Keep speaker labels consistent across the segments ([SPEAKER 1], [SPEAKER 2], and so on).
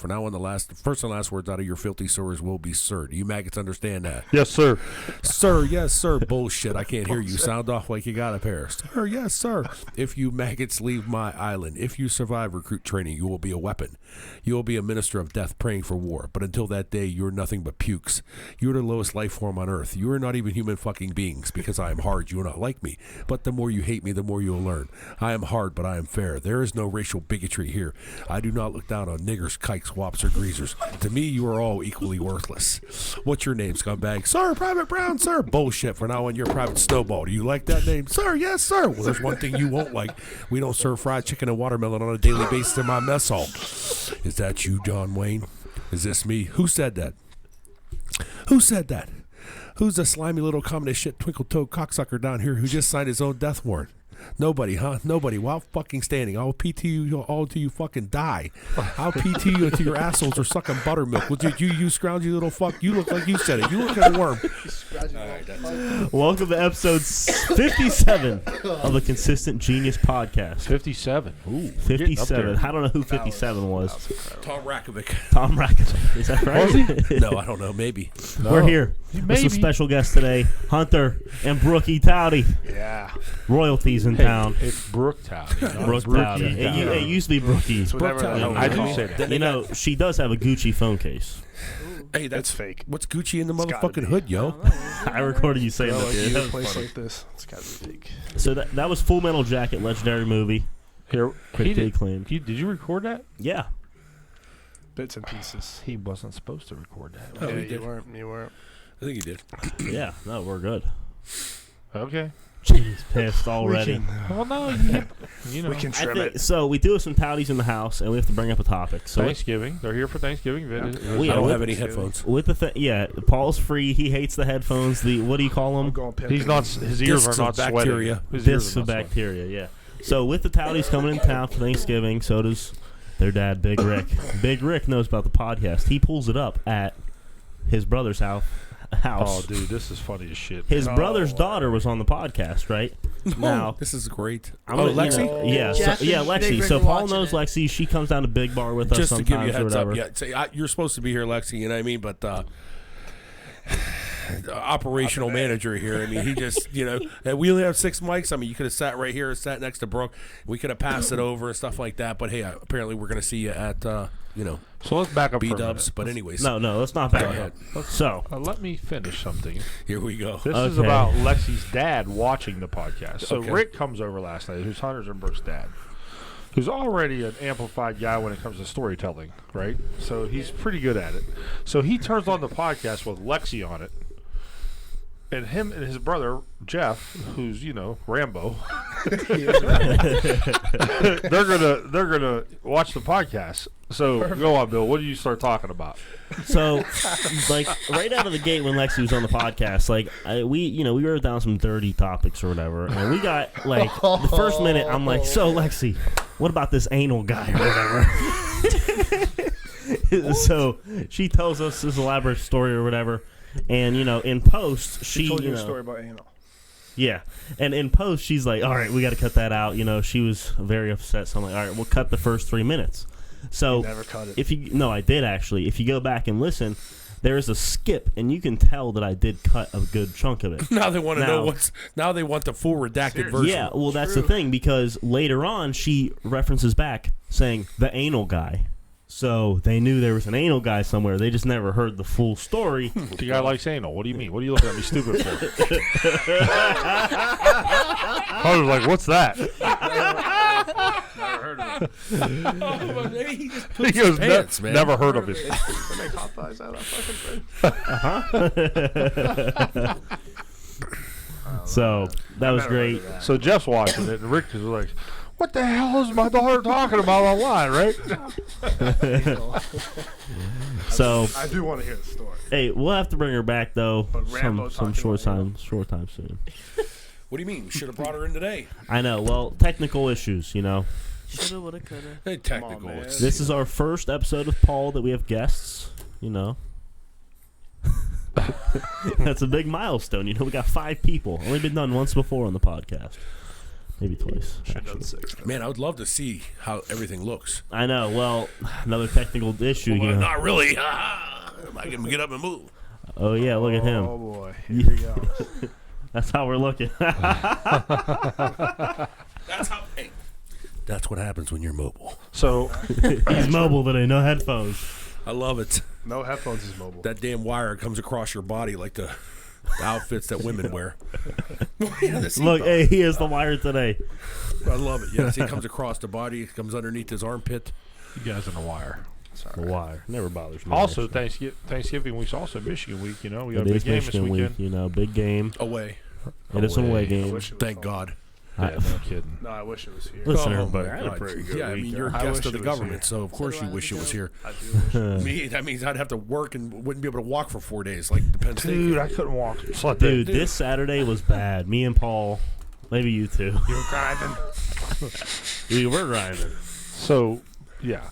[SPEAKER 1] From now on, the first and last words out of your filthy sores will be sir. Do you maggots understand that?
[SPEAKER 2] Yes, sir.
[SPEAKER 1] Sir, yes, sir. Bullshit. I can't hear you. Sound off like you got a pair. Sir, yes, sir. If you maggots leave my island, if you survive recruit training, you will be a weapon. You will be a minister of death praying for war. But until that day, you're nothing but pukes. You're the lowest life form on earth. You are not even human fucking beings because I am hard. You will not like me. But the more you hate me, the more you will learn. I am hard, but I am fair. There is no racial bigotry here. I do not look down on niggers, kikes, wops, or greasers. To me, you are all equally worthless. What's your name, scumbag? Sir, Private Brown, sir. Bullshit. For now on, you're Private Snowball. Do you like that name? Sir, yes, sir. Well, there's one thing you won't like. We don't serve fried chicken and watermelon on a daily basis in my mess hall. Is that you, John Wayne? Is this me? Who said that? Who said that? Who's the slimy little communist shit twinkle-toed cocksucker down here who just signed his own death warrant? Nobody, huh? Nobody. While fucking standing, I'll PT you all until you fucking die. I'll PT you until your assholes are sucking buttermilk. Well, dude, you scroungy little fuck. You look like you said it. You look like a worm.
[SPEAKER 3] Welcome to episode 57 of the Consistent Genius Podcast.
[SPEAKER 2] 57.
[SPEAKER 3] Ooh, 57. I don't know who 57 was.
[SPEAKER 1] Tom Rakovic.
[SPEAKER 3] Tom Rakovic. Is that right?
[SPEAKER 1] Was he? No, I don't know. Maybe.
[SPEAKER 3] No. We're here with some special guests today. Hunter and Brookie Towdy.
[SPEAKER 2] Yeah.
[SPEAKER 3] Royalties in town.
[SPEAKER 2] It's Brooke Towdy.
[SPEAKER 3] Brooke Towdy. It used to be Brookie.
[SPEAKER 2] I do say that.
[SPEAKER 3] You know, she does have a Gucci phone case.
[SPEAKER 1] Hey, that's
[SPEAKER 2] fake.
[SPEAKER 1] What's Gucci in the motherfucking hood, yo?
[SPEAKER 3] I recorded you saying that.
[SPEAKER 2] In
[SPEAKER 3] That
[SPEAKER 2] a place
[SPEAKER 3] funny.
[SPEAKER 2] like this, it's gotta be fake.
[SPEAKER 3] So that was Full Metal Jacket, legendary movie.
[SPEAKER 2] Here,
[SPEAKER 3] Critically acclaimed.
[SPEAKER 2] Did you record that?
[SPEAKER 3] Yeah.
[SPEAKER 4] Bits and pieces.
[SPEAKER 2] He wasn't supposed to record that.
[SPEAKER 1] Oh,
[SPEAKER 4] Yeah,
[SPEAKER 1] he
[SPEAKER 4] you
[SPEAKER 1] did.
[SPEAKER 4] weren't.
[SPEAKER 1] I think he did.
[SPEAKER 3] Yeah. No, we're good.
[SPEAKER 2] Okay.
[SPEAKER 3] Jeez, pissed already.
[SPEAKER 2] Well, no, you know.
[SPEAKER 4] We can trim it.
[SPEAKER 3] So we do have some touties in the house, and we have to bring up a topic. So
[SPEAKER 2] Thanksgiving. They're here for Thanksgiving.
[SPEAKER 1] I don't have any headphones.
[SPEAKER 3] with the Paul's free. He hates the headphones. What do you call
[SPEAKER 4] I'm
[SPEAKER 3] them?
[SPEAKER 4] going pimp
[SPEAKER 2] He's not. His ears
[SPEAKER 1] Discs
[SPEAKER 2] are
[SPEAKER 1] of
[SPEAKER 2] not
[SPEAKER 1] bacteria.
[SPEAKER 2] sweating. His ears
[SPEAKER 3] Discs
[SPEAKER 2] are
[SPEAKER 3] of
[SPEAKER 2] not sweating.
[SPEAKER 3] bacteria. Yeah. So with the touties coming in town for Thanksgiving, so does their dad, Big Rick. Big Rick knows about the podcast. He pulls it up at his brother's house.
[SPEAKER 2] Oh, dude, this is funny as shit.
[SPEAKER 3] His brother's daughter was on the podcast, right? Now,
[SPEAKER 1] This is great.
[SPEAKER 3] Lexi? Yeah, Lexi. So Paul knows Lexi. She comes down to Big Bar with us
[SPEAKER 1] Just to
[SPEAKER 3] sometimes
[SPEAKER 1] give you a heads
[SPEAKER 3] or
[SPEAKER 1] up,
[SPEAKER 3] whatever.
[SPEAKER 1] yeah. Say, you're supposed to be here, Lexi, you know what I mean? But operational manager here. I mean, he just, and we only have 6 mics. I mean, you could have sat right here, sat next to Brooke. We could have passed it over and stuff like that. But hey, apparently we're going to see you at,
[SPEAKER 2] So let's back up for a
[SPEAKER 1] B-dubs.
[SPEAKER 2] minute.
[SPEAKER 1] But anyways,
[SPEAKER 3] No, let's not back
[SPEAKER 1] Go
[SPEAKER 3] up.
[SPEAKER 1] ahead.
[SPEAKER 3] So,
[SPEAKER 2] Let me finish something.
[SPEAKER 1] here we go.
[SPEAKER 2] This is
[SPEAKER 3] Okay.
[SPEAKER 2] about Lexi's dad watching the podcast. So
[SPEAKER 1] Okay.
[SPEAKER 2] Rick comes over last night, who's Hunter's and Brooke's dad, who's already an amplified guy when it comes to storytelling, right? So he's pretty good at it. So he turns on the podcast with Lexi on it, and him and his brother Jeff, who's Rambo, they're gonna watch the podcast. So go on, Bill. What do you start talking about?
[SPEAKER 3] So, like right out of the gate when Lexi was on the podcast, we wrote down some dirty topics or whatever, and we got the first minute. I'm like, so Lexi, what about this anal guy or whatever? So she tells us this elaborate story or whatever, and in post she
[SPEAKER 4] told you a story about anal.
[SPEAKER 3] Yeah, and in post she's like, all right, we got to cut that out. She was very upset, so I'm like, all right, we'll cut the first 3 minutes. So
[SPEAKER 4] You never cut it.
[SPEAKER 3] I did actually. If you go back and listen, there is a skip, and you can tell that I did cut a good chunk of it.
[SPEAKER 1] Now they want to know now they want the full redacted version.
[SPEAKER 3] Yeah, well, that's the thing, because later on she references back saying the anal guy. So they knew there was an anal guy somewhere. They just never heard the full story.
[SPEAKER 2] The guy likes anal. What do you mean? What are you looking at me stupid for? I was like, what's that?
[SPEAKER 4] Never heard of it.
[SPEAKER 1] Maybe he just
[SPEAKER 2] He
[SPEAKER 1] poops
[SPEAKER 2] goes,
[SPEAKER 1] his pants, man.
[SPEAKER 2] never heard of it.
[SPEAKER 4] They make hot pies out of fucking thing.
[SPEAKER 3] So that was great.
[SPEAKER 2] So Jeff's watching it, and Rick is like, what the hell is my daughter talking about online, right?
[SPEAKER 3] So
[SPEAKER 4] I do want to hear the story.
[SPEAKER 3] hey, we'll have to bring her back though.
[SPEAKER 4] But Rambo
[SPEAKER 3] Some
[SPEAKER 4] talking
[SPEAKER 3] short
[SPEAKER 4] about
[SPEAKER 3] time soon.
[SPEAKER 1] What do you mean? You should have brought her in today.
[SPEAKER 3] I know. Well, technical issues,
[SPEAKER 5] Shoulda, woulda, coulda.
[SPEAKER 1] Hey, technical.
[SPEAKER 4] Come on, man.
[SPEAKER 3] This is our first episode of Paul that we have guests. That's a big milestone. We got 5 people. Only been done once before on the podcast. maybe twice.
[SPEAKER 4] Should have
[SPEAKER 3] actually.
[SPEAKER 4] done 6.
[SPEAKER 1] Man, I would love to see how everything looks.
[SPEAKER 3] I know. Well, another technical issue.
[SPEAKER 1] Well,
[SPEAKER 3] You know.
[SPEAKER 1] not really. I can get up and move.
[SPEAKER 3] Oh yeah, look at him.
[SPEAKER 4] Oh boy, here he goes.
[SPEAKER 3] That's how we're looking.
[SPEAKER 1] That's how. Hey, that's what happens when you're mobile.
[SPEAKER 2] So
[SPEAKER 3] He's mobile today, no headphones.
[SPEAKER 1] I love it.
[SPEAKER 4] No headphones is mobile.
[SPEAKER 1] That damn wire comes across your body like the outfits that women wear. Yeah, the
[SPEAKER 3] Look,
[SPEAKER 1] seatbelt.
[SPEAKER 3] hey, he is the wire today.
[SPEAKER 1] I love it. Yes, it comes across the body. It comes underneath his armpit.
[SPEAKER 2] you guys on the wire.
[SPEAKER 3] The wire never bothers me.
[SPEAKER 2] Also,
[SPEAKER 3] actually.
[SPEAKER 2] Thanksgiving week's also Michigan week. You know, we got
[SPEAKER 3] It
[SPEAKER 2] a big
[SPEAKER 3] is
[SPEAKER 2] game this
[SPEAKER 3] Michigan
[SPEAKER 2] weekend.
[SPEAKER 3] week. You know, big game.
[SPEAKER 1] Away.
[SPEAKER 3] It is an away
[SPEAKER 2] Away.
[SPEAKER 4] I
[SPEAKER 3] game.
[SPEAKER 4] wish it was
[SPEAKER 1] Thank
[SPEAKER 4] home.
[SPEAKER 1] God.
[SPEAKER 2] Yeah, no kidding.
[SPEAKER 4] No, I wish it was here.
[SPEAKER 3] Listen,
[SPEAKER 1] Oh,
[SPEAKER 3] everybody.
[SPEAKER 1] my
[SPEAKER 3] I had a
[SPEAKER 1] God.
[SPEAKER 3] pretty good
[SPEAKER 1] Yeah, I mean,
[SPEAKER 3] week.
[SPEAKER 1] you're a
[SPEAKER 4] I
[SPEAKER 1] guest
[SPEAKER 4] wish
[SPEAKER 1] of the
[SPEAKER 4] it was
[SPEAKER 1] government,
[SPEAKER 4] here.
[SPEAKER 1] so of course
[SPEAKER 5] do
[SPEAKER 1] you
[SPEAKER 5] I.
[SPEAKER 1] wish it was here.
[SPEAKER 4] I do wish.
[SPEAKER 1] Me, that means I'd have to work and wouldn't be able to walk for 4 days like the Penn State.
[SPEAKER 2] Dude,
[SPEAKER 1] game.
[SPEAKER 2] I couldn't walk. Slept
[SPEAKER 3] Dude,
[SPEAKER 2] in.
[SPEAKER 3] this Saturday was bad. Me and Paul, maybe you two.
[SPEAKER 4] You were grinding.
[SPEAKER 3] We were grinding.
[SPEAKER 2] So, yeah.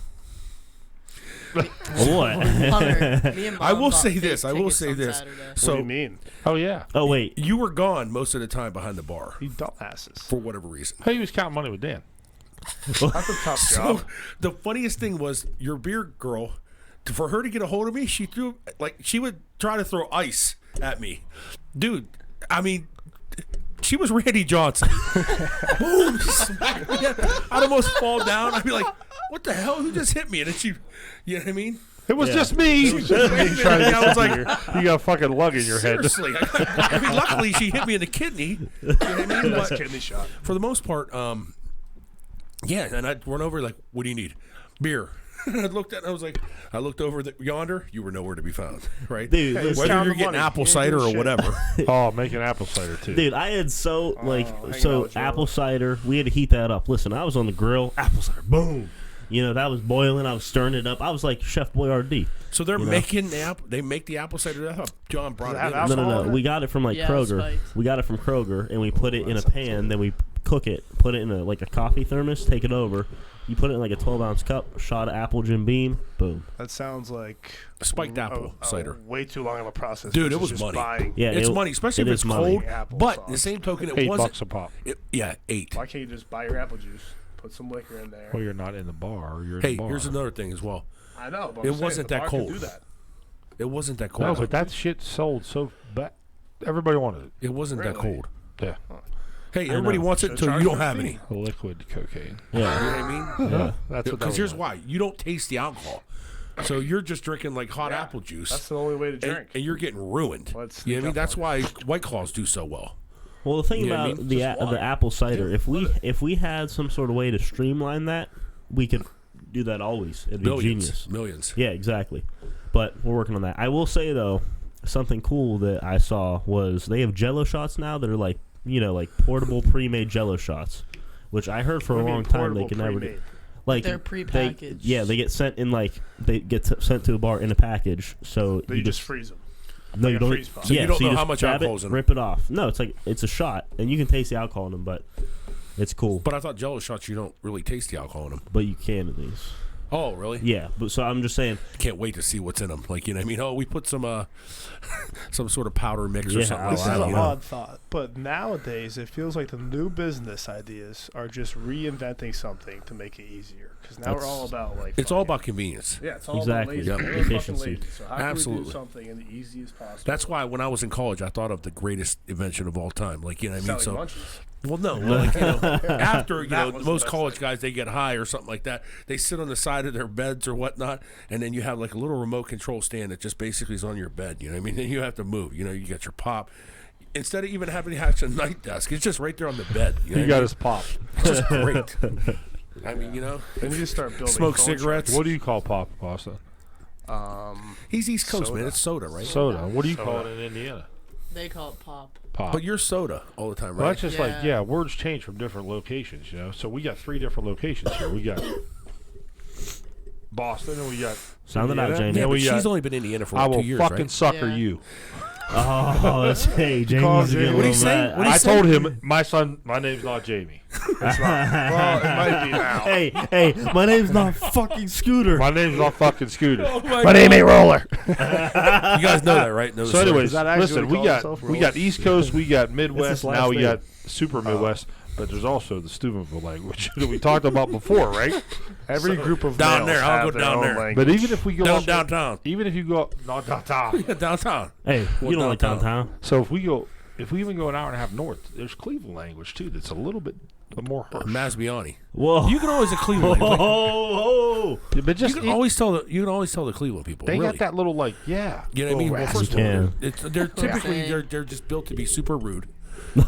[SPEAKER 3] What?
[SPEAKER 5] Hunter, me and
[SPEAKER 1] I
[SPEAKER 5] Mom
[SPEAKER 1] will
[SPEAKER 5] bought
[SPEAKER 1] say
[SPEAKER 5] fake
[SPEAKER 1] this. I will
[SPEAKER 5] tickets
[SPEAKER 1] say
[SPEAKER 5] on
[SPEAKER 1] this.
[SPEAKER 5] Saturday.
[SPEAKER 4] What do
[SPEAKER 1] So
[SPEAKER 4] you mean?
[SPEAKER 2] Oh, yeah.
[SPEAKER 3] Oh wait,
[SPEAKER 1] you were gone most of the time behind the bar
[SPEAKER 4] You dumbasses.
[SPEAKER 1] for whatever reason.
[SPEAKER 2] Hey, he was counting money with Dan.
[SPEAKER 4] That's a tough
[SPEAKER 1] So
[SPEAKER 4] job.
[SPEAKER 1] the funniest thing was your beer girl. For her to get a hold of me, she threw she would try to throw ice at me, dude. I mean, she was Randy Johnson. Boom! Smack me. I'd almost fall down. I'd be like, "What the hell? Who just hit me?" And then you know what I mean?
[SPEAKER 2] It was
[SPEAKER 3] Yeah.
[SPEAKER 2] just me.
[SPEAKER 1] I was like,
[SPEAKER 2] You got a fucking lug in your head.
[SPEAKER 1] seriously. I mean, luckily she hit me in the kidney. You know what I mean?
[SPEAKER 4] That's
[SPEAKER 1] But
[SPEAKER 4] kidney shot.
[SPEAKER 1] for the most part, yeah. And I'd run over like, "What do you need?" Beer. And I looked at. I was like, I looked over yonder. You were nowhere to be found. Right,
[SPEAKER 3] dude,
[SPEAKER 4] Hey,
[SPEAKER 3] listen,
[SPEAKER 1] whether
[SPEAKER 4] count
[SPEAKER 1] you're
[SPEAKER 4] the
[SPEAKER 1] getting
[SPEAKER 4] money.
[SPEAKER 1] apple
[SPEAKER 4] You ain't
[SPEAKER 1] cider
[SPEAKER 4] doing
[SPEAKER 1] or
[SPEAKER 4] shit.
[SPEAKER 1] whatever.
[SPEAKER 2] Oh, making apple cider, too.
[SPEAKER 3] dude, I had so
[SPEAKER 4] hanging out with
[SPEAKER 3] apple
[SPEAKER 4] Joe.
[SPEAKER 3] cider. We had to heat that up. Listen, I was on the grill, apple cider, boom. You know that was boiling. I was stirring it up. I was like Chef Boyardee.
[SPEAKER 1] So they're
[SPEAKER 3] You know?
[SPEAKER 1] making the apple. They make the apple cider. I thought John brought
[SPEAKER 4] Does it
[SPEAKER 1] it
[SPEAKER 4] have
[SPEAKER 1] in.
[SPEAKER 3] No,
[SPEAKER 4] alcohol?
[SPEAKER 3] we got it from like
[SPEAKER 5] Yeah,
[SPEAKER 3] Kroger.
[SPEAKER 5] spiked.
[SPEAKER 3] We got it from Kroger, and we put it in a
[SPEAKER 4] that sounds
[SPEAKER 3] pan. Then we cook it, put it in a coffee thermos, take it over. You put it in like a 12-ounce cup, shot of apple Jim Beam, boom.
[SPEAKER 4] That sounds like
[SPEAKER 1] Spiked apple cider.
[SPEAKER 4] Way too long of a process.
[SPEAKER 1] Dude, it
[SPEAKER 4] versus
[SPEAKER 1] was
[SPEAKER 4] just
[SPEAKER 1] money.
[SPEAKER 4] buying.
[SPEAKER 3] Yeah,
[SPEAKER 1] It's
[SPEAKER 3] it-
[SPEAKER 1] money, especially
[SPEAKER 3] it
[SPEAKER 1] if
[SPEAKER 3] is
[SPEAKER 1] it's
[SPEAKER 3] money.
[SPEAKER 1] cold.
[SPEAKER 4] Apple
[SPEAKER 1] But
[SPEAKER 4] sauce.
[SPEAKER 1] the same token, it
[SPEAKER 2] $8
[SPEAKER 1] wasn't.
[SPEAKER 2] a pop.
[SPEAKER 1] Yeah, 8.
[SPEAKER 4] Why can't you just buy your apple juice, put some liquor in there?
[SPEAKER 2] Well, you're not in the bar. You're in
[SPEAKER 1] Hey,
[SPEAKER 2] the bar.
[SPEAKER 1] here's another thing as well.
[SPEAKER 4] I know, but
[SPEAKER 1] It
[SPEAKER 4] I'm saying
[SPEAKER 1] wasn't
[SPEAKER 4] the
[SPEAKER 1] that
[SPEAKER 4] bar can
[SPEAKER 1] cold.
[SPEAKER 4] Do that.
[SPEAKER 1] It wasn't that cold.
[SPEAKER 2] No, but that shit sold so bad. Everybody wanted it.
[SPEAKER 1] It wasn't that
[SPEAKER 4] Really?
[SPEAKER 1] cold.
[SPEAKER 2] Yeah.
[SPEAKER 1] Hey, everybody
[SPEAKER 3] know.
[SPEAKER 1] wants it
[SPEAKER 4] Should
[SPEAKER 1] until
[SPEAKER 4] charge
[SPEAKER 1] you don't
[SPEAKER 4] them
[SPEAKER 1] have
[SPEAKER 4] a
[SPEAKER 1] any.
[SPEAKER 4] fee.
[SPEAKER 2] Liquid cocaine.
[SPEAKER 3] Yeah,
[SPEAKER 1] You know what I mean?
[SPEAKER 3] yeah.
[SPEAKER 2] That's what that
[SPEAKER 1] Because
[SPEAKER 2] was
[SPEAKER 1] here's
[SPEAKER 2] like.
[SPEAKER 1] why. You don't taste the alcohol. So you're just drinking like hot
[SPEAKER 4] Yeah,
[SPEAKER 1] apple juice.
[SPEAKER 4] That's the only way to
[SPEAKER 1] and,
[SPEAKER 4] drink.
[SPEAKER 1] and you're getting ruined.
[SPEAKER 4] Let's
[SPEAKER 1] You know what I mean?
[SPEAKER 4] sneak
[SPEAKER 1] That's
[SPEAKER 4] up
[SPEAKER 1] why White Claws do so well.
[SPEAKER 3] Well, the thing
[SPEAKER 1] You know what I
[SPEAKER 3] about
[SPEAKER 1] mean?
[SPEAKER 3] the
[SPEAKER 1] Just why.
[SPEAKER 3] the apple cider, if we had some sort of way to streamline that, we could do that always. It'd be genius.
[SPEAKER 1] Millions.
[SPEAKER 3] Yeah, exactly. But we're working on that. I will say though, something cool that I saw was they have Jello shots now that are like portable pre-made Jello shots, which I heard for
[SPEAKER 4] What
[SPEAKER 3] a
[SPEAKER 4] do you
[SPEAKER 3] long
[SPEAKER 4] mean
[SPEAKER 3] time
[SPEAKER 4] portable
[SPEAKER 3] they can never do.
[SPEAKER 4] pre-made?
[SPEAKER 3] Like
[SPEAKER 5] They're prepackaged.
[SPEAKER 3] They get sent in sent to a bar in a package. So
[SPEAKER 4] Then you just freeze them.
[SPEAKER 3] no,
[SPEAKER 4] like
[SPEAKER 3] you
[SPEAKER 4] a
[SPEAKER 3] don't.
[SPEAKER 4] freeze pop.
[SPEAKER 1] So you don't know
[SPEAKER 3] just
[SPEAKER 1] how much
[SPEAKER 3] grab
[SPEAKER 1] alcohol's
[SPEAKER 3] it,
[SPEAKER 1] in 'em.
[SPEAKER 3] rip it off. No, it's a shot, and you can taste the alcohol in them, but it's cool.
[SPEAKER 1] But I thought Jello shots, you don't really taste the alcohol in them.
[SPEAKER 3] But you can in these.
[SPEAKER 1] Oh, really?
[SPEAKER 3] Yeah, but so I'm just saying.
[SPEAKER 1] Can't wait to see what's in them. Like, you know what I mean? Oh, we put some some sort of powder mix or
[SPEAKER 3] Yeah,
[SPEAKER 1] something
[SPEAKER 3] oh,
[SPEAKER 1] like
[SPEAKER 4] This
[SPEAKER 3] I
[SPEAKER 4] is
[SPEAKER 1] that.
[SPEAKER 4] an
[SPEAKER 1] You know?
[SPEAKER 4] odd thought, but nowadays it feels like the new business ideas are just reinventing something to make it easier. Because now we're all about like
[SPEAKER 1] It's all
[SPEAKER 4] fucking-
[SPEAKER 1] about convenience.
[SPEAKER 4] yeah, it's all
[SPEAKER 3] Exactly,
[SPEAKER 4] about lazy.
[SPEAKER 1] yeah.
[SPEAKER 4] We're fucking
[SPEAKER 3] Efficiency.
[SPEAKER 4] lazy. So how can we
[SPEAKER 1] Absolutely.
[SPEAKER 4] do something in the easiest possible?
[SPEAKER 1] That's why when I was in college, I thought of the greatest invention of all time. Like, you know what I mean?
[SPEAKER 4] Selling
[SPEAKER 1] So,
[SPEAKER 4] munchies.
[SPEAKER 1] well, no. Well, like, you know, after, you
[SPEAKER 4] That
[SPEAKER 1] know,
[SPEAKER 4] was the
[SPEAKER 1] most
[SPEAKER 4] best
[SPEAKER 1] college
[SPEAKER 4] thing.
[SPEAKER 1] guys, they get high or something like that. They sit on the side of their beds or whatnot, and then you have like a little remote control stand that just basically is on your bed. You know what I mean? And you have to move. You know, you got your pop. Instead of even having to have a night desk, it's just right there on the bed. You know
[SPEAKER 2] He
[SPEAKER 1] what I
[SPEAKER 2] got
[SPEAKER 1] mean?
[SPEAKER 2] his pop.
[SPEAKER 1] It's just great. I mean, you know,
[SPEAKER 4] Then you just start building.
[SPEAKER 1] smoke
[SPEAKER 4] phone
[SPEAKER 1] cigarettes.
[SPEAKER 2] What do you call pop, Boston?
[SPEAKER 4] charts.
[SPEAKER 1] He's East Coast, man.
[SPEAKER 4] Soda.
[SPEAKER 1] It's soda, right?
[SPEAKER 2] Soda. What do you
[SPEAKER 4] Soda.
[SPEAKER 2] call it in Indiana?
[SPEAKER 5] They call it pop.
[SPEAKER 2] Pop.
[SPEAKER 1] But you're soda all the time,
[SPEAKER 2] Well,
[SPEAKER 1] right?
[SPEAKER 2] that's just
[SPEAKER 5] Yeah.
[SPEAKER 2] like, yeah, words change from different locations, you know? So we got 3 different locations here. We got Boston, and we got
[SPEAKER 3] Sound it out,
[SPEAKER 2] Indiana,
[SPEAKER 3] Jamie.
[SPEAKER 1] yeah,
[SPEAKER 2] and
[SPEAKER 1] but
[SPEAKER 2] we
[SPEAKER 1] she's
[SPEAKER 2] got,
[SPEAKER 1] only been in Indiana for
[SPEAKER 2] I
[SPEAKER 1] like
[SPEAKER 2] will
[SPEAKER 1] 2 years,
[SPEAKER 2] fucking
[SPEAKER 1] right?
[SPEAKER 2] sucker
[SPEAKER 5] Yeah.
[SPEAKER 2] you.
[SPEAKER 3] Oh, that's, hey,
[SPEAKER 4] call
[SPEAKER 3] Jamie's
[SPEAKER 4] him
[SPEAKER 3] getting a
[SPEAKER 4] Jamie.
[SPEAKER 3] little
[SPEAKER 1] What'd he say?
[SPEAKER 3] mad.
[SPEAKER 1] What'd he
[SPEAKER 2] I
[SPEAKER 1] say?
[SPEAKER 2] told him, my name's not Jamie.
[SPEAKER 4] Well, it might be now.
[SPEAKER 3] Hey, my name's not fucking Scooter.
[SPEAKER 2] My name's not fucking Scooter.
[SPEAKER 4] My name ain't Roller.
[SPEAKER 1] You guys know that, right?
[SPEAKER 2] So anyways,
[SPEAKER 4] Is that actually
[SPEAKER 2] listen,
[SPEAKER 4] what he
[SPEAKER 2] we
[SPEAKER 4] calls
[SPEAKER 2] got
[SPEAKER 4] himself,
[SPEAKER 2] we got
[SPEAKER 4] Roller?
[SPEAKER 2] East Coast, we got Midwest,
[SPEAKER 3] last
[SPEAKER 2] now we
[SPEAKER 3] name.
[SPEAKER 2] got super Midwest. But there's also the Steubenville language that we talked about before, right?
[SPEAKER 4] Every group of
[SPEAKER 1] down
[SPEAKER 4] males
[SPEAKER 1] there, I'll
[SPEAKER 4] have
[SPEAKER 1] go
[SPEAKER 4] their
[SPEAKER 1] down
[SPEAKER 4] own
[SPEAKER 1] there.
[SPEAKER 4] language.
[SPEAKER 2] But even if we go up,
[SPEAKER 1] downtown.
[SPEAKER 2] even if you go up, not downtown.
[SPEAKER 1] Yeah, downtown.
[SPEAKER 3] Hey,
[SPEAKER 1] Well,
[SPEAKER 3] you don't like
[SPEAKER 1] downtown.
[SPEAKER 3] downtown?
[SPEAKER 2] So if we even go an hour and a half north, there's Cleveland language too. That's a little bit more harsh.
[SPEAKER 1] Masbiani.
[SPEAKER 3] Whoa.
[SPEAKER 1] You can always a Cleveland.
[SPEAKER 3] Oh,
[SPEAKER 2] Yeah, but just
[SPEAKER 1] You can always tell the Cleveland people.
[SPEAKER 2] they
[SPEAKER 1] really.
[SPEAKER 2] got that little like yeah.
[SPEAKER 1] You know what I mean? Well, first of
[SPEAKER 3] You
[SPEAKER 1] all,
[SPEAKER 3] can.
[SPEAKER 1] they're typically
[SPEAKER 5] Yeah.
[SPEAKER 1] they're just built to be super rude.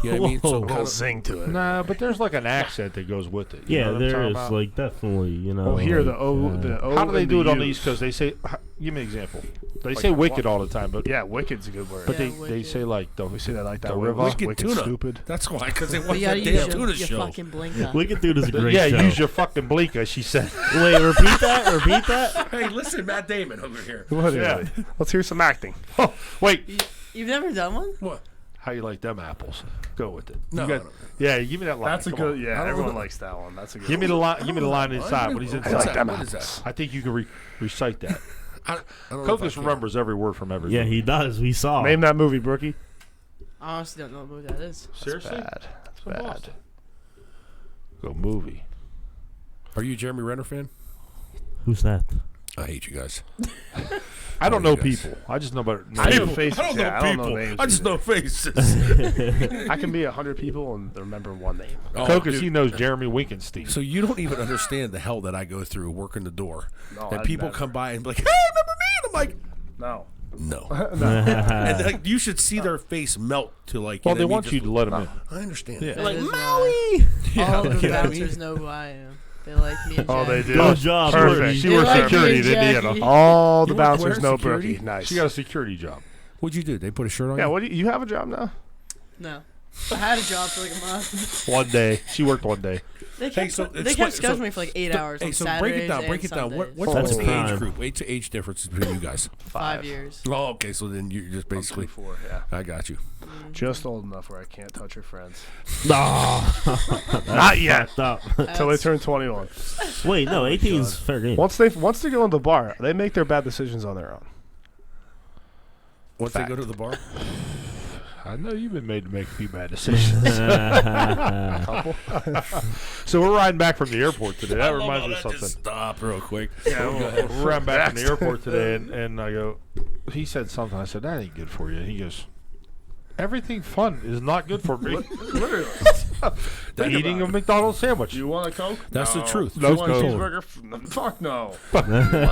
[SPEAKER 1] You know what I mean? So
[SPEAKER 3] Whoa.
[SPEAKER 1] kind
[SPEAKER 4] We'll
[SPEAKER 1] of,
[SPEAKER 4] sing to it.
[SPEAKER 2] Nah, but there's like an accent that goes with it. You
[SPEAKER 3] yeah,
[SPEAKER 2] know what I'm
[SPEAKER 3] there
[SPEAKER 2] talking
[SPEAKER 3] is
[SPEAKER 2] about?
[SPEAKER 3] like definitely, you know.
[SPEAKER 4] Well, here
[SPEAKER 3] like,
[SPEAKER 4] the O.
[SPEAKER 2] How do they
[SPEAKER 4] and
[SPEAKER 2] do it on the
[SPEAKER 4] U.
[SPEAKER 2] East Coast? They say, give me an example. They
[SPEAKER 4] Like
[SPEAKER 2] say
[SPEAKER 4] what?
[SPEAKER 2] wicked all the time, but
[SPEAKER 4] Yeah, wicked's a good word.
[SPEAKER 2] but
[SPEAKER 5] Yeah,
[SPEAKER 2] they
[SPEAKER 5] wicked.
[SPEAKER 2] say like the
[SPEAKER 4] we say that like that.
[SPEAKER 2] the
[SPEAKER 4] way.
[SPEAKER 2] river.
[SPEAKER 1] Wicked
[SPEAKER 4] Wicked
[SPEAKER 1] tuna.
[SPEAKER 4] stupid.
[SPEAKER 1] That's why, because they
[SPEAKER 5] But
[SPEAKER 1] watch
[SPEAKER 5] you gotta
[SPEAKER 1] that
[SPEAKER 5] use
[SPEAKER 1] damn
[SPEAKER 5] your,
[SPEAKER 1] tuna
[SPEAKER 5] your
[SPEAKER 1] show.
[SPEAKER 5] fucking blinker.
[SPEAKER 3] Wicked Dude is a great
[SPEAKER 2] yeah,
[SPEAKER 3] show.
[SPEAKER 2] use your fucking blinker. She said.
[SPEAKER 3] Wait, repeat that. Repeat that.
[SPEAKER 1] Hey, listen, Matt Damon over here.
[SPEAKER 4] What
[SPEAKER 2] Yeah.
[SPEAKER 4] is it? Let's hear some acting.
[SPEAKER 2] Oh, wait,
[SPEAKER 5] You've never done one?
[SPEAKER 1] What?
[SPEAKER 2] how you like them apples? Go with it.
[SPEAKER 1] No,
[SPEAKER 2] You got-
[SPEAKER 1] I don't-
[SPEAKER 2] yeah, give me that line.
[SPEAKER 4] That's a
[SPEAKER 2] Come
[SPEAKER 4] good.
[SPEAKER 2] on.
[SPEAKER 4] Yeah,
[SPEAKER 1] don't
[SPEAKER 4] everyone
[SPEAKER 1] know.
[SPEAKER 4] likes that one. That's a good.
[SPEAKER 2] Give me the line. Give me the line inside. What he's
[SPEAKER 1] What's
[SPEAKER 2] inside.
[SPEAKER 1] that? What is that?
[SPEAKER 2] I think you can recite that.
[SPEAKER 1] I don't know if I
[SPEAKER 2] Cocos
[SPEAKER 1] can.
[SPEAKER 2] remembers every word from every.
[SPEAKER 3] Yeah,
[SPEAKER 2] movie.
[SPEAKER 3] he does. We saw.
[SPEAKER 4] Name that movie, Brookie.
[SPEAKER 5] I honestly don't know what that is.
[SPEAKER 2] Seriously.
[SPEAKER 4] Bad. That's
[SPEAKER 2] So
[SPEAKER 4] bad.
[SPEAKER 2] Boston. Go movie.
[SPEAKER 1] Are you a Jeremy Renner fan?
[SPEAKER 3] Who's that?
[SPEAKER 1] I hate you guys.
[SPEAKER 2] I don't
[SPEAKER 1] Oh,
[SPEAKER 2] know
[SPEAKER 1] you guys.
[SPEAKER 2] people. I just know about.
[SPEAKER 4] I know
[SPEAKER 2] names.
[SPEAKER 4] faces.
[SPEAKER 1] I don't know
[SPEAKER 4] yeah, I don't
[SPEAKER 1] people.
[SPEAKER 4] know names.
[SPEAKER 1] I just
[SPEAKER 4] either.
[SPEAKER 1] know faces.
[SPEAKER 4] I can be 100 people and remember one name.
[SPEAKER 1] Oh,
[SPEAKER 2] Cocos,
[SPEAKER 1] dude.
[SPEAKER 2] he knows Jeremy Winkenstein.
[SPEAKER 1] So you don't even understand the hell that I go through working the door.
[SPEAKER 4] No,
[SPEAKER 1] and
[SPEAKER 4] I've
[SPEAKER 1] people
[SPEAKER 4] never.
[SPEAKER 1] come by and be like, "Hey, remember me?" And I'm like,
[SPEAKER 4] No.
[SPEAKER 1] "No." And like, you should see their face melt to like.
[SPEAKER 2] well,
[SPEAKER 1] know
[SPEAKER 2] they
[SPEAKER 1] what I
[SPEAKER 2] want
[SPEAKER 1] mean?
[SPEAKER 2] you to let him in.
[SPEAKER 1] I understand.
[SPEAKER 2] Yeah.
[SPEAKER 5] That
[SPEAKER 3] Like
[SPEAKER 5] is
[SPEAKER 3] Maui.
[SPEAKER 1] Yeah,
[SPEAKER 5] All the
[SPEAKER 1] you know what I
[SPEAKER 5] bouncers
[SPEAKER 1] mean?
[SPEAKER 5] know who I am. They like me and
[SPEAKER 4] Oh,
[SPEAKER 5] Jack.
[SPEAKER 4] they do.
[SPEAKER 3] Good job.
[SPEAKER 4] Perfect.
[SPEAKER 3] Brody.
[SPEAKER 2] She
[SPEAKER 5] They
[SPEAKER 2] works
[SPEAKER 5] like me
[SPEAKER 2] security
[SPEAKER 5] and
[SPEAKER 2] in Indiana.
[SPEAKER 5] Jackie.
[SPEAKER 4] All the
[SPEAKER 1] You work
[SPEAKER 4] bouncers
[SPEAKER 1] where?
[SPEAKER 4] know
[SPEAKER 1] Security?
[SPEAKER 4] Brookie. Nice.
[SPEAKER 2] She got a security job.
[SPEAKER 1] What'd you do? They put a shirt on
[SPEAKER 4] Yeah.
[SPEAKER 1] you?
[SPEAKER 4] What do you have a job now?
[SPEAKER 5] No. I had a job for like a month.
[SPEAKER 2] One day, she worked one day.
[SPEAKER 5] They kept,
[SPEAKER 1] so
[SPEAKER 5] they
[SPEAKER 1] explain-
[SPEAKER 5] kept
[SPEAKER 1] so-
[SPEAKER 5] scheduling me for like 8 hours
[SPEAKER 1] Hey,
[SPEAKER 5] on
[SPEAKER 1] so
[SPEAKER 5] Saturdays
[SPEAKER 1] break it down.
[SPEAKER 5] and
[SPEAKER 1] Break it down.
[SPEAKER 5] Sundays.
[SPEAKER 1] What's
[SPEAKER 3] That's
[SPEAKER 1] the age
[SPEAKER 3] prime.
[SPEAKER 1] group? Age difference between you guys?
[SPEAKER 5] 5 years.
[SPEAKER 1] Oh, okay. So then you're just basically.
[SPEAKER 4] 24, yeah.
[SPEAKER 1] I got you.
[SPEAKER 4] Just old enough where I can't touch your friends.
[SPEAKER 3] Not
[SPEAKER 4] yet.
[SPEAKER 3] Stop.
[SPEAKER 4] Until they turn 21.
[SPEAKER 3] Wait, no, 18 is fair game.
[SPEAKER 4] Once they go in the bar, they make their bad decisions on their own.
[SPEAKER 1] Once
[SPEAKER 4] Fact.
[SPEAKER 1] they go to the bar.
[SPEAKER 2] I know you've been made to make a few bad decisions.
[SPEAKER 4] Couple.
[SPEAKER 2] So we're riding back from the airport today. That reminds me of
[SPEAKER 1] Just
[SPEAKER 2] something.
[SPEAKER 1] stop real quick.
[SPEAKER 4] Yeah,
[SPEAKER 2] We're riding back from the airport today, and I go, he said something. I said, that ain't good for you. And he goes, everything fun is not good for me.
[SPEAKER 4] Literally.
[SPEAKER 2] The eating a McDonald's sandwich.
[SPEAKER 4] You want a Coke?
[SPEAKER 1] That's the
[SPEAKER 4] No.
[SPEAKER 1] truth.
[SPEAKER 2] No
[SPEAKER 4] You want a
[SPEAKER 2] Coke.
[SPEAKER 4] cheeseburger? Fuck no. You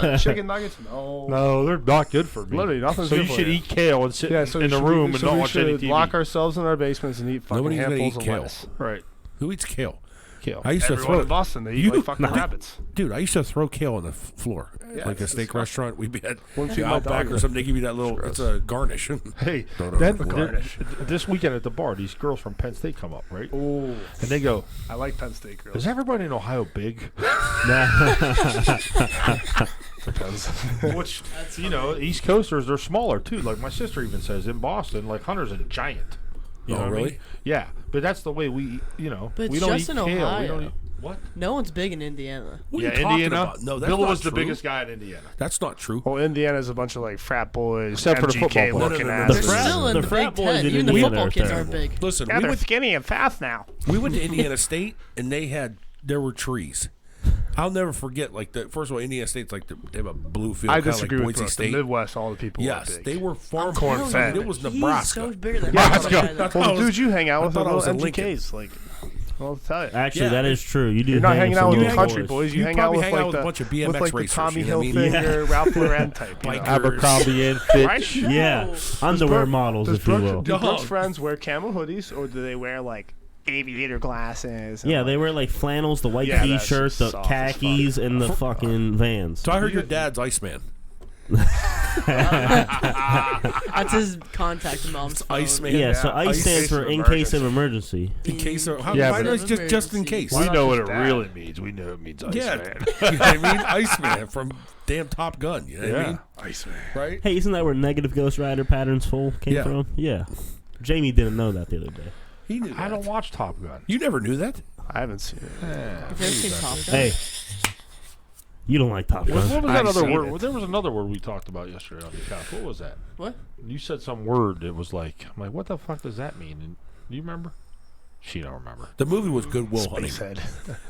[SPEAKER 4] want chicken nuggets? No.
[SPEAKER 2] No, they're not good for me.
[SPEAKER 4] Literally, nothing's
[SPEAKER 2] so
[SPEAKER 4] good
[SPEAKER 2] you
[SPEAKER 4] for
[SPEAKER 2] should
[SPEAKER 4] you.
[SPEAKER 2] eat kale and sit
[SPEAKER 4] Yeah, so
[SPEAKER 2] in the
[SPEAKER 4] should
[SPEAKER 2] room
[SPEAKER 4] we,
[SPEAKER 2] and
[SPEAKER 4] so
[SPEAKER 2] not
[SPEAKER 4] we
[SPEAKER 2] watch any
[SPEAKER 4] should
[SPEAKER 2] TV.
[SPEAKER 4] lock ourselves in our basements and eat fucking
[SPEAKER 1] Nobody's gonna
[SPEAKER 4] handfuls
[SPEAKER 1] eat
[SPEAKER 4] of
[SPEAKER 1] kale.
[SPEAKER 4] lettuce.
[SPEAKER 2] Right.
[SPEAKER 1] Who eats kale?
[SPEAKER 2] Kale.
[SPEAKER 1] I used to
[SPEAKER 4] Everyone
[SPEAKER 1] throw
[SPEAKER 4] in Boston, they eat
[SPEAKER 1] You-
[SPEAKER 4] like fucking
[SPEAKER 1] no.
[SPEAKER 4] rabbits.
[SPEAKER 1] Dude, I used to throw kale on the floor,
[SPEAKER 4] Yeah,
[SPEAKER 1] like a
[SPEAKER 4] it's
[SPEAKER 1] steak
[SPEAKER 4] disgusting.
[SPEAKER 1] restaurant. We'd be at
[SPEAKER 4] Wouldn't feed
[SPEAKER 1] the
[SPEAKER 4] my
[SPEAKER 1] Outback
[SPEAKER 4] dog
[SPEAKER 1] or something. They give you that little.
[SPEAKER 4] gross.
[SPEAKER 1] It's a garnish.
[SPEAKER 2] Hey,
[SPEAKER 1] No, no,
[SPEAKER 2] then,
[SPEAKER 1] no,
[SPEAKER 4] garnish.
[SPEAKER 2] this weekend at the bar, these girls from Penn State come up, right?
[SPEAKER 4] Ooh,
[SPEAKER 2] And they go,
[SPEAKER 4] I like Penn State girls.
[SPEAKER 2] is everybody in Ohio big?
[SPEAKER 4] Depends.
[SPEAKER 2] Which, you know, East Coasters, they're smaller, too. Like my sister even says, in Boston, like Hunter's a giant. You
[SPEAKER 1] Oh,
[SPEAKER 2] know what I
[SPEAKER 1] really?
[SPEAKER 2] mean? Yeah, but that's the way we, you know,
[SPEAKER 5] But
[SPEAKER 2] we
[SPEAKER 5] it's
[SPEAKER 2] don't
[SPEAKER 5] just
[SPEAKER 2] eat
[SPEAKER 5] in
[SPEAKER 2] kale. We
[SPEAKER 5] Ohio.
[SPEAKER 2] don't eat, what?
[SPEAKER 5] No one's big in Indiana.
[SPEAKER 1] What
[SPEAKER 2] yeah,
[SPEAKER 1] are you talking
[SPEAKER 2] Indiana.
[SPEAKER 1] about? No, that's
[SPEAKER 2] Bill
[SPEAKER 1] not
[SPEAKER 2] was the
[SPEAKER 1] true.
[SPEAKER 2] biggest guy in Indiana.
[SPEAKER 1] That's not true.
[SPEAKER 4] Well, Indiana's a bunch of like frat boys,
[SPEAKER 2] Except for the football
[SPEAKER 4] MGK
[SPEAKER 2] players.
[SPEAKER 4] looking
[SPEAKER 1] No, no, no,
[SPEAKER 4] at
[SPEAKER 1] no.
[SPEAKER 3] The
[SPEAKER 5] They're
[SPEAKER 3] frat-
[SPEAKER 5] still in
[SPEAKER 3] the
[SPEAKER 5] the
[SPEAKER 3] frat
[SPEAKER 5] Big
[SPEAKER 3] boys
[SPEAKER 5] Ten.
[SPEAKER 3] in
[SPEAKER 5] Even the
[SPEAKER 3] Indiana
[SPEAKER 5] football
[SPEAKER 3] are
[SPEAKER 5] kids
[SPEAKER 3] terrible.
[SPEAKER 5] aren't big.
[SPEAKER 1] Listen,
[SPEAKER 4] Yeah,
[SPEAKER 1] we
[SPEAKER 4] they're
[SPEAKER 1] went,
[SPEAKER 4] skinny and fast now.
[SPEAKER 1] we went to Indiana State, and there were trees. I'll never forget. Like first of all, Indiana State's like they have a blue field.
[SPEAKER 4] I
[SPEAKER 1] kinda
[SPEAKER 4] disagree
[SPEAKER 1] like
[SPEAKER 4] with
[SPEAKER 1] Boise
[SPEAKER 4] Brooke.
[SPEAKER 1] State.
[SPEAKER 4] The Midwest, all the people
[SPEAKER 1] Yes,
[SPEAKER 4] are big.
[SPEAKER 1] they were farm
[SPEAKER 4] corn
[SPEAKER 1] boys.
[SPEAKER 4] fed.
[SPEAKER 1] It was
[SPEAKER 5] He's
[SPEAKER 1] Nebraska.
[SPEAKER 5] so much bigger than
[SPEAKER 2] Yeah,
[SPEAKER 5] that.
[SPEAKER 2] let's go.
[SPEAKER 1] That's
[SPEAKER 4] Well,
[SPEAKER 1] how I
[SPEAKER 4] the
[SPEAKER 1] was-
[SPEAKER 4] dudes you hang out
[SPEAKER 1] I
[SPEAKER 4] with
[SPEAKER 1] thought I
[SPEAKER 4] are
[SPEAKER 1] was a
[SPEAKER 4] little
[SPEAKER 1] Lincoln.
[SPEAKER 4] MGKs. Like, I'll tell you.
[SPEAKER 3] Actually,
[SPEAKER 1] Yeah,
[SPEAKER 3] that is true. You do.
[SPEAKER 4] You're not hanging out with
[SPEAKER 1] you
[SPEAKER 4] the
[SPEAKER 1] hang
[SPEAKER 4] country
[SPEAKER 1] with-
[SPEAKER 4] boys.
[SPEAKER 1] you
[SPEAKER 4] You hang out
[SPEAKER 1] probably
[SPEAKER 4] with
[SPEAKER 1] hang
[SPEAKER 4] like
[SPEAKER 1] out with a
[SPEAKER 4] the
[SPEAKER 1] bunch of
[SPEAKER 4] with
[SPEAKER 1] BMX
[SPEAKER 4] like the
[SPEAKER 1] racers,
[SPEAKER 4] Tommy
[SPEAKER 1] you know what I mean?
[SPEAKER 4] Hilfiger, Ralph Lauren type. You know?
[SPEAKER 1] Bikers.
[SPEAKER 2] Abercrombie and Fitch.
[SPEAKER 4] Right?
[SPEAKER 3] Yeah, underwear models,
[SPEAKER 4] Does
[SPEAKER 3] if you will.
[SPEAKER 4] Do Brooke's
[SPEAKER 1] Dog.
[SPEAKER 4] friends wear camo hoodies or do they wear like aviator glasses? and,
[SPEAKER 3] Yeah,
[SPEAKER 4] like-
[SPEAKER 3] they wear like flannels, the white
[SPEAKER 4] Yeah, that's
[SPEAKER 3] t-shirt,
[SPEAKER 4] just
[SPEAKER 3] the
[SPEAKER 4] soft as
[SPEAKER 3] khakis, and the fucking Vans.
[SPEAKER 1] So I heard your dad's Iceman.
[SPEAKER 5] That's his contact mom's phone.
[SPEAKER 1] Iceman.
[SPEAKER 3] Yeah, so
[SPEAKER 4] Yeah,
[SPEAKER 3] ICE
[SPEAKER 4] ice
[SPEAKER 3] stands
[SPEAKER 4] case
[SPEAKER 3] for
[SPEAKER 4] of
[SPEAKER 3] in case of emergency.
[SPEAKER 1] In case of
[SPEAKER 2] Yeah,
[SPEAKER 1] why
[SPEAKER 2] but-
[SPEAKER 1] not just in case.
[SPEAKER 2] We
[SPEAKER 4] not
[SPEAKER 2] know what
[SPEAKER 4] just
[SPEAKER 2] it
[SPEAKER 4] that?
[SPEAKER 2] really means. We know it means Iceman.
[SPEAKER 1] Yeah, you know what I mean? Iceman from damn Top Gun. You know what I mean?
[SPEAKER 4] Iceman.
[SPEAKER 1] Right?
[SPEAKER 3] Hey, isn't that where Negative Ghost Rider Patterns Full came
[SPEAKER 1] Yeah.
[SPEAKER 3] from? Yeah. Jamie didn't know that the other day.
[SPEAKER 1] He knew that.
[SPEAKER 2] I don't watch Top Gun.
[SPEAKER 1] You never knew that?
[SPEAKER 4] I haven't seen it.
[SPEAKER 5] Have you ever seen Top Gun?
[SPEAKER 3] Hey, you don't like Top
[SPEAKER 2] What
[SPEAKER 3] Gun.
[SPEAKER 2] was that
[SPEAKER 4] I've
[SPEAKER 2] other
[SPEAKER 4] seen
[SPEAKER 2] word?
[SPEAKER 4] it.
[SPEAKER 2] Well, there was another word we talked about yesterday on the couch. What was that?
[SPEAKER 5] What?
[SPEAKER 2] You said some word. It was like, I'm like, what the fuck does that mean? And do you remember? She don't remember.
[SPEAKER 1] The movie was Good Will Hunting.
[SPEAKER 4] Spacehead.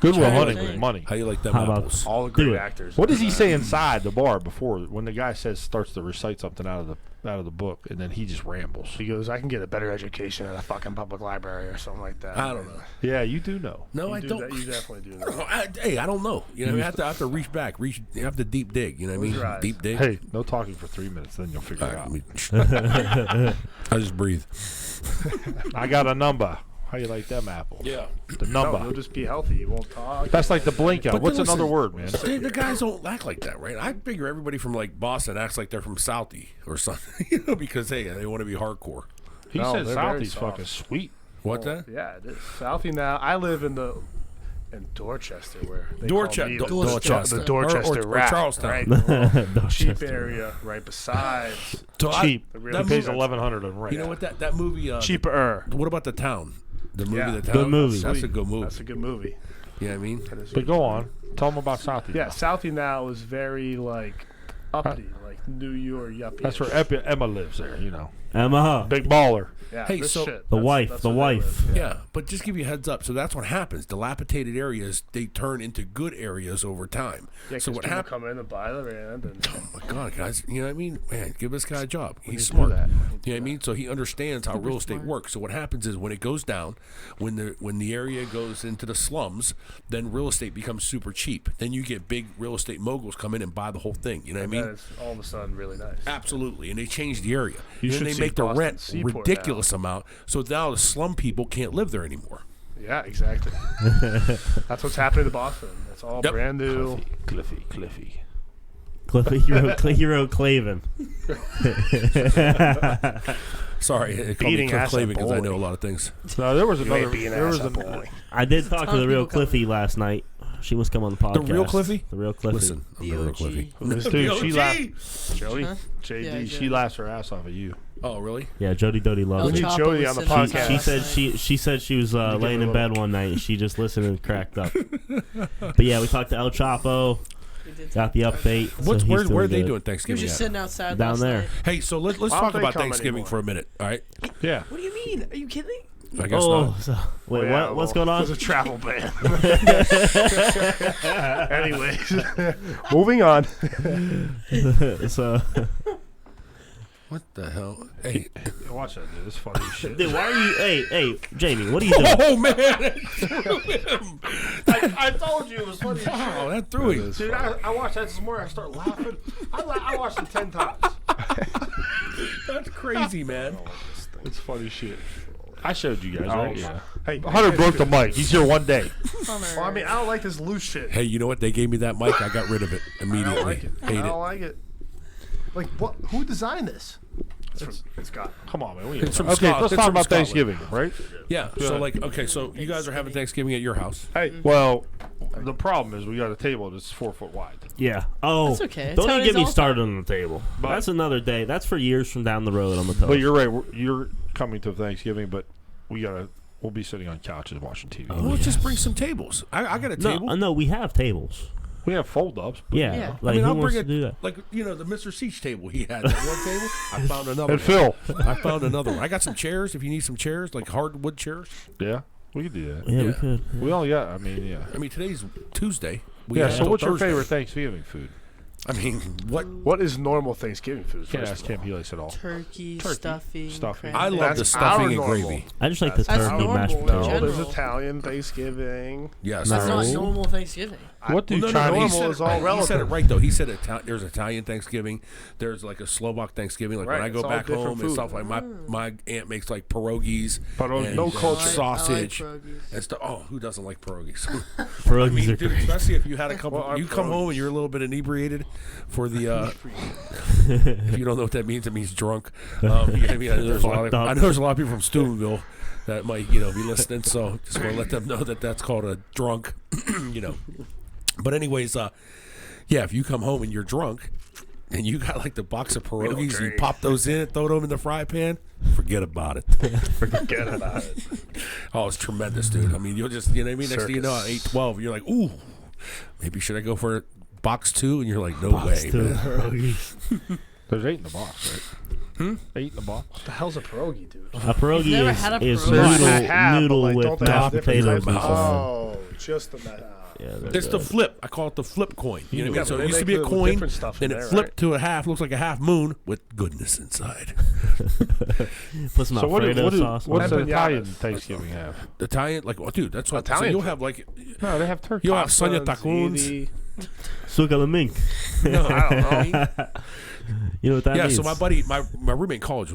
[SPEAKER 2] Goodwill
[SPEAKER 5] Trying to
[SPEAKER 2] Hunting
[SPEAKER 5] think.
[SPEAKER 2] with money.
[SPEAKER 1] How you like them
[SPEAKER 3] How about-
[SPEAKER 1] apples?
[SPEAKER 4] All the
[SPEAKER 3] Do
[SPEAKER 4] great
[SPEAKER 3] it.
[SPEAKER 4] actors.
[SPEAKER 2] What does he say inside the bar before when the guy starts to recite something out of the book, and then he just rambles?
[SPEAKER 4] He goes, I can get a better education at a fucking public library or something like that.
[SPEAKER 1] I don't know.
[SPEAKER 2] Yeah, you do know.
[SPEAKER 1] No,
[SPEAKER 4] You
[SPEAKER 1] I
[SPEAKER 4] do
[SPEAKER 1] don't.
[SPEAKER 4] that- you definitely do that.
[SPEAKER 1] I don't know. You know, I have to reach back, you have to deep dig. You know what I
[SPEAKER 4] Close your
[SPEAKER 1] mean?
[SPEAKER 4] eyes.
[SPEAKER 1] Deep dig.
[SPEAKER 2] Hey, no talking for 3 minutes, then you'll figure
[SPEAKER 1] All
[SPEAKER 2] it
[SPEAKER 1] right,
[SPEAKER 2] out.
[SPEAKER 1] let me- I just breathe.
[SPEAKER 2] I got a number. How you like them apples?
[SPEAKER 1] Yeah.
[SPEAKER 2] The
[SPEAKER 4] No,
[SPEAKER 2] number.
[SPEAKER 4] he'll just be healthy. He won't talk.
[SPEAKER 2] That's like the blink out.
[SPEAKER 1] But
[SPEAKER 2] What's
[SPEAKER 1] then
[SPEAKER 2] another
[SPEAKER 1] listen,
[SPEAKER 2] word, man?
[SPEAKER 1] The guys don't act like that, right? I figure everybody from like Boston acts like they're from Southie or something, you know, because hey, they want to be hardcore.
[SPEAKER 2] He
[SPEAKER 4] No,
[SPEAKER 2] said
[SPEAKER 4] they're very
[SPEAKER 2] Southie's
[SPEAKER 4] soft.
[SPEAKER 2] fucking sweet.
[SPEAKER 1] What that?
[SPEAKER 4] Yeah, it is. Southie now. I live in Dorchester, where they
[SPEAKER 1] Dorchester,
[SPEAKER 4] call me
[SPEAKER 1] Dorchester,
[SPEAKER 4] the Dorchester
[SPEAKER 1] or
[SPEAKER 4] rat,
[SPEAKER 1] Charlestown.
[SPEAKER 4] right? Cheap area right besides.
[SPEAKER 1] So
[SPEAKER 2] Cheap.
[SPEAKER 4] The
[SPEAKER 2] He
[SPEAKER 4] real
[SPEAKER 2] pays
[SPEAKER 4] movie-
[SPEAKER 2] $1,100 in rent.
[SPEAKER 1] You know what that movie?
[SPEAKER 4] Cheaper.
[SPEAKER 1] What about The Town? The movie,
[SPEAKER 4] Yeah.
[SPEAKER 1] The Town.
[SPEAKER 3] Good movie.
[SPEAKER 1] That's a good movie.
[SPEAKER 4] That's a good movie.
[SPEAKER 1] You know what I mean?
[SPEAKER 4] That is a
[SPEAKER 2] But
[SPEAKER 4] good
[SPEAKER 2] go on. Tell him about Southie.
[SPEAKER 4] Yeah, Southie now is very like uppity, like New York yuppie.
[SPEAKER 2] That's where Emma lives there, you know.
[SPEAKER 3] Emma.
[SPEAKER 2] Big baller.
[SPEAKER 4] Yeah,
[SPEAKER 1] Hey,
[SPEAKER 4] this
[SPEAKER 1] so-
[SPEAKER 4] shit.
[SPEAKER 3] The
[SPEAKER 4] That's-
[SPEAKER 3] wife,
[SPEAKER 4] that's
[SPEAKER 3] the
[SPEAKER 4] where they
[SPEAKER 3] wife.
[SPEAKER 4] live.
[SPEAKER 1] Yeah, but just give you a heads up. So that's what happens. Dilapidated areas, they turn into good areas over time.
[SPEAKER 4] Yeah,
[SPEAKER 1] So
[SPEAKER 4] 'cause
[SPEAKER 1] what
[SPEAKER 4] people
[SPEAKER 1] happens?
[SPEAKER 4] come in and buy the land, and
[SPEAKER 1] Oh my God, guys! You know what I mean? Man, give this guy a job. He's
[SPEAKER 4] need to do
[SPEAKER 1] smart.
[SPEAKER 4] that. We need to
[SPEAKER 1] You
[SPEAKER 4] do
[SPEAKER 1] know what I mean? So he understands how real estate
[SPEAKER 5] smart.
[SPEAKER 1] works. So what happens is when it goes down, when the area goes into the slums, then real estate becomes super cheap. Then you get big real estate moguls come in and buy the whole thing. You know what I
[SPEAKER 4] and
[SPEAKER 1] mean?
[SPEAKER 4] then it's all of a sudden really nice.
[SPEAKER 1] Absolutely, and they change the area.
[SPEAKER 2] You
[SPEAKER 1] and
[SPEAKER 2] should
[SPEAKER 1] then they
[SPEAKER 2] see
[SPEAKER 1] make the
[SPEAKER 4] Boston
[SPEAKER 1] rent
[SPEAKER 4] Seaport
[SPEAKER 1] ridiculous amount. So now the slum people can't live there anymore.
[SPEAKER 4] Yeah, exactly. That's what's happening to Boston. It's all
[SPEAKER 1] Yep.
[SPEAKER 4] brand new.
[SPEAKER 2] Cliffy.
[SPEAKER 3] Cliffy Hero Clavin.
[SPEAKER 1] Sorry, it called me
[SPEAKER 4] Beating
[SPEAKER 1] Cliff
[SPEAKER 4] ass at
[SPEAKER 1] Clavin because I know a
[SPEAKER 4] bowling.
[SPEAKER 1] lot of things.
[SPEAKER 2] No, there was
[SPEAKER 4] You
[SPEAKER 2] another.
[SPEAKER 4] ain't being
[SPEAKER 2] There was
[SPEAKER 4] ass
[SPEAKER 2] a,
[SPEAKER 4] up bowling.
[SPEAKER 3] I did talk to the
[SPEAKER 5] Tons of
[SPEAKER 3] real
[SPEAKER 5] people
[SPEAKER 3] Cliffy last night. She wants to come on the podcast.
[SPEAKER 1] real Cliffy?
[SPEAKER 3] The real Cliffy.
[SPEAKER 1] Listen, I'm the real
[SPEAKER 5] OG.
[SPEAKER 1] Cliffy.
[SPEAKER 2] dude, she laughed.
[SPEAKER 4] Jody,
[SPEAKER 5] Huh?
[SPEAKER 2] JD,
[SPEAKER 5] Yeah,
[SPEAKER 2] she
[SPEAKER 5] Jody.
[SPEAKER 2] laughed her ass off at you.
[SPEAKER 1] Oh, really?
[SPEAKER 3] Yeah, Jody Doty
[SPEAKER 5] El
[SPEAKER 3] loves
[SPEAKER 4] We
[SPEAKER 3] it.
[SPEAKER 4] need
[SPEAKER 5] Chapo
[SPEAKER 4] Jody
[SPEAKER 5] was
[SPEAKER 4] on the
[SPEAKER 5] sitting
[SPEAKER 4] podcast.
[SPEAKER 3] She
[SPEAKER 5] last
[SPEAKER 3] said
[SPEAKER 5] night.
[SPEAKER 3] she said she was
[SPEAKER 4] give her
[SPEAKER 3] laying
[SPEAKER 4] a
[SPEAKER 3] in
[SPEAKER 4] little-
[SPEAKER 3] bed one night and she just listened and cracked up. But yeah, we talked to El Chapo,
[SPEAKER 5] We did
[SPEAKER 3] got the update. so
[SPEAKER 1] What's
[SPEAKER 3] he's
[SPEAKER 1] where
[SPEAKER 3] doing
[SPEAKER 1] are they
[SPEAKER 3] good.
[SPEAKER 1] doing
[SPEAKER 5] He was
[SPEAKER 1] Thanksgiving
[SPEAKER 5] just
[SPEAKER 1] at?
[SPEAKER 5] sitting outside
[SPEAKER 3] Down
[SPEAKER 5] last
[SPEAKER 3] there.
[SPEAKER 5] night.
[SPEAKER 1] Hey, so let's
[SPEAKER 4] Why
[SPEAKER 1] talk
[SPEAKER 4] don't they
[SPEAKER 1] about
[SPEAKER 4] come
[SPEAKER 1] Thanksgiving
[SPEAKER 4] anymore?
[SPEAKER 1] for a minute, all right?
[SPEAKER 2] Yeah.
[SPEAKER 5] What do you mean? Are you kidding?
[SPEAKER 1] I guess
[SPEAKER 3] Oh,
[SPEAKER 1] not.
[SPEAKER 3] so, wait,
[SPEAKER 4] Yeah,
[SPEAKER 3] what's
[SPEAKER 4] well,
[SPEAKER 3] going on?
[SPEAKER 4] It's a travel ban. Anyways, moving on.
[SPEAKER 3] So,
[SPEAKER 1] What the hell? Hey,
[SPEAKER 2] Watch that, dude. It's funny as shit.
[SPEAKER 3] dude, why are you? Hey, Jamie, what are you doing?
[SPEAKER 1] oh man!
[SPEAKER 2] I told you it was funny as shit.
[SPEAKER 1] Wow, that threw him.
[SPEAKER 2] Dude, I watched that this morning. I start laughing. I watched it 10 times.
[SPEAKER 1] That's crazy, man.
[SPEAKER 2] It's funny shit. I showed you guys, right? Yeah.
[SPEAKER 4] Hey,
[SPEAKER 2] Hunter broke the mic. He's here one day.
[SPEAKER 5] Hunter.
[SPEAKER 4] Well, I mean, I don't like this loose shit.
[SPEAKER 1] Hey, you know what? They gave me that mic. I got rid of it
[SPEAKER 4] I
[SPEAKER 1] immediately.
[SPEAKER 4] don't like it. I
[SPEAKER 1] Hate
[SPEAKER 4] don't
[SPEAKER 1] it.
[SPEAKER 4] like it. Like, what? Who designed this? It's got.
[SPEAKER 2] Come on, man.
[SPEAKER 1] It's from
[SPEAKER 2] Okay,
[SPEAKER 1] Scotland.
[SPEAKER 2] let's
[SPEAKER 1] It's
[SPEAKER 2] talk
[SPEAKER 1] from
[SPEAKER 2] about
[SPEAKER 1] Scotland.
[SPEAKER 2] Thanksgiving, right?
[SPEAKER 1] Yeah. So like, okay, so you guys are having Thanksgiving at your house.
[SPEAKER 4] Hey,
[SPEAKER 2] Well, the problem is we got a table that's 4 foot wide.
[SPEAKER 3] Yeah. Oh,
[SPEAKER 5] That's okay.
[SPEAKER 3] Don't
[SPEAKER 5] That's how
[SPEAKER 3] even
[SPEAKER 5] it
[SPEAKER 3] get
[SPEAKER 5] is
[SPEAKER 3] me
[SPEAKER 5] all the
[SPEAKER 3] started on the table.
[SPEAKER 2] But-
[SPEAKER 3] That's another day. That's for years from down the road on the toast.
[SPEAKER 2] But you're right. You're coming to Thanksgiving, but we'll be sitting on couches watching TV.
[SPEAKER 3] Oh,
[SPEAKER 1] Well,
[SPEAKER 3] yeah.
[SPEAKER 1] just bring some tables. I got a table.
[SPEAKER 3] No, we have tables.
[SPEAKER 2] We have fold-ups. But
[SPEAKER 3] Yeah.
[SPEAKER 5] Yeah.
[SPEAKER 3] Like,
[SPEAKER 1] I mean,
[SPEAKER 3] who
[SPEAKER 1] I'll
[SPEAKER 3] wants
[SPEAKER 1] bring
[SPEAKER 3] to do
[SPEAKER 1] it.
[SPEAKER 3] that?
[SPEAKER 1] Like the Mr. Seach table he had. That one table. I found another.
[SPEAKER 2] And
[SPEAKER 1] one.
[SPEAKER 2] Phil.
[SPEAKER 1] I found another one. I got some chairs. If you need some chairs, like hardwood chairs.
[SPEAKER 2] Yeah, we could do that.
[SPEAKER 3] Yeah, we
[SPEAKER 1] Yeah.
[SPEAKER 3] could.
[SPEAKER 2] We only got, I mean, yeah.
[SPEAKER 1] I mean, today's Tuesday. We
[SPEAKER 2] Yeah,
[SPEAKER 1] have
[SPEAKER 2] so
[SPEAKER 1] till
[SPEAKER 2] what's your
[SPEAKER 1] Thursday.
[SPEAKER 2] favorite Thanksgiving food?
[SPEAKER 1] I mean, what?
[SPEAKER 4] what is normal Thanksgiving food?
[SPEAKER 2] Can't
[SPEAKER 4] first
[SPEAKER 2] ask
[SPEAKER 4] of all?
[SPEAKER 2] Kim. He likes it all.
[SPEAKER 5] Turkey,
[SPEAKER 2] Turkey,
[SPEAKER 5] stuffing.
[SPEAKER 2] stuffing.
[SPEAKER 1] I love
[SPEAKER 5] cranberry.
[SPEAKER 1] the
[SPEAKER 4] That's
[SPEAKER 1] stuffing
[SPEAKER 4] our
[SPEAKER 1] and
[SPEAKER 4] normal.
[SPEAKER 1] gravy.
[SPEAKER 3] I just like the
[SPEAKER 5] That's
[SPEAKER 3] turkey
[SPEAKER 5] normal
[SPEAKER 3] mashed
[SPEAKER 5] in
[SPEAKER 3] potatoes.
[SPEAKER 4] No, there's
[SPEAKER 5] general.
[SPEAKER 4] Italian Thanksgiving.
[SPEAKER 1] Yes.
[SPEAKER 5] That's
[SPEAKER 2] No.
[SPEAKER 5] not normal Thanksgiving.
[SPEAKER 2] What do
[SPEAKER 1] Well, no, no,
[SPEAKER 2] Chinese?
[SPEAKER 1] he
[SPEAKER 4] normal
[SPEAKER 1] said,
[SPEAKER 4] is all
[SPEAKER 1] he said it
[SPEAKER 4] relative.
[SPEAKER 1] right though. He said there's Italian Thanksgiving. There's like a Slovak Thanksgiving. Like when
[SPEAKER 4] Right,
[SPEAKER 1] I go
[SPEAKER 4] it's all
[SPEAKER 1] back
[SPEAKER 4] different
[SPEAKER 1] home and
[SPEAKER 4] food.
[SPEAKER 1] stuff like my aunt makes like pierogies.
[SPEAKER 2] Pierogies.
[SPEAKER 1] and,
[SPEAKER 2] No
[SPEAKER 4] culture.
[SPEAKER 1] sausage
[SPEAKER 5] I like pierogies.
[SPEAKER 1] and stuff. Oh, who doesn't like pierogies?
[SPEAKER 3] Pierogies
[SPEAKER 1] I mean,
[SPEAKER 3] are
[SPEAKER 1] dude,
[SPEAKER 3] great.
[SPEAKER 1] especially if you had a couple.
[SPEAKER 4] What are
[SPEAKER 1] You come home and you're a little bit inebriated for the. If you don't know what that means, it means drunk. Yeah, I mean, I know there's a lot
[SPEAKER 3] Fucked
[SPEAKER 1] of,
[SPEAKER 3] up.
[SPEAKER 1] I know there's a lot of people from Steubenville that might be listening. So just want to let them know that that's called a drunk. But anyways, yeah, if you come home and you're drunk and you got like the box of pierogies, you
[SPEAKER 4] drink.
[SPEAKER 1] pop those in, throw them in the fry pan, forget about it.
[SPEAKER 4] Forget about it.
[SPEAKER 1] Oh, it's tremendous, dude. I mean, you'll just, you know what I mean? Next thing you know, at 8:12, you're like, ooh, maybe should I go for box 2? And you're like, no way,
[SPEAKER 3] Two
[SPEAKER 1] man.
[SPEAKER 3] pierogies.
[SPEAKER 2] There's 8 in the box, right? Eating a box.
[SPEAKER 4] What the hell's a pierogi, dude?
[SPEAKER 3] A pierogi
[SPEAKER 5] never had a
[SPEAKER 3] is
[SPEAKER 5] pierogi?
[SPEAKER 4] I have,
[SPEAKER 3] noodle
[SPEAKER 4] but, like,
[SPEAKER 3] with
[SPEAKER 4] don't they have
[SPEAKER 3] mashed
[SPEAKER 4] different
[SPEAKER 3] potatoes.
[SPEAKER 4] types of-
[SPEAKER 3] and
[SPEAKER 4] Oh, just the mashed.
[SPEAKER 3] Yeah,
[SPEAKER 1] It's the flip. I call it the flip coin. You know what I mean? So
[SPEAKER 4] they
[SPEAKER 1] it used to
[SPEAKER 4] make
[SPEAKER 1] be a
[SPEAKER 4] the
[SPEAKER 1] coin,
[SPEAKER 4] different stuff in
[SPEAKER 1] then it
[SPEAKER 4] there,
[SPEAKER 1] flipped to a half, looks like a half moon with goodness inside.
[SPEAKER 3] Put some
[SPEAKER 2] So what
[SPEAKER 3] Alfredo
[SPEAKER 2] do,
[SPEAKER 3] sauce. on
[SPEAKER 2] what's
[SPEAKER 3] it.
[SPEAKER 2] an Italian
[SPEAKER 4] Empanadas.
[SPEAKER 2] Thanksgiving have?
[SPEAKER 1] Italian, like, oh, dude, that's what. So
[SPEAKER 4] Italian
[SPEAKER 1] you'll
[SPEAKER 4] food.
[SPEAKER 1] have like,
[SPEAKER 2] No, they have turkey.
[SPEAKER 1] you'll have Sonia
[SPEAKER 4] Pasta,
[SPEAKER 1] Tacuns.
[SPEAKER 4] ziti.
[SPEAKER 3] Suga la mink.
[SPEAKER 1] No, I don't know.
[SPEAKER 3] You know what that
[SPEAKER 1] Yeah,
[SPEAKER 3] means?
[SPEAKER 1] so my buddy, my roommate in college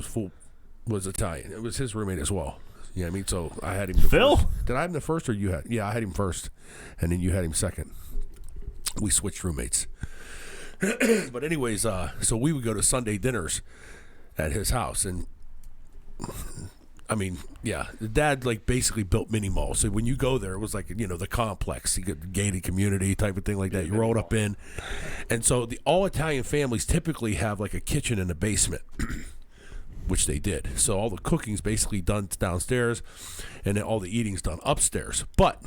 [SPEAKER 1] was Italian. It was his roommate as well. You know what I mean? So I had him the
[SPEAKER 3] Phil?
[SPEAKER 1] first. Did I have him the first or you had? Yeah, I had him first, and then you had him second. We switched roommates. But anyways, so we would go to Sunday dinners at his house, and I mean, yeah, the dad like basically built mini malls. So when you go there, it was like, you know, the complex, you get the gated community type of thing like that. You rolled up in, and so the all Italian families typically have like a kitchen in the basement, which they did. So all the cooking's basically done downstairs, and then all the eating's done upstairs. But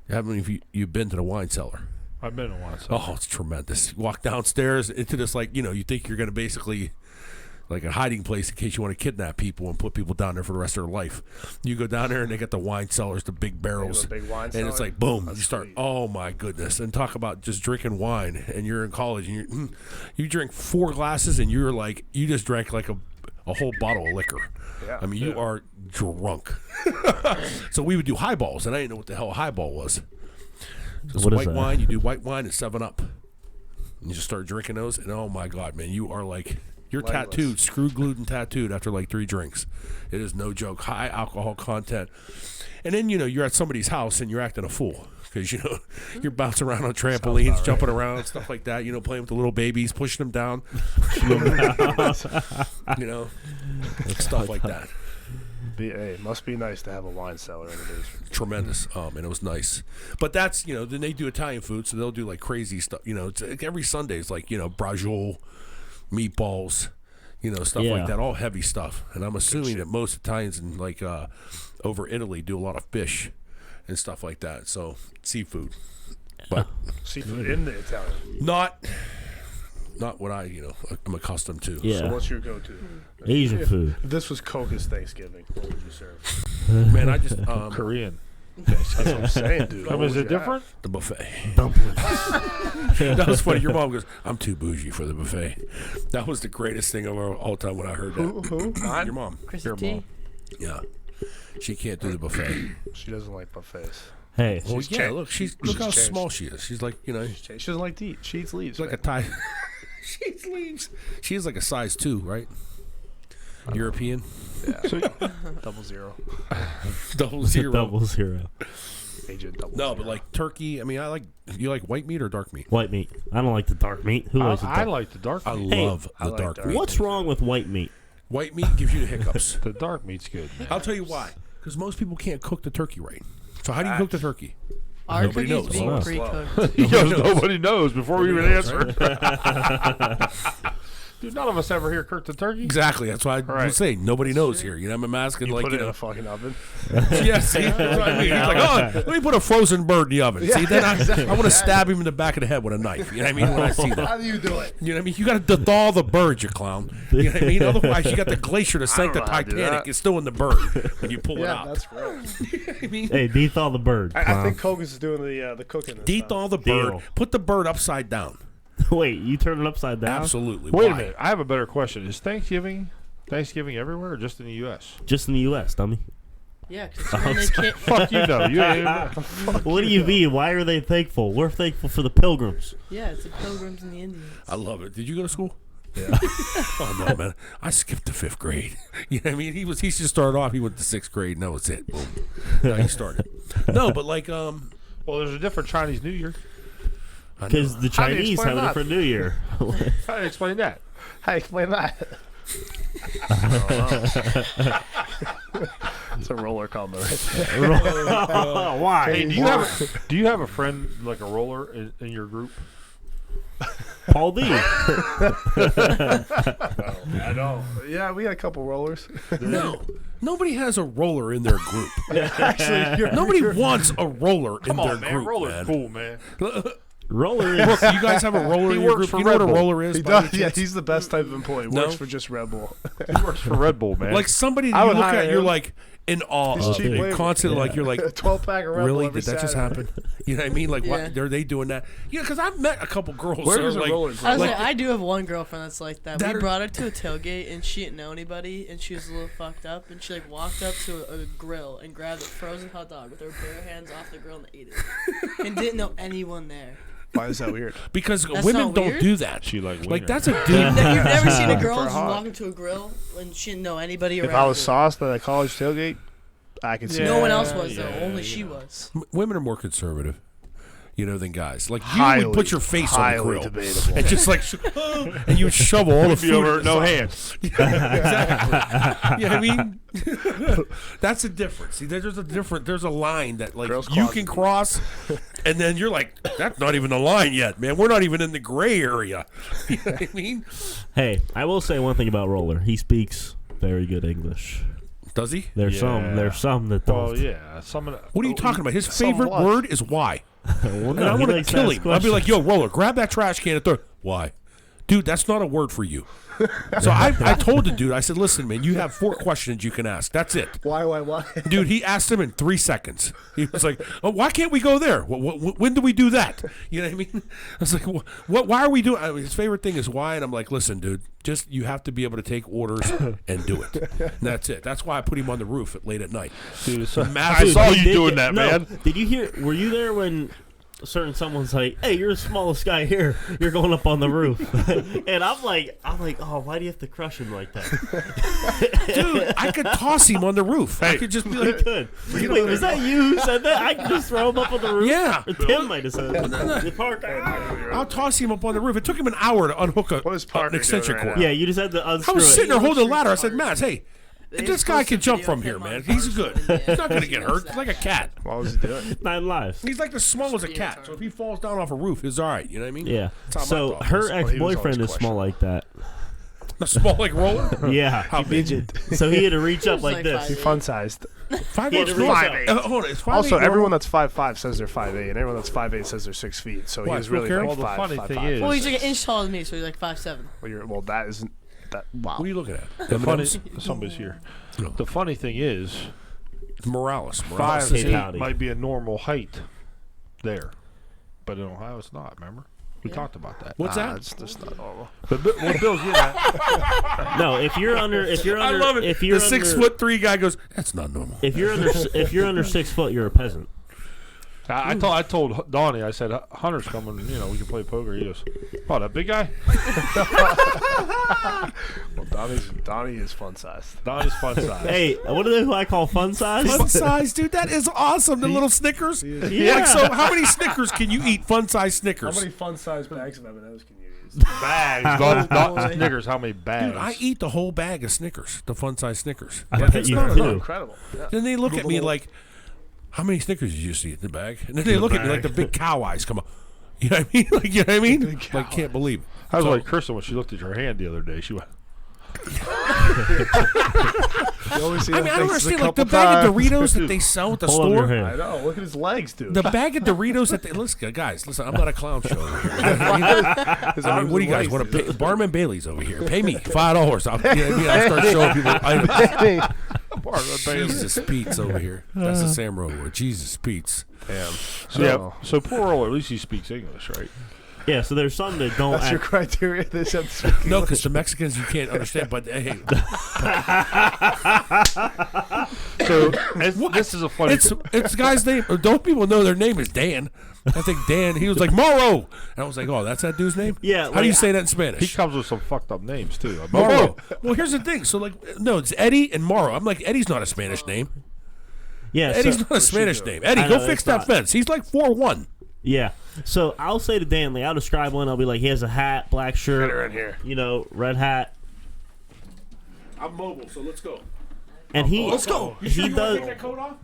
[SPEAKER 1] haven't you've been to the wine cellar?
[SPEAKER 2] I've been in one. So.
[SPEAKER 1] Oh, it's tremendous. You walk downstairs into this, like, you know, you think you're going to basically, like a hiding place in case you want to kidnap people and put people down there for the rest of their life. You go down there and they got the wine cellars, the big barrels.
[SPEAKER 4] Big wine
[SPEAKER 1] and
[SPEAKER 4] cellar?
[SPEAKER 1] it's like, boom,
[SPEAKER 4] That's
[SPEAKER 1] you start,
[SPEAKER 4] sweet.
[SPEAKER 1] oh my goodness. And talk about just drinking wine and you're in college and you drink 4 glasses and you're like, you just drank like a whole bottle of liquor.
[SPEAKER 4] Yeah.
[SPEAKER 1] I mean, you are drunk. So we would do highballs, and I didn't know what the hell a highball was. So
[SPEAKER 3] What is
[SPEAKER 1] white
[SPEAKER 3] that?
[SPEAKER 1] wine, you do white wine and 7-Up. And you just start drinking those, and oh my God, man, you are like, you're
[SPEAKER 4] Legless.
[SPEAKER 1] tattooed, screw glued and tattooed after like 3 drinks. It is no joke. High alcohol content. And then, you know, you're at somebody's house and you're acting a fool. Because, you know, you're bouncing around on trampolines, jumping around, stuff like that, you know, playing with the little babies, pushing them down. You know, stuff like that.
[SPEAKER 4] Hey, it must be nice to have a wine cellar in the basement.
[SPEAKER 1] Tremendous, and it was nice. But that's, you know, then they do Italian food, so they'll do like crazy stuff. You know, it's like every Sunday is like, you know, braciole, meatballs, you know, stuff
[SPEAKER 3] Yeah.
[SPEAKER 1] like that, all heavy stuff. And I'm assuming that most Italians in like over Italy do a lot of fish and stuff like that. So seafood, but
[SPEAKER 4] Seafood in the Italian.
[SPEAKER 1] not what I, you know, I'm accustomed to.
[SPEAKER 3] Yeah.
[SPEAKER 4] So what's your go-to?
[SPEAKER 3] Asian food.
[SPEAKER 4] If this was Coca's Thanksgiving, what would you serve?
[SPEAKER 1] Man, I just
[SPEAKER 2] Korean.
[SPEAKER 4] That's what I'm saying, dude.
[SPEAKER 2] I mean, is it different?
[SPEAKER 1] the buffet.
[SPEAKER 3] Dumplings.
[SPEAKER 1] That was funny. Your mom goes, "I'm too bougie for the buffet." That was the greatest thing of all time when I heard that.
[SPEAKER 4] Who? Mine?
[SPEAKER 1] Your mom.
[SPEAKER 5] Chrissy
[SPEAKER 2] Your
[SPEAKER 5] T.
[SPEAKER 2] mom.
[SPEAKER 1] Yeah, she can't do the buffet.
[SPEAKER 4] She doesn't like buffets.
[SPEAKER 3] Hey,
[SPEAKER 1] Well,
[SPEAKER 4] She's
[SPEAKER 1] yeah,
[SPEAKER 4] changed.
[SPEAKER 1] look,
[SPEAKER 4] She's
[SPEAKER 1] look how
[SPEAKER 4] changed.
[SPEAKER 1] small she is. She's like, you know,
[SPEAKER 4] She doesn't like to eat. She eats leaves.
[SPEAKER 1] she's like a Thai. She eats leaves. She is like a size 2, right? European.
[SPEAKER 4] double zero.
[SPEAKER 1] Double 0.
[SPEAKER 3] double zero.
[SPEAKER 4] Agent double
[SPEAKER 1] No,
[SPEAKER 4] zero.
[SPEAKER 1] but like turkey. I mean, you like white meat or dark meat?
[SPEAKER 3] White meat. I don't like the dark meat. Who likes the
[SPEAKER 2] I
[SPEAKER 3] dark
[SPEAKER 2] like the dark
[SPEAKER 1] I
[SPEAKER 2] meat.
[SPEAKER 3] Hey,
[SPEAKER 1] love
[SPEAKER 4] I
[SPEAKER 1] the
[SPEAKER 4] like
[SPEAKER 1] dark
[SPEAKER 4] dark
[SPEAKER 1] meat.
[SPEAKER 3] What's wrong with white meat?
[SPEAKER 1] White meat gives you the hiccups.
[SPEAKER 2] The dark meat's good. Man.
[SPEAKER 1] I'll tell you why. Because most people can't cook the turkey right. So how do you cook the turkey?
[SPEAKER 5] Our
[SPEAKER 1] Nobody
[SPEAKER 5] cookies
[SPEAKER 1] knows.
[SPEAKER 5] being
[SPEAKER 3] Wow.
[SPEAKER 5] pre-cooked.
[SPEAKER 2] Because nobody knows before we even
[SPEAKER 1] knows,
[SPEAKER 2] answer. Dude, none of us ever here cook the turkey.
[SPEAKER 1] Exactly. That's why I
[SPEAKER 2] Right.
[SPEAKER 1] was saying nobody knows here. You know, I'm asking
[SPEAKER 4] You
[SPEAKER 1] like,
[SPEAKER 4] put
[SPEAKER 1] you
[SPEAKER 4] it in
[SPEAKER 1] know.
[SPEAKER 4] a fucking oven.
[SPEAKER 1] Yeah, see, that's what I mean. He's like, oh, let me put a frozen bird in the oven. See, then I want to stab him in the back of the head with a knife. You know what I mean? When I see that.
[SPEAKER 4] How do you do it?
[SPEAKER 1] You know what I mean? You got to thaw the bird, you clown. You know what I mean? Otherwise, you got the glacier to sink the
[SPEAKER 4] know how to do
[SPEAKER 1] Titanic.
[SPEAKER 4] that.
[SPEAKER 1] It's still in the bird when you pull it
[SPEAKER 4] Yeah,
[SPEAKER 1] out.
[SPEAKER 4] that's right.
[SPEAKER 1] I mean,
[SPEAKER 3] Hey, de-thaw the bird.
[SPEAKER 4] I think Coca's is doing the cooking. this time.
[SPEAKER 1] de-thaw the bird.
[SPEAKER 3] Deal.
[SPEAKER 1] Put the bird upside down.
[SPEAKER 3] Wait, you turn it upside down?
[SPEAKER 1] Absolutely.
[SPEAKER 2] Wait
[SPEAKER 1] Why?
[SPEAKER 2] a minute. I have a better question. Is Thanksgiving everywhere or just in the U.S.?
[SPEAKER 3] Just in the U.S., dummy.
[SPEAKER 5] Yeah, because they can't.
[SPEAKER 2] Fuck you know. You ain't
[SPEAKER 3] What do you mean? Why are they thankful? We're thankful for the pilgrims.
[SPEAKER 5] Yeah, it's the Pilgrims and the Indians.
[SPEAKER 1] I love it. Did you go to school? Yeah. Oh no, man! I skipped the 5th grade. You know what I mean? He just started off. He went to 6th grade, and that was it. Boom. No, he started. No, but like
[SPEAKER 2] Well, there's a different Chinese New Year.
[SPEAKER 1] I know.
[SPEAKER 3] Because the
[SPEAKER 2] How do you
[SPEAKER 3] Chinese
[SPEAKER 2] explain
[SPEAKER 3] have a
[SPEAKER 2] that?
[SPEAKER 3] different New Year.
[SPEAKER 2] How do you explain that?
[SPEAKER 4] How you explain that? It's a roller combo right there.
[SPEAKER 3] Why?
[SPEAKER 2] Hey, do you have a friend like a roller in your group?
[SPEAKER 3] Paul D.
[SPEAKER 4] I know. Yeah, we had a couple rollers.
[SPEAKER 1] No, nobody has a roller in their group.
[SPEAKER 4] Actually,
[SPEAKER 1] Nobody wants a roller in
[SPEAKER 2] Come
[SPEAKER 1] their
[SPEAKER 2] on, man.
[SPEAKER 1] group,
[SPEAKER 2] Roller's
[SPEAKER 1] man.
[SPEAKER 2] cool, man.
[SPEAKER 3] Roller is.
[SPEAKER 1] Look, you guys have a roller in your
[SPEAKER 2] works
[SPEAKER 1] group.
[SPEAKER 2] for
[SPEAKER 1] You know what a
[SPEAKER 2] Red Bull.
[SPEAKER 1] roller is?
[SPEAKER 4] He
[SPEAKER 1] by any
[SPEAKER 4] does. Yeah,
[SPEAKER 1] chance?
[SPEAKER 4] he's the best type of employee.
[SPEAKER 1] No?
[SPEAKER 4] Works for just Red Bull.
[SPEAKER 2] He works for Red Bull, man.
[SPEAKER 1] Like somebody that
[SPEAKER 4] I
[SPEAKER 1] you
[SPEAKER 4] would
[SPEAKER 1] look
[SPEAKER 4] hire
[SPEAKER 1] at, you're
[SPEAKER 4] him.
[SPEAKER 1] like in awe
[SPEAKER 4] He's
[SPEAKER 1] of.
[SPEAKER 4] cheap labor.
[SPEAKER 1] Constantly, like you're like,
[SPEAKER 4] A 12-pack of Red Bull
[SPEAKER 1] really?
[SPEAKER 4] every
[SPEAKER 1] Did that just
[SPEAKER 4] Saturday.
[SPEAKER 1] happen? You know what I mean? Like,
[SPEAKER 5] Yeah.
[SPEAKER 1] what are they doing that? Yeah, because I've met a couple girls.
[SPEAKER 4] Where
[SPEAKER 1] that
[SPEAKER 4] is
[SPEAKER 1] are
[SPEAKER 4] a
[SPEAKER 1] like,
[SPEAKER 4] roller?
[SPEAKER 5] I was
[SPEAKER 1] Like-
[SPEAKER 5] like, I do have one girlfriend that's like that.
[SPEAKER 1] That
[SPEAKER 5] We
[SPEAKER 1] are-
[SPEAKER 5] brought her to a tailgate and she didn't know anybody and she was a little fucked up and she like walked up to a grill and grabbed a frozen hot dog with her bare hands off the grill and ate it and didn't know anyone there.
[SPEAKER 4] Why is that weird?
[SPEAKER 1] because
[SPEAKER 5] That's
[SPEAKER 1] women
[SPEAKER 5] not
[SPEAKER 1] don't
[SPEAKER 5] weird?
[SPEAKER 1] do that.
[SPEAKER 2] She like
[SPEAKER 1] Like
[SPEAKER 2] wiener.
[SPEAKER 1] that's a dude.
[SPEAKER 5] You've never seen a girl
[SPEAKER 4] For a
[SPEAKER 5] just
[SPEAKER 4] hot.
[SPEAKER 5] walk into a grill and she didn't know anybody
[SPEAKER 4] If
[SPEAKER 5] around.
[SPEAKER 4] I was
[SPEAKER 5] her.
[SPEAKER 4] sauced at a college tailgate, I could see.
[SPEAKER 5] No
[SPEAKER 4] that.
[SPEAKER 5] one else was though.
[SPEAKER 2] yeah,
[SPEAKER 5] Only
[SPEAKER 2] you
[SPEAKER 5] she
[SPEAKER 2] know.
[SPEAKER 5] was.
[SPEAKER 1] Women are more conservative, than guys. Like you would put your face on the
[SPEAKER 4] highly
[SPEAKER 1] grill
[SPEAKER 4] debatable.
[SPEAKER 1] and just like, and you would shovel all the
[SPEAKER 2] Be
[SPEAKER 1] food.
[SPEAKER 2] over,
[SPEAKER 1] in
[SPEAKER 2] no
[SPEAKER 1] the
[SPEAKER 2] hands.
[SPEAKER 1] side. Exactly. I mean, that's a difference. See, there's a different. There's a line that like
[SPEAKER 4] Girls'
[SPEAKER 1] you
[SPEAKER 4] closet.
[SPEAKER 1] can cross, and then you're like, that's not even a line yet, man. We're not even in the gray area. You know what I mean?
[SPEAKER 3] Hey, I will say one thing about Roller. He speaks very good English.
[SPEAKER 1] Does he?
[SPEAKER 3] There's
[SPEAKER 2] Yeah.
[SPEAKER 3] some that don't.
[SPEAKER 2] Well, yeah. Some of the,
[SPEAKER 1] What are you talking about? His
[SPEAKER 4] Some
[SPEAKER 1] favorite
[SPEAKER 4] what?
[SPEAKER 1] word is why.
[SPEAKER 3] Well,
[SPEAKER 1] And I
[SPEAKER 3] he
[SPEAKER 1] want to
[SPEAKER 3] likes
[SPEAKER 1] kill
[SPEAKER 3] ask
[SPEAKER 1] him. I'd be like,
[SPEAKER 3] questions.
[SPEAKER 1] yo, Roller, grab that trash can and throw it. Why? Dude, that's not a word for you. So I told the dude, I said, listen, man, you have 4 questions you can ask. That's it.
[SPEAKER 4] Why?
[SPEAKER 1] Dude, he asked him in 3 seconds. He was like, oh, why can't we go there? When do we do that? You know what I mean? I was like, why are we doing his favorite thing is why. And I'm like, listen, dude, just you have to be able to take orders and do it. And that's it. That's why I put him on the roof late at night.
[SPEAKER 2] dude, so, I
[SPEAKER 1] Massive-
[SPEAKER 2] saw
[SPEAKER 3] Dude,
[SPEAKER 2] you
[SPEAKER 3] did
[SPEAKER 2] doing
[SPEAKER 3] get-
[SPEAKER 2] that,
[SPEAKER 3] no,
[SPEAKER 2] man.
[SPEAKER 3] Did you hear? Were you there when someone's like, "Hey, you're the smallest guy here. You're going up on the roof," and I'm like, "Oh, why do you have to crush him like that?"
[SPEAKER 1] Dude, I could toss him on the roof. I could just be like,
[SPEAKER 3] Good. Wait, was that you who said that? I can just throw him up on the roof.
[SPEAKER 1] yeah.
[SPEAKER 3] Or Tim might have said that. The Parker.
[SPEAKER 1] I'll toss him up on the roof. It took him an hour to unhook
[SPEAKER 4] What is Parker
[SPEAKER 1] an extension
[SPEAKER 4] doing right
[SPEAKER 1] cord.
[SPEAKER 4] now?
[SPEAKER 3] Yeah, you just had to
[SPEAKER 1] I
[SPEAKER 3] unscrew
[SPEAKER 1] was
[SPEAKER 3] it.
[SPEAKER 1] sitting there
[SPEAKER 5] He
[SPEAKER 1] holding a
[SPEAKER 5] looks
[SPEAKER 1] ladder. I said,
[SPEAKER 5] retarded.
[SPEAKER 1] Matt, hey,
[SPEAKER 5] They
[SPEAKER 1] this guy
[SPEAKER 5] posted
[SPEAKER 1] can
[SPEAKER 5] a
[SPEAKER 1] jump
[SPEAKER 5] video
[SPEAKER 1] from
[SPEAKER 5] of
[SPEAKER 1] here,
[SPEAKER 5] him
[SPEAKER 1] man.
[SPEAKER 5] on
[SPEAKER 1] He's
[SPEAKER 5] cars
[SPEAKER 1] good.
[SPEAKER 5] flipping
[SPEAKER 1] He's not going to
[SPEAKER 5] the
[SPEAKER 1] get
[SPEAKER 5] ass.
[SPEAKER 1] hurt. He's like a cat.
[SPEAKER 4] What was he doing?
[SPEAKER 3] 9 lives.
[SPEAKER 1] He's like the small as a cat. So if he falls down off a roof, he's all right. You know what I mean?
[SPEAKER 3] Yeah.
[SPEAKER 1] That's how my
[SPEAKER 3] So
[SPEAKER 1] thought
[SPEAKER 3] her
[SPEAKER 1] was.
[SPEAKER 4] he was
[SPEAKER 3] ex-boyfriend
[SPEAKER 4] always
[SPEAKER 3] is small like that.
[SPEAKER 1] A small like roller?
[SPEAKER 3] Yeah.
[SPEAKER 1] How big?
[SPEAKER 3] So he had to reach up
[SPEAKER 5] He's
[SPEAKER 3] like
[SPEAKER 5] like
[SPEAKER 3] this.
[SPEAKER 5] 5'8".
[SPEAKER 4] Fun sized.
[SPEAKER 1] 5'8"
[SPEAKER 3] He had to
[SPEAKER 1] normal?
[SPEAKER 3] reach up.
[SPEAKER 1] Hold on, is 5'8"
[SPEAKER 4] Also,
[SPEAKER 1] normal?
[SPEAKER 4] everyone that's 5'5" says they're 5'8", and everyone that's 5'8" says they're 6 feet. So
[SPEAKER 1] Why,
[SPEAKER 4] he was
[SPEAKER 1] Phil
[SPEAKER 4] really
[SPEAKER 1] Carroll?
[SPEAKER 4] like
[SPEAKER 2] Well, the
[SPEAKER 4] 5'5".
[SPEAKER 2] funny thing is-
[SPEAKER 5] Well, he's like an inch taller than me, so he's like 5'7".
[SPEAKER 4] Well, that isn't that. Wow.
[SPEAKER 1] What are you looking at?
[SPEAKER 2] The funny,
[SPEAKER 1] M&Ms?
[SPEAKER 2] somebody's here.
[SPEAKER 1] No.
[SPEAKER 2] The funny thing is,
[SPEAKER 1] Morales.
[SPEAKER 3] Hey,
[SPEAKER 2] 5'8"
[SPEAKER 3] howdy.
[SPEAKER 2] might be a normal height there, but in Ohio it's not. Remember, we talked about that.
[SPEAKER 1] What's that?
[SPEAKER 4] It's just not normal.
[SPEAKER 2] But what Bill's getting at?
[SPEAKER 3] No, if you're under,
[SPEAKER 1] I love it.
[SPEAKER 3] If you're
[SPEAKER 1] The
[SPEAKER 3] under,
[SPEAKER 1] 6'3" guy goes, that's not normal.
[SPEAKER 3] if you're under 6 foot, you're a peasant.
[SPEAKER 2] I told Donnie, I said, Hunter's coming, we can play poker. He goes, oh, that big guy?
[SPEAKER 4] Well, Donnie is fun sized.
[SPEAKER 2] Donnie's fun size.
[SPEAKER 3] Hey, what are they who I call fun size?
[SPEAKER 1] Fun size, dude. That is awesome. The little Snickers.
[SPEAKER 3] Yeah.
[SPEAKER 1] Like, so how many Snickers can you eat? Fun size
[SPEAKER 4] How
[SPEAKER 1] Snickers.
[SPEAKER 4] many fun sized bags of M&Ms can you use?
[SPEAKER 2] Bags. Not Snickers, how many bags?
[SPEAKER 1] Dude, I eat the whole bag of Snickers, the fun size Snickers.
[SPEAKER 3] I
[SPEAKER 1] Like,
[SPEAKER 3] bet
[SPEAKER 1] it's
[SPEAKER 3] you
[SPEAKER 1] not
[SPEAKER 3] do.
[SPEAKER 1] enough.
[SPEAKER 4] Incredible. Yeah.
[SPEAKER 1] Then they look at me like, how many Snickers did you see in the bag? And then they look at me like the big cow eyes come up. You know what I mean? Like, you know what I mean? Like, can't believe it.
[SPEAKER 2] I was
[SPEAKER 1] So-
[SPEAKER 2] like Kristen when she looked at your hand the other day. She went,
[SPEAKER 4] You always see
[SPEAKER 1] I
[SPEAKER 4] them
[SPEAKER 1] mean, I don't
[SPEAKER 4] things a
[SPEAKER 1] understand. Like, the
[SPEAKER 4] couple
[SPEAKER 1] bag of
[SPEAKER 4] times.
[SPEAKER 1] Doritos that they sell at the
[SPEAKER 3] Hold up your
[SPEAKER 1] store.
[SPEAKER 3] hand.
[SPEAKER 4] I know. Look at his legs, dude.
[SPEAKER 1] The bag of Doritos that they listen, guys. Listen, I'm not a clown show. Over here. You know what I mean? I mean, what do you guys want to pay? Barman Bailey's over here. Pay me $5. I'll start showing people items. Jesus Pete's over here. That's the Sam Rowe word. Jesus Pete's.
[SPEAKER 4] Damn.
[SPEAKER 2] so poor Roller, at least he speaks English, right?
[SPEAKER 3] Yeah, so there's some that don't
[SPEAKER 4] That's your
[SPEAKER 3] act.
[SPEAKER 4] criteria. They said speaking
[SPEAKER 1] No,
[SPEAKER 4] English.
[SPEAKER 1] because the Mexicans you can't understand. But hey,
[SPEAKER 2] So this is a funny.
[SPEAKER 1] it's the guy's name. Or don't people know their name is Dan? I think Dan. He was like Morrow, and I was like, oh, that's that dude's name.
[SPEAKER 3] Yeah,
[SPEAKER 1] How do you
[SPEAKER 3] like,
[SPEAKER 1] say that in
[SPEAKER 2] He
[SPEAKER 1] Spanish?
[SPEAKER 2] comes with some fucked up names too.
[SPEAKER 1] Morrow. Well, here's the thing. So like, no, it's Eddie and Morrow. I'm like, Eddie's not a Spanish name.
[SPEAKER 3] Yeah,
[SPEAKER 1] Eddie's
[SPEAKER 3] so,
[SPEAKER 1] not a Spanish name. Eddie,
[SPEAKER 3] I
[SPEAKER 1] go
[SPEAKER 3] know,
[SPEAKER 1] fix
[SPEAKER 3] it's
[SPEAKER 1] that
[SPEAKER 3] not.
[SPEAKER 1] fence. He's like 4'1".
[SPEAKER 3] yeah. So I'll say to Dan, like, I'll describe one. I'll be like, he has a hat, black shirt,
[SPEAKER 4] Right here.
[SPEAKER 3] red hat,
[SPEAKER 1] I'm mobile, so let's go.
[SPEAKER 3] and he
[SPEAKER 1] Let's go.
[SPEAKER 3] He does.
[SPEAKER 1] coat off?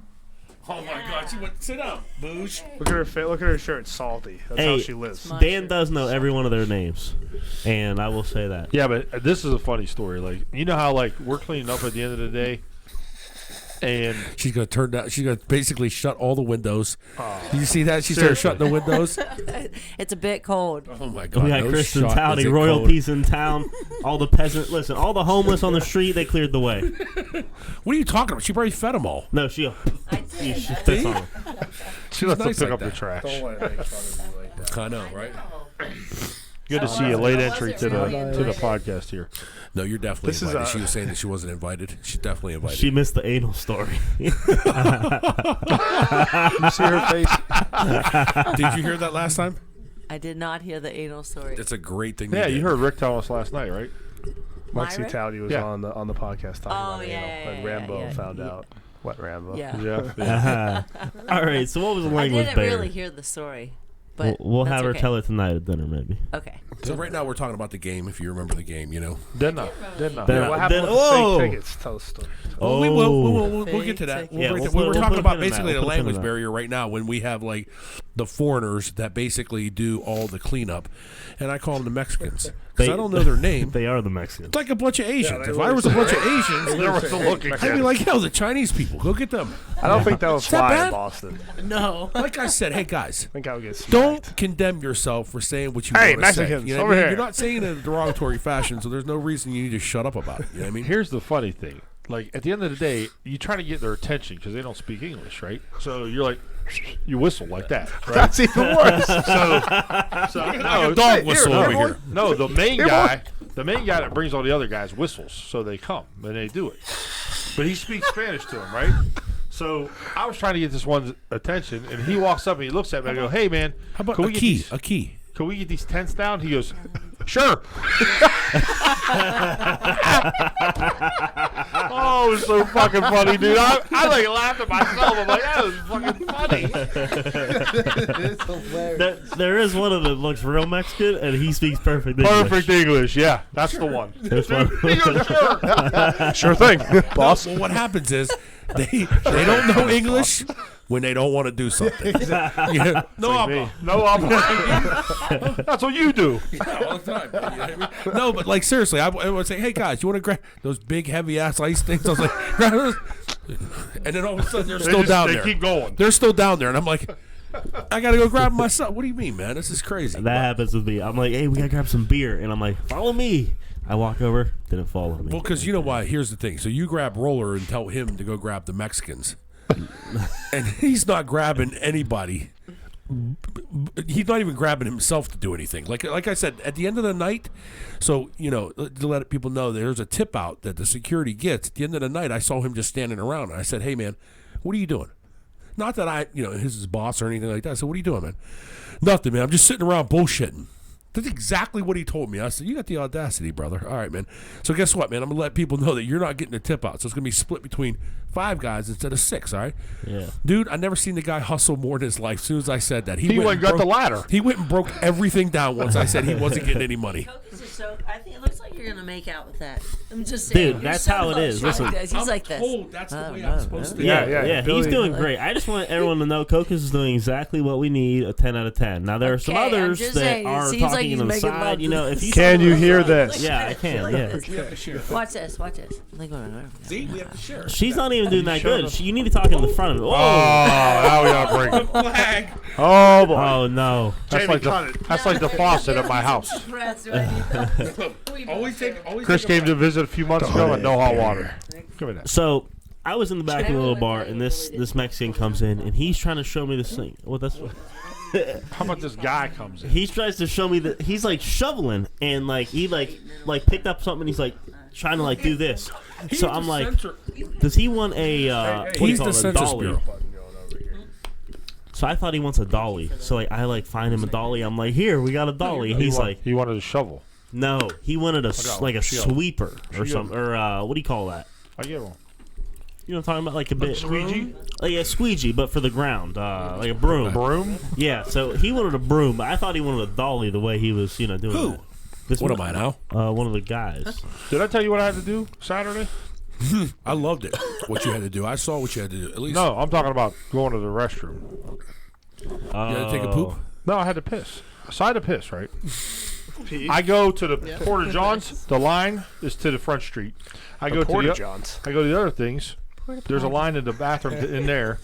[SPEAKER 1] Oh my God! She went. Sit down, Booge.
[SPEAKER 4] Look at her. Look at her shirt. It's salty. That's how
[SPEAKER 3] Hey,
[SPEAKER 4] she lives.
[SPEAKER 5] my
[SPEAKER 3] Dan
[SPEAKER 5] shirt.
[SPEAKER 3] does know every one of their names, and I will say that.
[SPEAKER 2] Yeah, but this is a funny story. Like, you know how like we're cleaning up at the end of the day, And
[SPEAKER 1] She's gonna turn down. She's gonna basically shut all the windows. Did you see that? She started shutting the windows.
[SPEAKER 6] It's a bit cold.
[SPEAKER 1] Oh my god!
[SPEAKER 3] We got
[SPEAKER 1] no
[SPEAKER 3] Christian
[SPEAKER 1] shot
[SPEAKER 3] Towdy,
[SPEAKER 1] is it
[SPEAKER 3] royal
[SPEAKER 1] cold.
[SPEAKER 3] peace in town. All the peasants. Listen, all the homeless on the street, they cleared the way.
[SPEAKER 1] What are you talking about? She probably fed them all.
[SPEAKER 3] No, she spits on them.
[SPEAKER 2] she lets
[SPEAKER 1] nice
[SPEAKER 2] them pick
[SPEAKER 1] like
[SPEAKER 2] up the
[SPEAKER 1] that.
[SPEAKER 2] trash.
[SPEAKER 4] Don't let her make fun of me like that.
[SPEAKER 1] I know, right?
[SPEAKER 2] Good to see a late entry to the podcast here.
[SPEAKER 1] No, you're definitely
[SPEAKER 4] This is
[SPEAKER 1] invited.
[SPEAKER 4] a-
[SPEAKER 1] She was saying that she wasn't invited. She's definitely invited.
[SPEAKER 3] She missed the anal story.
[SPEAKER 4] You see her face?
[SPEAKER 1] Did you hear that last time?
[SPEAKER 6] I did not hear the anal story.
[SPEAKER 1] It's a great thing.
[SPEAKER 2] Yeah,
[SPEAKER 1] did.
[SPEAKER 2] you heard Rick tell us last night, right?
[SPEAKER 4] Lexi
[SPEAKER 6] Myra?
[SPEAKER 4] Towdy was
[SPEAKER 2] Yeah.
[SPEAKER 4] on the podcast talking
[SPEAKER 6] Oh,
[SPEAKER 4] about
[SPEAKER 6] yeah,
[SPEAKER 4] anal,
[SPEAKER 6] yeah,
[SPEAKER 4] and
[SPEAKER 6] yeah,
[SPEAKER 4] Rambo
[SPEAKER 6] yeah.
[SPEAKER 4] found out. What Rambo?
[SPEAKER 6] Yeah.
[SPEAKER 2] Yeah.
[SPEAKER 3] All right, so what was the
[SPEAKER 6] I
[SPEAKER 3] language
[SPEAKER 6] didn't
[SPEAKER 3] barrier?
[SPEAKER 6] really hear the story, but
[SPEAKER 3] We'll
[SPEAKER 6] that's
[SPEAKER 3] have her
[SPEAKER 6] okay.
[SPEAKER 3] tell it tonight at dinner, maybe.
[SPEAKER 6] Okay.
[SPEAKER 1] So right now we're talking about the game. If you remember the game, you know.
[SPEAKER 2] Didn't I? Didn't I?
[SPEAKER 3] Then
[SPEAKER 4] Yeah,
[SPEAKER 3] I-
[SPEAKER 4] what happened
[SPEAKER 3] then-
[SPEAKER 4] with the
[SPEAKER 3] whoa!
[SPEAKER 4] fake tickets? Tell the story.
[SPEAKER 3] Oh,
[SPEAKER 1] We'll get to that.
[SPEAKER 6] Fake
[SPEAKER 1] We'll
[SPEAKER 3] Yeah,
[SPEAKER 1] break
[SPEAKER 3] we'll
[SPEAKER 1] that. We
[SPEAKER 3] put-
[SPEAKER 1] were
[SPEAKER 3] we'll
[SPEAKER 1] talking
[SPEAKER 3] put a
[SPEAKER 1] about
[SPEAKER 3] pin in that.
[SPEAKER 1] basically
[SPEAKER 3] We'll
[SPEAKER 1] the
[SPEAKER 3] put a pin in
[SPEAKER 1] language
[SPEAKER 3] that.
[SPEAKER 1] barrier right now when we have like the foreigners that basically do all the cleanup, and I call them the Mexicans because
[SPEAKER 3] They-
[SPEAKER 1] I don't know their name.
[SPEAKER 3] they are the Mexicans.
[SPEAKER 1] It's like a bunch of Asians.
[SPEAKER 4] they
[SPEAKER 1] if I was a bunch of Asians,
[SPEAKER 2] There was a look
[SPEAKER 1] I'd be like, yo, the Chinese people, go get them.
[SPEAKER 4] I don't think that would
[SPEAKER 1] that
[SPEAKER 4] fly
[SPEAKER 1] bad?
[SPEAKER 4] in Boston.
[SPEAKER 5] No.
[SPEAKER 1] Like I said, hey guys,
[SPEAKER 4] I think I would get smacked.
[SPEAKER 1] don't condemn yourself for saying what you
[SPEAKER 4] Hey,
[SPEAKER 1] want to say.
[SPEAKER 4] Mexicans,
[SPEAKER 1] You know what
[SPEAKER 4] over
[SPEAKER 1] I mean?
[SPEAKER 4] here.
[SPEAKER 1] You're not saying it in a derogatory fashion, so there's no reason you need to shut up about it. You know what I mean?
[SPEAKER 2] Here's the funny thing. Like, at the end of the day, you try to get their attention because they don't speak English, right? So you're like, you whistle like that, right?
[SPEAKER 4] That's even worse.
[SPEAKER 2] So no,
[SPEAKER 1] Dog whistle
[SPEAKER 4] here,
[SPEAKER 1] over
[SPEAKER 4] boy.
[SPEAKER 1] here.
[SPEAKER 2] no, the main
[SPEAKER 4] Here,
[SPEAKER 2] guy that brings all the other guys whistles, so they come and they do it. But he speaks Spanish to him, right? So I was trying to get this one's attention, and he walks up and he looks at me. I go, "Hey, man,
[SPEAKER 1] How about
[SPEAKER 2] can
[SPEAKER 1] a
[SPEAKER 2] we get
[SPEAKER 1] key?
[SPEAKER 2] these?
[SPEAKER 1] A key.
[SPEAKER 2] Can we get these tents down?" He goes, "Sure." Oh, it was so fucking funny, dude. I like laughed at myself. I'm like, that was fucking funny.
[SPEAKER 4] It's hilarious.
[SPEAKER 3] There is one of them that looks real Mexican, and he speaks perfect English.
[SPEAKER 2] Perfect English, yeah, that's the one.
[SPEAKER 3] There's one.
[SPEAKER 2] He goes, "Sure."
[SPEAKER 4] Sure thing, boss.
[SPEAKER 1] Well, what happens is they don't know English when they don't want to do something. Yeah. No,
[SPEAKER 2] Me. No, I'm That's what you do.
[SPEAKER 1] all the time. You know what I mean? No, but like seriously, I would say, hey guys, you want to grab those big heavy ass ice things? I was like, grab those. And then all of a sudden they're still down
[SPEAKER 2] they
[SPEAKER 1] there.
[SPEAKER 2] keep going.
[SPEAKER 1] They're still down there, and I'm like, I gotta go grab them myself. What do you mean, man? This is crazy.
[SPEAKER 3] That happens with me. I'm like, hey, we gotta grab some beer, and I'm like, follow me. I walk over, didn't follow me.
[SPEAKER 1] Well, because you know why? Here's the thing. So you grab Roller and tell him to go grab the Mexicans, and he's not grabbing anybody. He's not even grabbing himself to do anything. Like I said, at the end of the night, so you know, to let people know, there's a tip out that the security gets. At the end of the night, I saw him just standing around, and I said, "Hey, man, what are you doing?" Not that I, his boss or anything like that. I said, "What are you doing, man?" "Nothing, man. I'm just sitting around bullshitting." That's exactly what he told me. I said, "You got the audacity, brother." All right, man. So guess what, man? I'm going to let people know that you're not getting a tip out. So it's going to be split between 5 guys instead of 6, all right?
[SPEAKER 3] Yeah.
[SPEAKER 1] Dude, I never seen the guy hustle more in his life. As soon as I said that.
[SPEAKER 2] He went and got the ladder.
[SPEAKER 1] He went and broke everything down once I said he wasn't getting any money.
[SPEAKER 6] Focus is so. I think it looks like you're gonna make out with that. I'm just saying.
[SPEAKER 3] Dude,
[SPEAKER 6] You're
[SPEAKER 3] that's
[SPEAKER 6] so
[SPEAKER 3] how it
[SPEAKER 6] close.
[SPEAKER 3] is.
[SPEAKER 6] You're
[SPEAKER 3] Listen.
[SPEAKER 6] like this. He's like this.
[SPEAKER 1] Told that's the
[SPEAKER 6] Oh,
[SPEAKER 1] way
[SPEAKER 6] no,
[SPEAKER 1] I'm supposed to.
[SPEAKER 3] Yeah,
[SPEAKER 4] Billy-
[SPEAKER 3] he's doing great. I just want everyone to know Cocos is doing exactly what we need, a 10 out of 10. Now, there are some
[SPEAKER 6] Okay, I'm
[SPEAKER 3] others
[SPEAKER 6] just
[SPEAKER 3] that
[SPEAKER 6] saying, it
[SPEAKER 3] are
[SPEAKER 6] seems like
[SPEAKER 3] talking
[SPEAKER 6] he's
[SPEAKER 3] on the
[SPEAKER 6] making
[SPEAKER 3] side.
[SPEAKER 6] love
[SPEAKER 3] You know, if you
[SPEAKER 4] Can you hear
[SPEAKER 6] Look
[SPEAKER 4] this?
[SPEAKER 3] Yeah, I
[SPEAKER 6] at
[SPEAKER 3] can,
[SPEAKER 6] it,
[SPEAKER 3] yeah.
[SPEAKER 6] this.
[SPEAKER 1] We have to share.
[SPEAKER 6] Watch this. Watch this. Like,
[SPEAKER 1] See, we have to share.
[SPEAKER 3] She's not even doing that good. You need to talk in the front of it.
[SPEAKER 2] Oh,
[SPEAKER 3] Oh,
[SPEAKER 2] now we gotta break it.
[SPEAKER 1] Flag.
[SPEAKER 4] Oh boy.
[SPEAKER 3] oh no.
[SPEAKER 2] That's like the faucet at my house.
[SPEAKER 1] Always
[SPEAKER 2] Chris came to visit a few months ago and no hot water. Give me that.
[SPEAKER 3] So I was in the back of the little bar, and this Mexican comes in, and he's trying to show me this thing. Well, that's
[SPEAKER 2] How about this guy comes in?
[SPEAKER 3] he tries to show me that he's like shoveling, and like he like picked up something. He's like trying to like do this. So I'm like, does he want a what do you
[SPEAKER 1] He's
[SPEAKER 3] call
[SPEAKER 1] the
[SPEAKER 3] it, a
[SPEAKER 1] Census
[SPEAKER 3] dolly?
[SPEAKER 1] Bureau.
[SPEAKER 3] So I thought he wants a dolly. So like I like find him a dolly. I'm like, here we got a dolly. He's like,
[SPEAKER 2] he wanted a shovel.
[SPEAKER 3] no, he wanted a
[SPEAKER 2] got
[SPEAKER 3] like a
[SPEAKER 2] one. She got
[SPEAKER 3] sweeper or
[SPEAKER 2] She got
[SPEAKER 3] something, or what do you call that?
[SPEAKER 2] I get one.
[SPEAKER 3] You know what I'm talking about? Like a bit
[SPEAKER 2] Squeegee?
[SPEAKER 3] like a squeegee, but for the ground, like a broom.
[SPEAKER 2] Broom?
[SPEAKER 3] Yeah. So he wanted a broom, but I thought he wanted a dolly the way he was, doing
[SPEAKER 1] Who?
[SPEAKER 3] that. This
[SPEAKER 1] What
[SPEAKER 3] one-
[SPEAKER 1] am I now?
[SPEAKER 3] One of the guys.
[SPEAKER 2] Did I tell you what I had to do Saturday?
[SPEAKER 1] I loved it. What you had to do. I saw what you had to do. At least
[SPEAKER 2] No, I'm talking about going to the restroom.
[SPEAKER 1] you had to take a poop.
[SPEAKER 2] No, I had to piss. So I had to piss, right? I go to the Porta Johns. The line is to the Front Street. I go to
[SPEAKER 4] Porta
[SPEAKER 2] the
[SPEAKER 4] Johns.
[SPEAKER 2] I go to the other things. There's a line in the bathroom in there.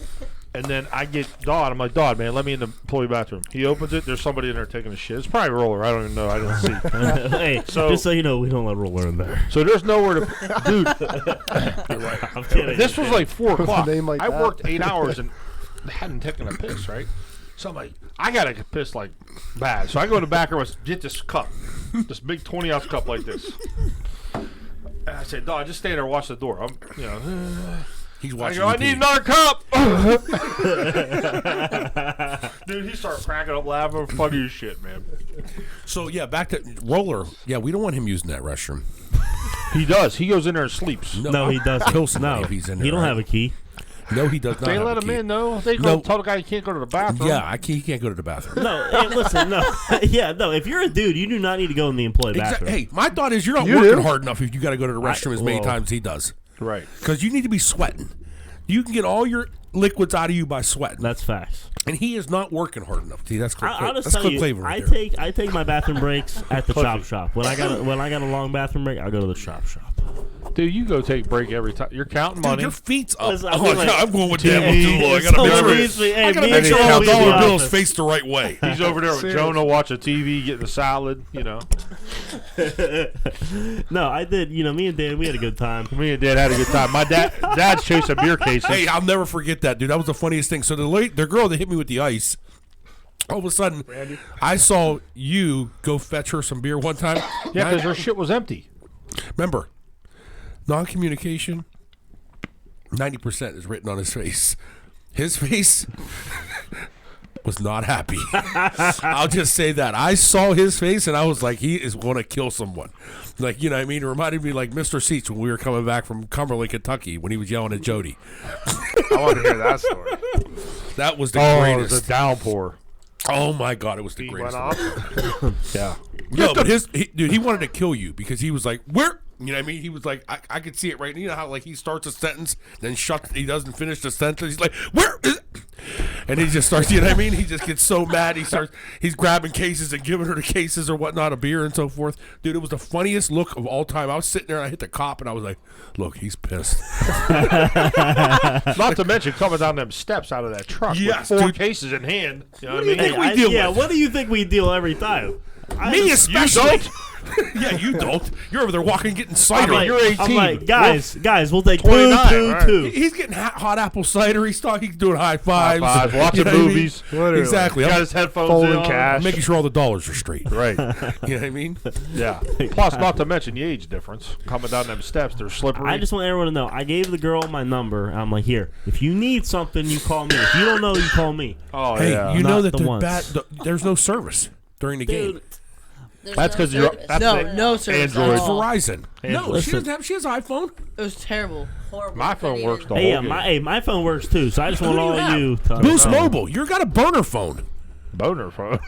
[SPEAKER 2] And then I get Dodd. I'm like, Dodd, man, let me in the employee bathroom. He opens it. There's somebody in there taking a shit. It's probably Roller. I don't even know. I didn't see.
[SPEAKER 3] Hey,
[SPEAKER 2] So-
[SPEAKER 3] just so you know, we don't let Roller in there.
[SPEAKER 2] So there's nowhere to. Dude,
[SPEAKER 3] I'm kidding.
[SPEAKER 2] this was like 4 o'clock.
[SPEAKER 4] name like
[SPEAKER 2] I
[SPEAKER 4] that.
[SPEAKER 2] worked 8 hours and hadn't taken a piss, right? So I'm like, I got to piss like bad. So I go to the back room and get this cup. This big 20-ounce cup like this. And I said, Dodd, just stay there and watch the door. I'm,
[SPEAKER 1] He's
[SPEAKER 2] I
[SPEAKER 1] watching.
[SPEAKER 2] go, I
[SPEAKER 1] you
[SPEAKER 2] need
[SPEAKER 1] pee.
[SPEAKER 2] another cup. Dude, he started cracking up laughing. Funny as shit, man.
[SPEAKER 1] So yeah, back to Roller. Yeah, we don't want him using that restroom.
[SPEAKER 2] He does. He goes in there and sleeps.
[SPEAKER 3] No, he doesn't.
[SPEAKER 1] Kill somebody
[SPEAKER 3] No,
[SPEAKER 1] if he's in there.
[SPEAKER 3] he don't
[SPEAKER 1] right?
[SPEAKER 3] have a key.
[SPEAKER 1] No, he does not.
[SPEAKER 2] They
[SPEAKER 1] have
[SPEAKER 2] let
[SPEAKER 1] a
[SPEAKER 2] him
[SPEAKER 1] key.
[SPEAKER 2] in, though. They
[SPEAKER 1] No.
[SPEAKER 2] tell the guy he can't go to the bathroom.
[SPEAKER 1] Yeah, he can't go to the bathroom.
[SPEAKER 3] No, hey, listen, no. Yeah, no, if you're a dude, you do not need to go in the employee bathroom.
[SPEAKER 1] Hey, my thought is you're not
[SPEAKER 4] You
[SPEAKER 1] working
[SPEAKER 4] do.
[SPEAKER 1] hard enough if you got to go to the restroom as many
[SPEAKER 3] well-
[SPEAKER 1] times as he does.
[SPEAKER 2] Right.
[SPEAKER 1] Because you need to be sweating. You can get all your liquids out of you by sweating.
[SPEAKER 3] That's facts.
[SPEAKER 1] And he is not working hard enough. See, that's Cliff,
[SPEAKER 3] I'll just
[SPEAKER 1] that's
[SPEAKER 3] tell
[SPEAKER 1] Cliff
[SPEAKER 3] you,
[SPEAKER 1] Clavin right
[SPEAKER 3] I
[SPEAKER 1] there.
[SPEAKER 3] take my bathroom breaks at the chop shop. When I got a long bathroom break, I go to the chop shop.
[SPEAKER 2] Dude, you go take a break every time. You're counting
[SPEAKER 1] Dude,
[SPEAKER 2] money.
[SPEAKER 1] your feet's up.
[SPEAKER 3] Listen, I
[SPEAKER 1] Oh,
[SPEAKER 3] feel like-
[SPEAKER 1] I'm going with
[SPEAKER 2] TV,
[SPEAKER 1] Dan too low. I
[SPEAKER 3] It's
[SPEAKER 1] gotta
[SPEAKER 3] so
[SPEAKER 1] make sure.
[SPEAKER 3] easy. Hey,
[SPEAKER 1] I gotta
[SPEAKER 3] me
[SPEAKER 1] make
[SPEAKER 3] and
[SPEAKER 1] sure
[SPEAKER 3] Joe
[SPEAKER 1] all
[SPEAKER 3] will be in the
[SPEAKER 1] dollar bills
[SPEAKER 3] office.
[SPEAKER 1] face the right way.
[SPEAKER 2] He's over there with
[SPEAKER 4] Seriously.
[SPEAKER 2] Jonah watching TV, getting a salad,
[SPEAKER 3] No, I did. Me and Dan, we had a good time.
[SPEAKER 2] Me and Dad had a good time. My dad's chasing beer cases.
[SPEAKER 1] Hey, I'll never forget that, dude. That was the funniest thing. So the girl that hit me with the ice, all of a sudden, I saw you go fetch her some beer one time.
[SPEAKER 2] Yeah, because her shit was empty.
[SPEAKER 1] Remember, non-communication, 90% is written on his face. His face was not happy. I'll just say that. I saw his face, and I was like, he is going to kill someone. Like, you know what I mean? It reminded me like Mr. Seach when we were coming back from Cumberland, Kentucky, when he was yelling at Jody.
[SPEAKER 4] I want to hear that story.
[SPEAKER 1] That was the
[SPEAKER 2] Oh, it was
[SPEAKER 1] greatest.
[SPEAKER 2] a downpour.
[SPEAKER 1] Oh, my God, it was the
[SPEAKER 4] He
[SPEAKER 1] greatest.
[SPEAKER 4] went off.
[SPEAKER 2] Yeah.
[SPEAKER 1] No, but he wanted to kill you because he was like, where? You know what I mean? He was like, I could see it right. You know how like he starts a sentence, then he doesn't finish the sentence. He's like, where is it? And he just starts, you know what I mean? He just gets so mad. He's grabbing cases and giving her the cases or whatnot, a beer and so forth. Dude, it was the funniest look of all time. I was sitting there and I hit the cop and I was like, look, he's pissed.
[SPEAKER 2] Not to mention coming down them steps out of that truck
[SPEAKER 1] Yes,
[SPEAKER 2] with 4
[SPEAKER 1] dude.
[SPEAKER 2] cases in hand. You know what I
[SPEAKER 1] do you
[SPEAKER 2] mean?
[SPEAKER 1] think we deal
[SPEAKER 3] yeah,
[SPEAKER 1] with?
[SPEAKER 3] what do you think we deal every time?
[SPEAKER 1] Me especially.
[SPEAKER 2] don't?
[SPEAKER 1] Yeah, you don't. You're over there walking, getting
[SPEAKER 3] I'm
[SPEAKER 1] cider.
[SPEAKER 3] like,
[SPEAKER 2] you're 18.
[SPEAKER 3] I'm like, guys, we'll take
[SPEAKER 2] 29,
[SPEAKER 3] two.
[SPEAKER 2] right.
[SPEAKER 1] He's getting hot apple cider. He's doing high fives.
[SPEAKER 2] High fives, watching
[SPEAKER 1] You know what I mean?
[SPEAKER 2] movies.
[SPEAKER 4] Literally.
[SPEAKER 1] Exactly.
[SPEAKER 2] Got
[SPEAKER 1] I'm
[SPEAKER 2] his headphones
[SPEAKER 4] Folding
[SPEAKER 2] in.
[SPEAKER 4] cash.
[SPEAKER 1] making sure all the dollars are straight.
[SPEAKER 2] Right.
[SPEAKER 1] You know what I mean?
[SPEAKER 2] Yeah. Plus, not to mention the age difference. Coming down them steps, they're slippery.
[SPEAKER 3] I just want everyone to know. I gave the girl my number. I'm like, here, if you need something, you call me. If you don't know, you call me.
[SPEAKER 2] oh,
[SPEAKER 1] Hey,
[SPEAKER 2] yeah.
[SPEAKER 1] you know
[SPEAKER 3] Not
[SPEAKER 1] that
[SPEAKER 3] the ones.
[SPEAKER 1] there's no service during the game.
[SPEAKER 3] Dude,
[SPEAKER 6] There's
[SPEAKER 2] That's
[SPEAKER 6] no
[SPEAKER 2] 'cause you're-
[SPEAKER 6] service.
[SPEAKER 2] that's
[SPEAKER 5] No service.
[SPEAKER 2] Android.
[SPEAKER 5] at
[SPEAKER 1] It's
[SPEAKER 5] all.
[SPEAKER 1] Verizon. No,
[SPEAKER 3] Listen.
[SPEAKER 1] she doesn't have. She has an iPhone.
[SPEAKER 5] It was terrible.
[SPEAKER 6] Horrible.
[SPEAKER 2] My phone
[SPEAKER 6] Couldn't
[SPEAKER 2] works
[SPEAKER 6] even-
[SPEAKER 2] the
[SPEAKER 3] hey,
[SPEAKER 2] whole
[SPEAKER 3] yeah,
[SPEAKER 2] game.
[SPEAKER 3] my phone works too. So I just want
[SPEAKER 1] Who do
[SPEAKER 3] all
[SPEAKER 1] you have?
[SPEAKER 3] you to
[SPEAKER 1] Boost
[SPEAKER 3] know.
[SPEAKER 1] Mobile. You got a burner phone.
[SPEAKER 2] Boner phone.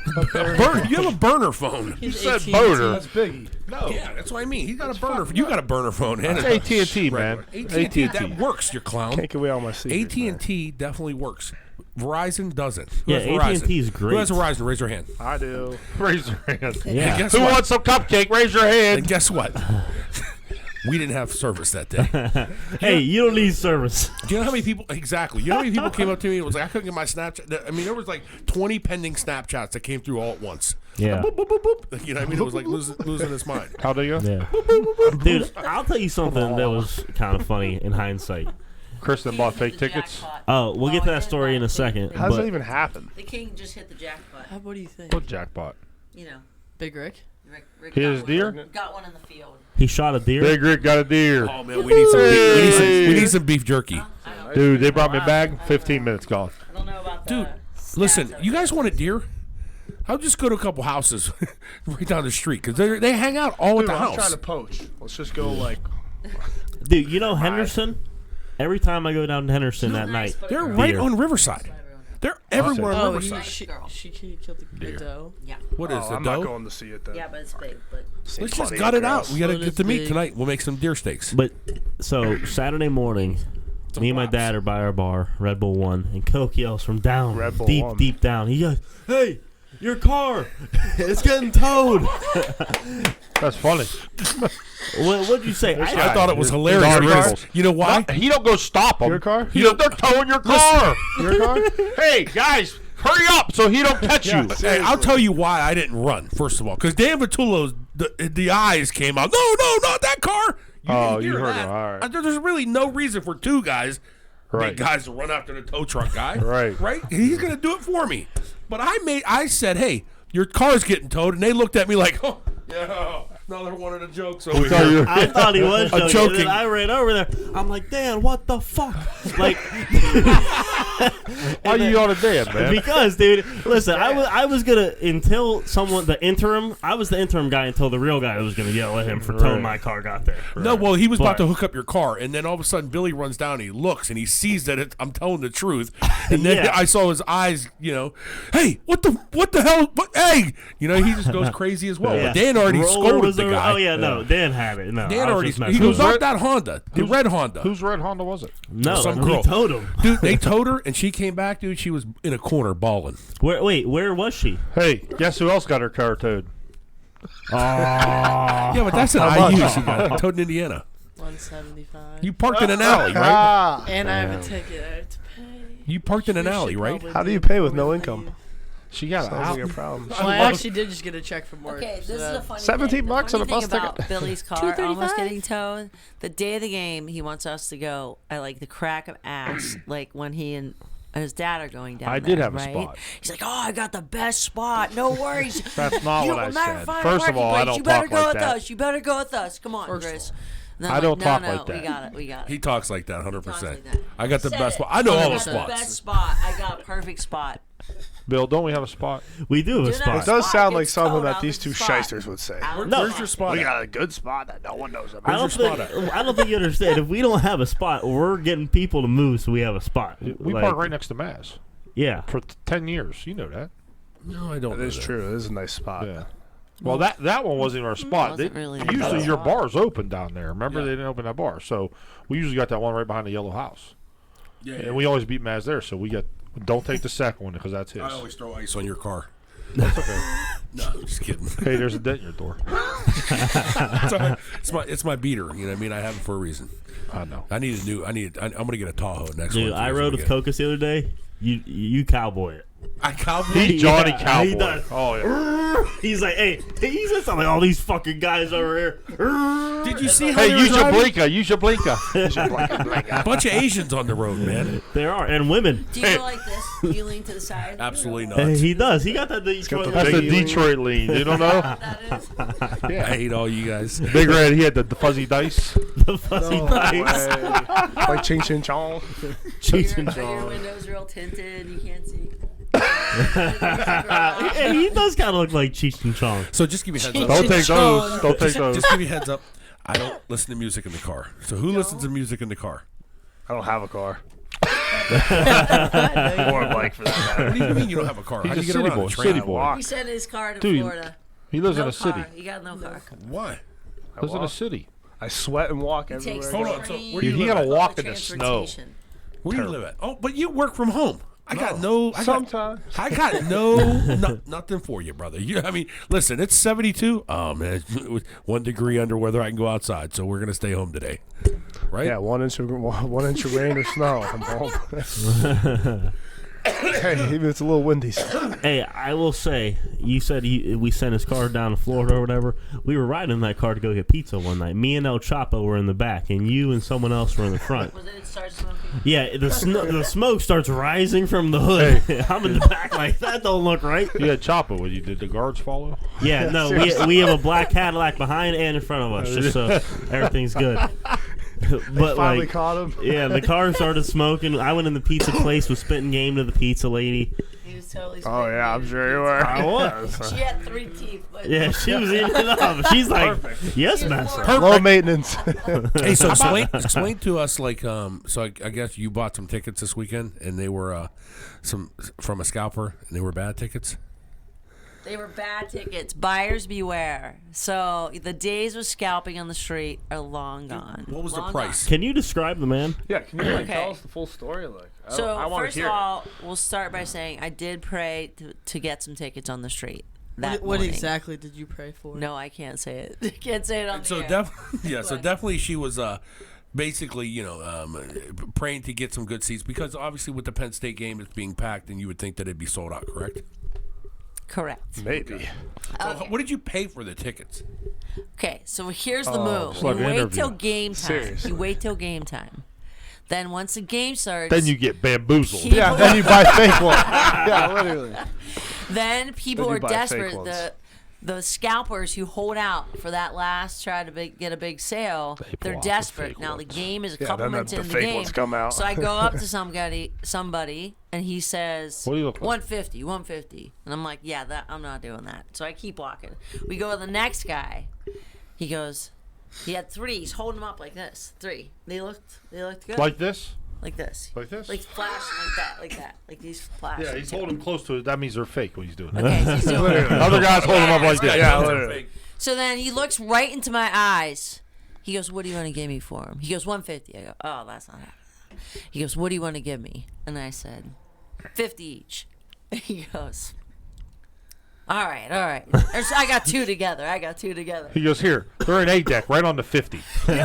[SPEAKER 1] You have a burner phone.
[SPEAKER 5] He's
[SPEAKER 2] said
[SPEAKER 5] 18.
[SPEAKER 2] boner.
[SPEAKER 4] That's Biggie.
[SPEAKER 2] No.
[SPEAKER 1] Yeah, that's what I mean. He's got a burner. You got a burner phone. And
[SPEAKER 2] It's AT&T, man.
[SPEAKER 1] AT&T.
[SPEAKER 2] AT&T.
[SPEAKER 1] That works. You clown.
[SPEAKER 4] Can't give away all my secrets.
[SPEAKER 1] AT&T definitely works. Verizon doesn't. Who
[SPEAKER 3] Yeah,
[SPEAKER 1] has Verizon?
[SPEAKER 3] AT&T is
[SPEAKER 1] Who has
[SPEAKER 3] great.
[SPEAKER 1] Verizon? Raise your hand.
[SPEAKER 4] I do.
[SPEAKER 2] Raise your hand.
[SPEAKER 3] Yeah.
[SPEAKER 1] And guess
[SPEAKER 2] Who
[SPEAKER 1] what?
[SPEAKER 2] wants some cupcake? Raise your hand.
[SPEAKER 1] And guess what? We didn't have service that day.
[SPEAKER 3] Hey, you don't need service.
[SPEAKER 1] Do you know how many people? Exactly. You know how many people came up to me and was like, I couldn't get my Snapchat. I mean, there was like 20 pending Snapchats that came through all at once.
[SPEAKER 3] Yeah.
[SPEAKER 1] Boop, boop, boop, boop. You know what I mean? It was like losing his mind.
[SPEAKER 2] How do you?
[SPEAKER 3] Yeah. Dude, I'll tell you something that was kind of funny in hindsight.
[SPEAKER 2] Kristen bought
[SPEAKER 6] King
[SPEAKER 2] fake
[SPEAKER 6] hit the
[SPEAKER 2] tickets.
[SPEAKER 6] jackpot.
[SPEAKER 3] Oh, we'll get to that story in a second.
[SPEAKER 4] How does
[SPEAKER 3] but
[SPEAKER 4] that even happen?
[SPEAKER 6] The king just hit the jackpot.
[SPEAKER 5] What do you think?
[SPEAKER 2] What jackpot?
[SPEAKER 6] You know,
[SPEAKER 5] Big Rick?
[SPEAKER 6] Rick
[SPEAKER 2] His
[SPEAKER 6] got
[SPEAKER 2] deer?
[SPEAKER 6] One, got one in the field.
[SPEAKER 3] he shot a deer.
[SPEAKER 2] Big Rick got a deer.
[SPEAKER 1] Oh man, we need some beef. We need some beef jerky.
[SPEAKER 6] I don't,
[SPEAKER 2] Dude, they brought me a bag. 15 minutes gone.
[SPEAKER 6] I don't know about
[SPEAKER 1] Dude,
[SPEAKER 6] the
[SPEAKER 1] listen,
[SPEAKER 6] stats
[SPEAKER 1] you
[SPEAKER 6] of
[SPEAKER 1] guys
[SPEAKER 6] it.
[SPEAKER 1] want a deer? I'll just go to a couple houses right down the street because they hang out all at
[SPEAKER 4] Dude,
[SPEAKER 1] the
[SPEAKER 4] I'm
[SPEAKER 1] house.
[SPEAKER 4] trying to poach. Let's just go like.
[SPEAKER 3] Dude, you know Henderson? Every time I go down to Henderson that
[SPEAKER 6] Nice,
[SPEAKER 3] night,
[SPEAKER 6] but
[SPEAKER 1] They're
[SPEAKER 6] it's
[SPEAKER 1] right
[SPEAKER 3] Deer.
[SPEAKER 1] on Riverside. They're everywhere on
[SPEAKER 5] Oh,
[SPEAKER 1] Riverside.
[SPEAKER 5] she killed the doe.
[SPEAKER 6] Yeah,
[SPEAKER 1] What is
[SPEAKER 4] Oh,
[SPEAKER 1] the
[SPEAKER 4] I'm not
[SPEAKER 1] dough?
[SPEAKER 4] going to see it then.
[SPEAKER 6] yeah, but it's big. But
[SPEAKER 4] Seems
[SPEAKER 1] Let's just
[SPEAKER 4] funny
[SPEAKER 1] gut
[SPEAKER 4] and
[SPEAKER 1] it out.
[SPEAKER 4] gross.
[SPEAKER 1] We got to
[SPEAKER 5] What
[SPEAKER 1] get
[SPEAKER 5] is
[SPEAKER 1] the meat
[SPEAKER 5] big?
[SPEAKER 1] tonight. We'll make some deer steaks.
[SPEAKER 3] but so Saturday morning, me and my
[SPEAKER 1] wraps.
[SPEAKER 3] dad are by our bar, Red Bull 1, and Coke yells from down,
[SPEAKER 4] Red Bull
[SPEAKER 3] deep,
[SPEAKER 4] 1.
[SPEAKER 3] deep down. He goes, "Hey, your car, it's getting towed.
[SPEAKER 2] That's funny.
[SPEAKER 3] What'd you say?
[SPEAKER 1] I thought it was hilarious.
[SPEAKER 2] Articles.
[SPEAKER 1] You know why?
[SPEAKER 2] He don't go stop him.
[SPEAKER 4] Your car?
[SPEAKER 2] They're towing your car.
[SPEAKER 4] Your car?
[SPEAKER 2] Hey, guys, hurry up so he don't catch you.
[SPEAKER 1] Hey, I'll tell you why I didn't run, first of all. Because Dan Vitullo's, the eyes came out. No, not that car.
[SPEAKER 2] Oh,
[SPEAKER 1] didn't
[SPEAKER 2] you
[SPEAKER 1] hear
[SPEAKER 2] heard
[SPEAKER 1] that.
[SPEAKER 2] him. All right.
[SPEAKER 1] There's really no reason for two guys,
[SPEAKER 2] Right.
[SPEAKER 1] big guys, to run after the tow truck guy.
[SPEAKER 2] Right.
[SPEAKER 1] He's going to do it for me. But I said, hey, your car's getting towed. And they looked at me like, oh, yeah, another one of the jokes over here.
[SPEAKER 3] I thought he was joking.
[SPEAKER 1] joking.
[SPEAKER 3] And then I ran over there. I'm like, Dan, what the fuck? Like,
[SPEAKER 2] Why you on a Dan, man?
[SPEAKER 3] because, dude, listen, I was gonna until someone I was the interim guy until the real guy was gonna yell at him for towing my car got there.
[SPEAKER 1] No, well, he was about
[SPEAKER 3] But-
[SPEAKER 1] to hook up your car, and then all of a sudden, Billy runs down, and he looks, and he sees that I'm telling the truth, and then
[SPEAKER 3] Yeah.
[SPEAKER 1] I saw his eyes, hey, what the hell, hey, he just goes crazy as well.
[SPEAKER 3] Yeah.
[SPEAKER 1] But Dan already
[SPEAKER 3] Roller
[SPEAKER 1] scolded
[SPEAKER 3] was
[SPEAKER 1] the
[SPEAKER 3] over-
[SPEAKER 1] guy.
[SPEAKER 3] Oh yeah, no, Dan had it. No,
[SPEAKER 1] Dan
[SPEAKER 3] I was
[SPEAKER 1] already,
[SPEAKER 3] just
[SPEAKER 1] he
[SPEAKER 3] messing
[SPEAKER 1] goes,
[SPEAKER 3] with
[SPEAKER 1] not that Honda, the red Honda.
[SPEAKER 2] Whose red Honda was it?
[SPEAKER 3] him. No,
[SPEAKER 1] some
[SPEAKER 3] we
[SPEAKER 1] girl.
[SPEAKER 3] towed him.
[SPEAKER 1] Dude, they towed her, and she came back, dude, she was in a corner bawling.
[SPEAKER 3] Where was she?
[SPEAKER 2] Hey, guess who else got her car towed?
[SPEAKER 1] Yeah, but that's an
[SPEAKER 4] How
[SPEAKER 1] IU
[SPEAKER 4] much?
[SPEAKER 1] she got towed in Indiana.
[SPEAKER 5] 175.
[SPEAKER 1] You parked in an alley, right?
[SPEAKER 5] And I have a ticket I have to pay.
[SPEAKER 1] You parked in an
[SPEAKER 5] She
[SPEAKER 1] alley, right?
[SPEAKER 5] probably
[SPEAKER 4] How do you
[SPEAKER 5] did
[SPEAKER 4] pay with
[SPEAKER 5] for
[SPEAKER 4] no
[SPEAKER 5] me.
[SPEAKER 4] income?
[SPEAKER 2] She got
[SPEAKER 4] Sounds like
[SPEAKER 2] out.
[SPEAKER 4] a problem.
[SPEAKER 5] Well, I actually did just get a check from work.
[SPEAKER 6] Okay, this
[SPEAKER 5] so
[SPEAKER 6] is
[SPEAKER 5] that-
[SPEAKER 6] a funny
[SPEAKER 4] 17
[SPEAKER 6] thing.
[SPEAKER 4] bucks
[SPEAKER 6] The
[SPEAKER 4] and a
[SPEAKER 6] funny
[SPEAKER 4] bus
[SPEAKER 6] thing about
[SPEAKER 4] ticket.
[SPEAKER 6] Billy's car almost
[SPEAKER 5] $2.35?
[SPEAKER 6] getting towed. The day of the game, he wants us to go at like the crack of ass, like when he and his dad are going down.
[SPEAKER 2] I
[SPEAKER 6] there,
[SPEAKER 2] did have a
[SPEAKER 6] right?
[SPEAKER 2] spot.
[SPEAKER 6] He's like, "Oh, I got the best spot. No worries.
[SPEAKER 2] That's not
[SPEAKER 6] you
[SPEAKER 2] what I
[SPEAKER 6] matter
[SPEAKER 2] said.
[SPEAKER 6] find a
[SPEAKER 2] First of
[SPEAKER 6] parking
[SPEAKER 2] all, I
[SPEAKER 6] place.
[SPEAKER 2] don't
[SPEAKER 6] You better
[SPEAKER 2] talk
[SPEAKER 6] go
[SPEAKER 2] like
[SPEAKER 6] with
[SPEAKER 2] that.
[SPEAKER 6] us. You better go with us. Come on,
[SPEAKER 5] First of
[SPEAKER 6] Chris."
[SPEAKER 5] all.
[SPEAKER 6] And I'm
[SPEAKER 2] I
[SPEAKER 6] like,
[SPEAKER 2] don't
[SPEAKER 6] no,
[SPEAKER 2] talk
[SPEAKER 6] no,
[SPEAKER 2] like that.
[SPEAKER 6] We got it. We got it.
[SPEAKER 1] He talks like that, 100%.
[SPEAKER 6] Talks like that.
[SPEAKER 1] I got the
[SPEAKER 6] Said
[SPEAKER 1] best
[SPEAKER 6] it.
[SPEAKER 1] spot. I know all
[SPEAKER 6] I
[SPEAKER 1] the
[SPEAKER 6] got
[SPEAKER 1] spots.
[SPEAKER 6] the best spot. I got a perfect spot.
[SPEAKER 2] Bill, don't we have a spot?
[SPEAKER 3] We do have a
[SPEAKER 6] Do
[SPEAKER 3] spot.
[SPEAKER 6] not-
[SPEAKER 4] It does
[SPEAKER 6] Spot
[SPEAKER 4] sound like
[SPEAKER 6] gets
[SPEAKER 4] something
[SPEAKER 6] towed
[SPEAKER 4] that
[SPEAKER 6] out
[SPEAKER 4] these
[SPEAKER 6] of
[SPEAKER 4] two
[SPEAKER 6] the spot.
[SPEAKER 4] shysters would say.
[SPEAKER 6] Out of
[SPEAKER 1] Where's
[SPEAKER 6] the
[SPEAKER 1] your
[SPEAKER 6] spot.
[SPEAKER 1] spot
[SPEAKER 4] We
[SPEAKER 1] at?
[SPEAKER 4] got a good spot that no one knows
[SPEAKER 3] I
[SPEAKER 4] about.
[SPEAKER 3] don't think you understand. If we don't have a spot, we're getting people to move so we have a spot.
[SPEAKER 2] We
[SPEAKER 3] Like,
[SPEAKER 2] park right next to Maz
[SPEAKER 3] Yeah.
[SPEAKER 2] for 10 years. You know that.
[SPEAKER 1] No, I don't
[SPEAKER 4] That
[SPEAKER 1] know
[SPEAKER 4] is
[SPEAKER 1] that.
[SPEAKER 4] true. It is a nice spot.
[SPEAKER 2] Yeah. Well, that one wasn't our spot.
[SPEAKER 6] wasn't really a
[SPEAKER 2] usually
[SPEAKER 6] good
[SPEAKER 2] your
[SPEAKER 6] spot.
[SPEAKER 2] bar's open down there. Remember,
[SPEAKER 1] Yeah.
[SPEAKER 2] they didn't open that bar. So we usually got that one right behind the yellow house.
[SPEAKER 1] Yeah,
[SPEAKER 2] And we always beat Maz there. So don't take the second one because that's his.
[SPEAKER 1] I always throw ice on your car.
[SPEAKER 2] That's okay.
[SPEAKER 1] No, I'm just kidding.
[SPEAKER 2] Hey, there's a dent in your door.
[SPEAKER 1] It's all right. It's my beater. You know what I mean? I have it for a reason.
[SPEAKER 2] I know.
[SPEAKER 1] I'm gonna get a Tahoe next
[SPEAKER 3] Dude,
[SPEAKER 1] one.
[SPEAKER 3] I rode with Cocos the other day. You cowboy it.
[SPEAKER 1] I cowboy.
[SPEAKER 2] He's Johnny
[SPEAKER 3] Yeah,
[SPEAKER 2] Cowboy.
[SPEAKER 3] he does.
[SPEAKER 2] Oh yeah.
[SPEAKER 3] He's like, hey, he said something like, all these fucking guys over here.
[SPEAKER 1] Did you see how
[SPEAKER 2] Hey,
[SPEAKER 1] they were
[SPEAKER 2] use your
[SPEAKER 1] driving?
[SPEAKER 2] blinker. Use your blinker.
[SPEAKER 1] A bunch of Asians on the road, man.
[SPEAKER 3] There are, and women.
[SPEAKER 6] Do you go like this? Do you lean to the side?
[SPEAKER 1] Absolutely not.
[SPEAKER 3] He does. He got that.
[SPEAKER 4] got the
[SPEAKER 2] That's the
[SPEAKER 4] big-
[SPEAKER 2] Detroit lean. You don't know?
[SPEAKER 6] That is.
[SPEAKER 1] I hate all you guys.
[SPEAKER 2] Big Red, he had the fuzzy dice.
[SPEAKER 3] the fuzzy dice.
[SPEAKER 4] Like ching ching chong.
[SPEAKER 3] Cheech and
[SPEAKER 6] Are your
[SPEAKER 3] Chong.
[SPEAKER 6] windows real tinted? You can't see.
[SPEAKER 3] Yeah, he does kind of look like Cheech and Chong.
[SPEAKER 1] So just give me a heads up.
[SPEAKER 2] Don't take those. Don't take those.
[SPEAKER 1] Just give me a heads up. I don't listen to music in the car. So who listens to music in the car?
[SPEAKER 4] I don't have a car.
[SPEAKER 5] I
[SPEAKER 4] Or a bike for that matter.
[SPEAKER 1] What do you mean you don't have a car? How do you
[SPEAKER 2] He's
[SPEAKER 1] get
[SPEAKER 2] a city
[SPEAKER 1] around?
[SPEAKER 2] boy.
[SPEAKER 1] A train?
[SPEAKER 2] City boy.
[SPEAKER 6] He sent his car to
[SPEAKER 2] Dude,
[SPEAKER 6] Florida.
[SPEAKER 2] He lives in
[SPEAKER 6] No
[SPEAKER 2] a city.
[SPEAKER 6] car. He got no car.
[SPEAKER 1] Why?
[SPEAKER 2] Lives in a
[SPEAKER 4] walk.
[SPEAKER 2] city.
[SPEAKER 4] I sweat and walk
[SPEAKER 6] He takes
[SPEAKER 4] everywhere.
[SPEAKER 6] the
[SPEAKER 1] Hold on, so
[SPEAKER 6] train,
[SPEAKER 1] where do you
[SPEAKER 2] He
[SPEAKER 1] live
[SPEAKER 2] gotta
[SPEAKER 1] at?
[SPEAKER 2] walk
[SPEAKER 6] public
[SPEAKER 2] in the snow.
[SPEAKER 6] transportation.
[SPEAKER 1] Where do you live at? Oh, but you work from home. I got no.
[SPEAKER 4] Sometimes.
[SPEAKER 1] I got nothing for you, brother. I mean, listen, it's 72. Oh man, 1 degree under weather. I can go outside, so we're gonna stay home today, right?
[SPEAKER 4] Yeah, 1 inch of rain or snow. I'm home. Hey, even it's a little windy.
[SPEAKER 3] Hey, I will say, you said we sent his car down to Florida or whatever. We were riding in that car to go get pizza one night. Me and El Chapo were in the back, and you and someone else were in the front.
[SPEAKER 6] Was it start smoking?
[SPEAKER 3] Yeah, the smoke starts rising from the hood. I'm in the back like, that don't look right.
[SPEAKER 2] You had Chopper with you. Did the guards follow?
[SPEAKER 3] Yeah, no, we have a black Cadillac behind and in front of us, just so everything's good. But
[SPEAKER 4] Finally
[SPEAKER 3] like,
[SPEAKER 4] caught him.
[SPEAKER 3] yeah, the car started smoking. I went in the pizza place, was spitting game to the pizza lady.
[SPEAKER 6] He was totally.
[SPEAKER 4] Oh yeah, I'm sure you were.
[SPEAKER 3] I was.
[SPEAKER 6] She had 3 teeth. But
[SPEAKER 3] Yeah, she was eating it up. She's like, yes,
[SPEAKER 6] She was
[SPEAKER 3] master.
[SPEAKER 6] more-
[SPEAKER 4] Low maintenance.
[SPEAKER 1] Hey, so explain to us, like, so I guess you bought some tickets this weekend, and they were some from a scalper, and they were bad tickets.
[SPEAKER 6] They were bad tickets. Buyers beware. So the days of scalping on the street are long gone.
[SPEAKER 1] What was the
[SPEAKER 6] Long
[SPEAKER 1] price?
[SPEAKER 3] Can you describe the man?
[SPEAKER 4] Yeah, can you
[SPEAKER 6] Okay.
[SPEAKER 4] tell us the full story? Like,
[SPEAKER 6] So
[SPEAKER 4] I wanna
[SPEAKER 6] first
[SPEAKER 4] hear
[SPEAKER 6] of
[SPEAKER 4] it.
[SPEAKER 6] all, we'll start by saying I did pray to get some tickets on the street. That
[SPEAKER 5] What
[SPEAKER 6] morning.
[SPEAKER 5] exactly did you pray for?
[SPEAKER 6] No, I can't say it. I can't say it on
[SPEAKER 1] So
[SPEAKER 6] the air.
[SPEAKER 1] so definitely she was basically praying to get some good seats because obviously with the Penn State game it's being packed and you would think that it'd be sold out, correct?
[SPEAKER 6] Correct.
[SPEAKER 4] Maybe.
[SPEAKER 1] So
[SPEAKER 6] Okay.
[SPEAKER 1] what did you pay for the tickets?
[SPEAKER 6] Okay, so here's the move.
[SPEAKER 2] it's like
[SPEAKER 6] You
[SPEAKER 2] an
[SPEAKER 6] wait
[SPEAKER 2] interview.
[SPEAKER 6] till game time.
[SPEAKER 4] Seriously.
[SPEAKER 6] You wait till game time. Then once the game starts,
[SPEAKER 2] Then you get bamboozled.
[SPEAKER 6] People-
[SPEAKER 4] Yeah, then you buy fake one. Yeah, literally.
[SPEAKER 6] then people
[SPEAKER 4] Then you
[SPEAKER 6] are
[SPEAKER 4] buy fake
[SPEAKER 6] desperate.
[SPEAKER 4] ones.
[SPEAKER 6] The scalpers who hold out for that last try to get a big sale,
[SPEAKER 2] They pull
[SPEAKER 6] they're
[SPEAKER 2] out the
[SPEAKER 6] desperate.
[SPEAKER 2] fake
[SPEAKER 6] Now the
[SPEAKER 2] ones.
[SPEAKER 6] game is a
[SPEAKER 4] Yeah,
[SPEAKER 6] couple
[SPEAKER 4] then
[SPEAKER 6] minutes
[SPEAKER 4] the
[SPEAKER 6] into the
[SPEAKER 4] fake
[SPEAKER 6] game.
[SPEAKER 4] ones come out.
[SPEAKER 6] So I go up to somebody, and he says,
[SPEAKER 2] What do you look like?
[SPEAKER 6] 150. And I'm like, yeah, I'm not doing that. So I keep walking. We go to the next guy. He goes, he had 3. He's holding them up like this. 3. They looked good.
[SPEAKER 2] Like this?
[SPEAKER 6] Like this.
[SPEAKER 2] Like this?
[SPEAKER 6] Like flashing like that. Like these flashing.
[SPEAKER 2] Yeah, he's holding close to it. That means they're fake what he's doing.
[SPEAKER 6] Okay, so he's doing
[SPEAKER 2] Other guys hold them up like this.
[SPEAKER 4] Yeah, literally.
[SPEAKER 6] So then he looks right into my eyes. He goes, what do you want to give me for him? He goes, 150. I go, oh, that's not happening. He goes, what do you want to give me? And I said, 50 each. He goes, all right. I got 2 together.
[SPEAKER 2] He goes, here, they're an A deck right on the 50.
[SPEAKER 6] They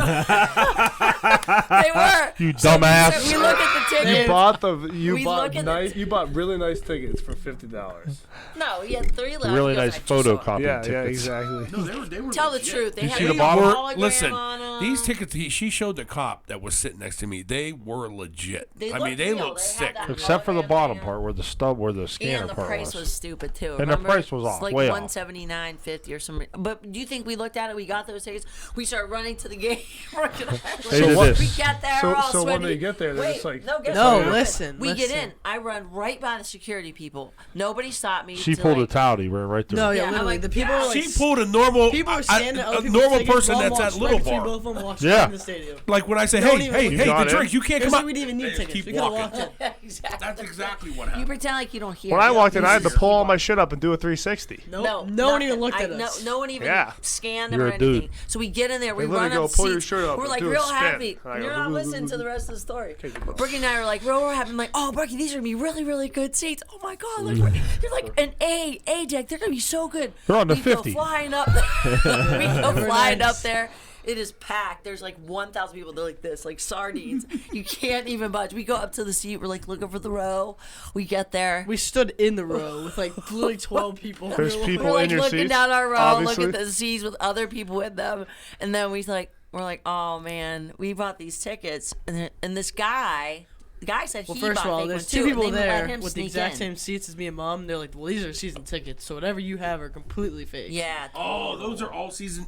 [SPEAKER 6] were.
[SPEAKER 2] You dumbass.
[SPEAKER 6] We look at the ticket. We look at the
[SPEAKER 4] you bought really nice tickets for $50.
[SPEAKER 6] No, he had 3 left.
[SPEAKER 2] Really
[SPEAKER 6] He goes,
[SPEAKER 2] nice
[SPEAKER 6] "I just saw it."
[SPEAKER 2] photocopy
[SPEAKER 4] Yeah,
[SPEAKER 2] tickets.
[SPEAKER 4] exactly.
[SPEAKER 1] No, they were
[SPEAKER 6] Tell the truth. They
[SPEAKER 2] You
[SPEAKER 6] had
[SPEAKER 2] see
[SPEAKER 6] a
[SPEAKER 2] the bottom?
[SPEAKER 6] hologram
[SPEAKER 1] Listen,
[SPEAKER 6] on 'em.
[SPEAKER 1] these tickets she showed the cop that was sitting next to me. They were legit.
[SPEAKER 6] They
[SPEAKER 1] I mean,
[SPEAKER 6] looked
[SPEAKER 1] they
[SPEAKER 6] real.
[SPEAKER 1] looked
[SPEAKER 6] They had
[SPEAKER 1] sick.
[SPEAKER 6] that
[SPEAKER 2] Except for the
[SPEAKER 6] hologram
[SPEAKER 2] bottom
[SPEAKER 6] there.
[SPEAKER 2] part where the stub, where the scanner
[SPEAKER 6] And the
[SPEAKER 2] part
[SPEAKER 6] price
[SPEAKER 2] was.
[SPEAKER 6] was stupid too.
[SPEAKER 2] And the
[SPEAKER 6] Remember?
[SPEAKER 2] price was off,
[SPEAKER 6] It's like
[SPEAKER 2] way off.
[SPEAKER 6] $179.50 or something. But do you think we looked at it? We got those tickets. We start running to the game.
[SPEAKER 2] They did
[SPEAKER 6] We
[SPEAKER 2] this.
[SPEAKER 6] got there.
[SPEAKER 4] So-
[SPEAKER 6] we're all
[SPEAKER 4] so when
[SPEAKER 6] sweaty.
[SPEAKER 4] they get there, they're
[SPEAKER 6] Wait,
[SPEAKER 4] just like-
[SPEAKER 6] no, guess
[SPEAKER 5] No,
[SPEAKER 6] what happened?
[SPEAKER 5] listen,
[SPEAKER 6] We get
[SPEAKER 5] listen.
[SPEAKER 6] in. I run right by the security people. Nobody stopped me.
[SPEAKER 2] She
[SPEAKER 6] to,
[SPEAKER 2] pulled
[SPEAKER 6] like,
[SPEAKER 2] a towel. He ran right through.
[SPEAKER 5] No,
[SPEAKER 2] it.
[SPEAKER 5] yeah,
[SPEAKER 6] Yeah, I'm
[SPEAKER 5] literally.
[SPEAKER 6] like,
[SPEAKER 5] The people were like,
[SPEAKER 1] She pulled a normal,
[SPEAKER 5] people were standing at
[SPEAKER 1] a
[SPEAKER 5] other people's
[SPEAKER 1] normal
[SPEAKER 5] tickets,
[SPEAKER 1] person
[SPEAKER 5] one
[SPEAKER 1] that's at
[SPEAKER 5] walks
[SPEAKER 1] Little
[SPEAKER 5] right between
[SPEAKER 1] Bar.
[SPEAKER 5] both of them, walks
[SPEAKER 2] Yeah.
[SPEAKER 5] right in the stadium.
[SPEAKER 1] Like when I say,
[SPEAKER 5] Don't
[SPEAKER 1] hey,
[SPEAKER 5] even
[SPEAKER 1] hey,
[SPEAKER 5] look
[SPEAKER 1] hey,
[SPEAKER 4] got
[SPEAKER 1] the
[SPEAKER 4] in.
[SPEAKER 1] drink, you can't
[SPEAKER 5] Here's
[SPEAKER 1] come
[SPEAKER 5] why
[SPEAKER 1] up.
[SPEAKER 5] we didn't even need
[SPEAKER 1] They just
[SPEAKER 5] tickets.
[SPEAKER 1] keep
[SPEAKER 5] We could've
[SPEAKER 1] walking.
[SPEAKER 5] walked in.
[SPEAKER 6] Exactly.
[SPEAKER 1] That's exactly what
[SPEAKER 6] You
[SPEAKER 1] happened.
[SPEAKER 6] pretend like you don't hear.
[SPEAKER 4] When I
[SPEAKER 6] me.
[SPEAKER 4] walked in, I had to
[SPEAKER 6] Just
[SPEAKER 4] pull all
[SPEAKER 6] keep
[SPEAKER 4] my shit up and do a 360.
[SPEAKER 5] No, no one even
[SPEAKER 6] nothing.
[SPEAKER 5] looked at
[SPEAKER 6] No,
[SPEAKER 5] us.
[SPEAKER 6] no one even
[SPEAKER 4] Yeah.
[SPEAKER 6] scanned them
[SPEAKER 2] You're
[SPEAKER 6] or
[SPEAKER 2] a dude.
[SPEAKER 6] anything. So we get in there, we
[SPEAKER 4] They
[SPEAKER 6] run
[SPEAKER 4] literally
[SPEAKER 6] up
[SPEAKER 4] go, pull your
[SPEAKER 6] seats.
[SPEAKER 4] shirt up
[SPEAKER 6] We're
[SPEAKER 4] and
[SPEAKER 6] like
[SPEAKER 4] do a
[SPEAKER 6] real
[SPEAKER 4] spin.
[SPEAKER 6] happy.
[SPEAKER 4] And I go,
[SPEAKER 6] You're not listening to the rest of the story.
[SPEAKER 4] your
[SPEAKER 6] Brookie and I are like real happy. I'm like, oh, Brookie, these are gonna be really, really good seats. Oh my god, look, you're like an A deck. They're gonna be so good.
[SPEAKER 2] They're on the
[SPEAKER 6] we
[SPEAKER 2] 50.
[SPEAKER 6] Go flying up. We go flying
[SPEAKER 5] nice.
[SPEAKER 6] up there. It is packed. There's like 1,000 people. They're like this, like sardines. You can't even budge. We go up to the seat. We're like looking for the row. We get there.
[SPEAKER 5] We stood in the row with like literally 12 people.
[SPEAKER 4] There's people
[SPEAKER 6] We're like
[SPEAKER 4] in your
[SPEAKER 6] looking
[SPEAKER 4] seats.
[SPEAKER 6] down our row,
[SPEAKER 4] obviously.
[SPEAKER 6] look at the seats with other people with them, and then we're like, oh man, we bought these tickets, and this guy, the guy said
[SPEAKER 5] Well,
[SPEAKER 6] he
[SPEAKER 5] first
[SPEAKER 6] bought
[SPEAKER 5] of all,
[SPEAKER 6] fake
[SPEAKER 5] there's
[SPEAKER 6] ones
[SPEAKER 5] 2
[SPEAKER 6] too,
[SPEAKER 5] people
[SPEAKER 6] and they let
[SPEAKER 5] there
[SPEAKER 6] him
[SPEAKER 5] with the
[SPEAKER 6] sneak
[SPEAKER 5] exact
[SPEAKER 6] in.
[SPEAKER 5] same seats as me and mom. They're like, well, these are season tickets, so whatever you have are completely fake.
[SPEAKER 6] Yeah.
[SPEAKER 1] Oh, those are all season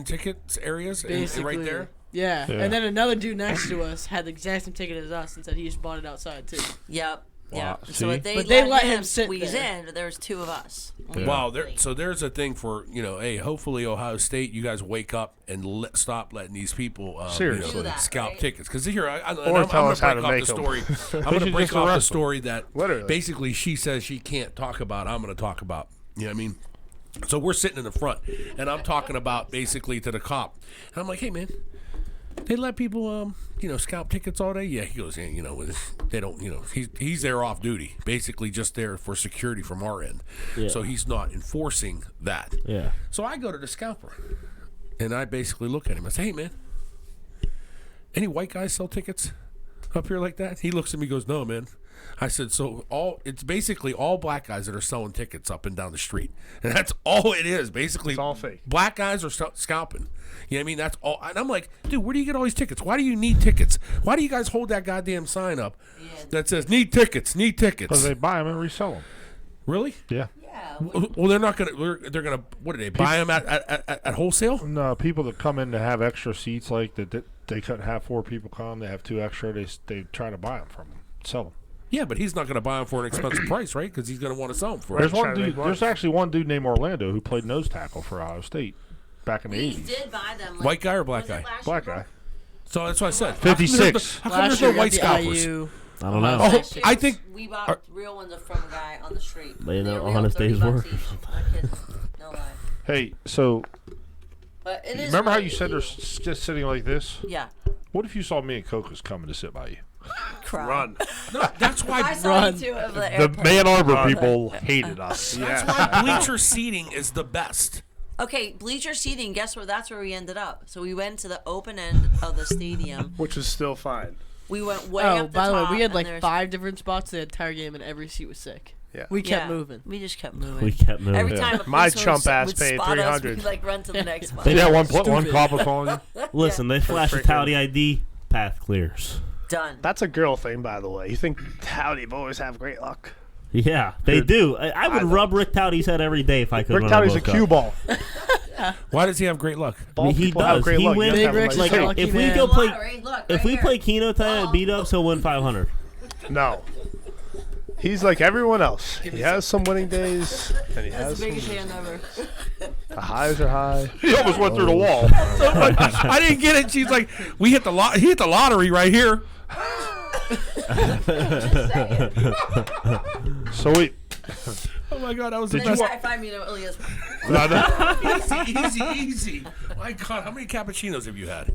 [SPEAKER 1] tickets areas
[SPEAKER 5] Basically.
[SPEAKER 1] right there.
[SPEAKER 5] Yeah.
[SPEAKER 2] Yeah.
[SPEAKER 5] And then another dude next to us had the exact same ticket as us and said he just bought it outside too.
[SPEAKER 6] Yep. Yeah.
[SPEAKER 2] Wow,
[SPEAKER 6] So
[SPEAKER 2] see?
[SPEAKER 6] they
[SPEAKER 5] But they let
[SPEAKER 6] him
[SPEAKER 5] him sit
[SPEAKER 6] squeeze
[SPEAKER 5] there.
[SPEAKER 6] in, but there was 2 of us.
[SPEAKER 2] Yeah.
[SPEAKER 1] Wow, so there's a thing for hey, hopefully Ohio State, you guys wake up and stop letting these people
[SPEAKER 2] Seriously.
[SPEAKER 6] Do that,
[SPEAKER 1] scalp
[SPEAKER 6] right?
[SPEAKER 1] tickets because here I'm
[SPEAKER 4] tell us how
[SPEAKER 1] gonna
[SPEAKER 4] to
[SPEAKER 1] break off
[SPEAKER 4] make
[SPEAKER 1] the
[SPEAKER 4] 'em.
[SPEAKER 1] story. I'm
[SPEAKER 2] They
[SPEAKER 1] gonna
[SPEAKER 2] should
[SPEAKER 1] break
[SPEAKER 2] just
[SPEAKER 1] off the
[SPEAKER 2] arrest 'em.
[SPEAKER 1] story that
[SPEAKER 4] Literally.
[SPEAKER 1] basically she says she can't talk about. I'm gonna talk about. You know what I mean? So we're sitting in the front, and I'm talking about basically to the cop, and I'm like, hey man. They let people, scalp tickets all day. Yeah, he goes, yeah, they don't, he's there off duty, basically just there for security from our end.
[SPEAKER 3] Yeah.
[SPEAKER 1] So he's not enforcing that.
[SPEAKER 3] Yeah.
[SPEAKER 1] So I go to the scalper, and I basically look at him. I say, hey man, any white guys sell tickets up here like that? He looks at me, and goes, no man. I said, so it's basically all black guys that are selling tickets up and down the street, and that's all it is. Basically,
[SPEAKER 4] It's all fake.
[SPEAKER 1] Black guys are scalping. You know what I mean? That's all. And I'm like, dude, where do you get all these tickets? Why do you need tickets? Why do you guys hold that goddamn sign up that says need tickets, need
[SPEAKER 2] Because
[SPEAKER 1] tickets?
[SPEAKER 2] they buy them and resell them.
[SPEAKER 1] Really?
[SPEAKER 2] Yeah.
[SPEAKER 6] Yeah.
[SPEAKER 1] Well, they're not gonna. They're gonna. What do they buy them at wholesale?
[SPEAKER 2] No, people that come in to have extra seats, like that, they couldn't have 4 people come. They have 2 extra. They try to buy them from them, sell them.
[SPEAKER 1] Yeah, but he's not going to buy them for an expensive price, right? Because he's going to want to sell them for.
[SPEAKER 2] There's
[SPEAKER 1] it.
[SPEAKER 2] one
[SPEAKER 4] trying to
[SPEAKER 2] dude.
[SPEAKER 4] make money.
[SPEAKER 2] There's actually one dude named Orlando who played nose tackle for Ohio State back in the
[SPEAKER 6] We
[SPEAKER 2] 80s.
[SPEAKER 6] did buy them.
[SPEAKER 1] White guy or black
[SPEAKER 6] was
[SPEAKER 1] guy?
[SPEAKER 6] it last
[SPEAKER 2] Black
[SPEAKER 6] year,
[SPEAKER 2] guy.
[SPEAKER 1] So that's what I said.
[SPEAKER 2] 56.
[SPEAKER 1] How come
[SPEAKER 5] Last
[SPEAKER 1] there's
[SPEAKER 5] year
[SPEAKER 1] no
[SPEAKER 5] we
[SPEAKER 1] white
[SPEAKER 5] got the
[SPEAKER 1] scalpers?
[SPEAKER 5] IU.
[SPEAKER 3] I don't know.
[SPEAKER 1] Oh,
[SPEAKER 6] Last year
[SPEAKER 1] I think.
[SPEAKER 6] we bought real ones from a guy on the street.
[SPEAKER 3] They know
[SPEAKER 6] were
[SPEAKER 3] on
[SPEAKER 6] real,
[SPEAKER 3] his day's
[SPEAKER 6] 30 bucks
[SPEAKER 3] work.
[SPEAKER 6] each. My kids, no lie.
[SPEAKER 2] Hey, so
[SPEAKER 6] But it is.
[SPEAKER 2] remember how
[SPEAKER 6] really-
[SPEAKER 2] you said they're just sitting like this?
[SPEAKER 6] Yeah.
[SPEAKER 2] What if you saw me and Coco's coming to sit by you?
[SPEAKER 6] cry.
[SPEAKER 4] Run.
[SPEAKER 1] No, that's why.
[SPEAKER 6] I saw you too of the
[SPEAKER 2] The
[SPEAKER 6] airplane.
[SPEAKER 2] Ann Arbor people hated us.
[SPEAKER 1] That's why bleacher seating is the best.
[SPEAKER 6] Okay, bleacher seating. Guess where? That's where we ended up. So we went to the open end of the stadium.
[SPEAKER 4] Which is still fine.
[SPEAKER 6] We went way
[SPEAKER 5] Oh,
[SPEAKER 6] up the
[SPEAKER 5] by the way,
[SPEAKER 6] top,
[SPEAKER 5] we had
[SPEAKER 6] and
[SPEAKER 5] like
[SPEAKER 6] there's-
[SPEAKER 5] 5 different spots the entire game, and every seat was sick.
[SPEAKER 4] Yeah.
[SPEAKER 5] We kept
[SPEAKER 6] Yeah,
[SPEAKER 5] moving.
[SPEAKER 6] We just kept moving.
[SPEAKER 3] We kept moving.
[SPEAKER 6] Every time a
[SPEAKER 4] My
[SPEAKER 6] policeman
[SPEAKER 4] chump ass
[SPEAKER 6] would
[SPEAKER 4] paid
[SPEAKER 6] spot us,
[SPEAKER 4] $300.
[SPEAKER 6] we'd like run to the next spot.
[SPEAKER 3] They
[SPEAKER 2] Yeah, one
[SPEAKER 5] Stupid.
[SPEAKER 2] cop was calling you.
[SPEAKER 3] Listen, they flash a
[SPEAKER 4] freaking-
[SPEAKER 3] touty ID, path clears.
[SPEAKER 6] Done.
[SPEAKER 4] That's a girl thing, by the way. You think Howdy boys have great luck?
[SPEAKER 3] Yeah, they
[SPEAKER 4] Dude,
[SPEAKER 3] do. I would
[SPEAKER 4] don't.
[SPEAKER 3] rub Rick Touty's head every day if I could.
[SPEAKER 4] Rick
[SPEAKER 3] when I
[SPEAKER 4] Howdy's a
[SPEAKER 3] woke up.
[SPEAKER 4] cue ball.
[SPEAKER 1] Why does he have great luck?
[SPEAKER 3] I mean, he
[SPEAKER 4] people have
[SPEAKER 3] does.
[SPEAKER 4] great
[SPEAKER 3] He
[SPEAKER 4] luck. You
[SPEAKER 3] wins.
[SPEAKER 4] have to have
[SPEAKER 5] Big
[SPEAKER 4] a
[SPEAKER 5] Rick's
[SPEAKER 4] nice
[SPEAKER 3] Like
[SPEAKER 4] game.
[SPEAKER 5] lucky
[SPEAKER 3] if we
[SPEAKER 5] man.
[SPEAKER 3] go play,
[SPEAKER 6] Lottery, look,
[SPEAKER 3] if
[SPEAKER 6] right
[SPEAKER 3] we
[SPEAKER 6] here.
[SPEAKER 3] play Keno tonight at beat ups, he'll win 500.
[SPEAKER 4] No. He's like everyone else. He has some winning days, and he
[SPEAKER 6] That's
[SPEAKER 4] has
[SPEAKER 6] the biggest
[SPEAKER 4] some,
[SPEAKER 6] hand ever.
[SPEAKER 4] the highs are high.
[SPEAKER 2] He almost went through the wall.
[SPEAKER 1] I didn't get it. She's like, we hit the he hit the lottery right here.
[SPEAKER 2] So we.
[SPEAKER 1] Oh my god, that was the
[SPEAKER 2] Did you
[SPEAKER 1] best.
[SPEAKER 2] wa-
[SPEAKER 6] I find me to Elias.
[SPEAKER 1] Easy. My god, how many cappuccinos have you had?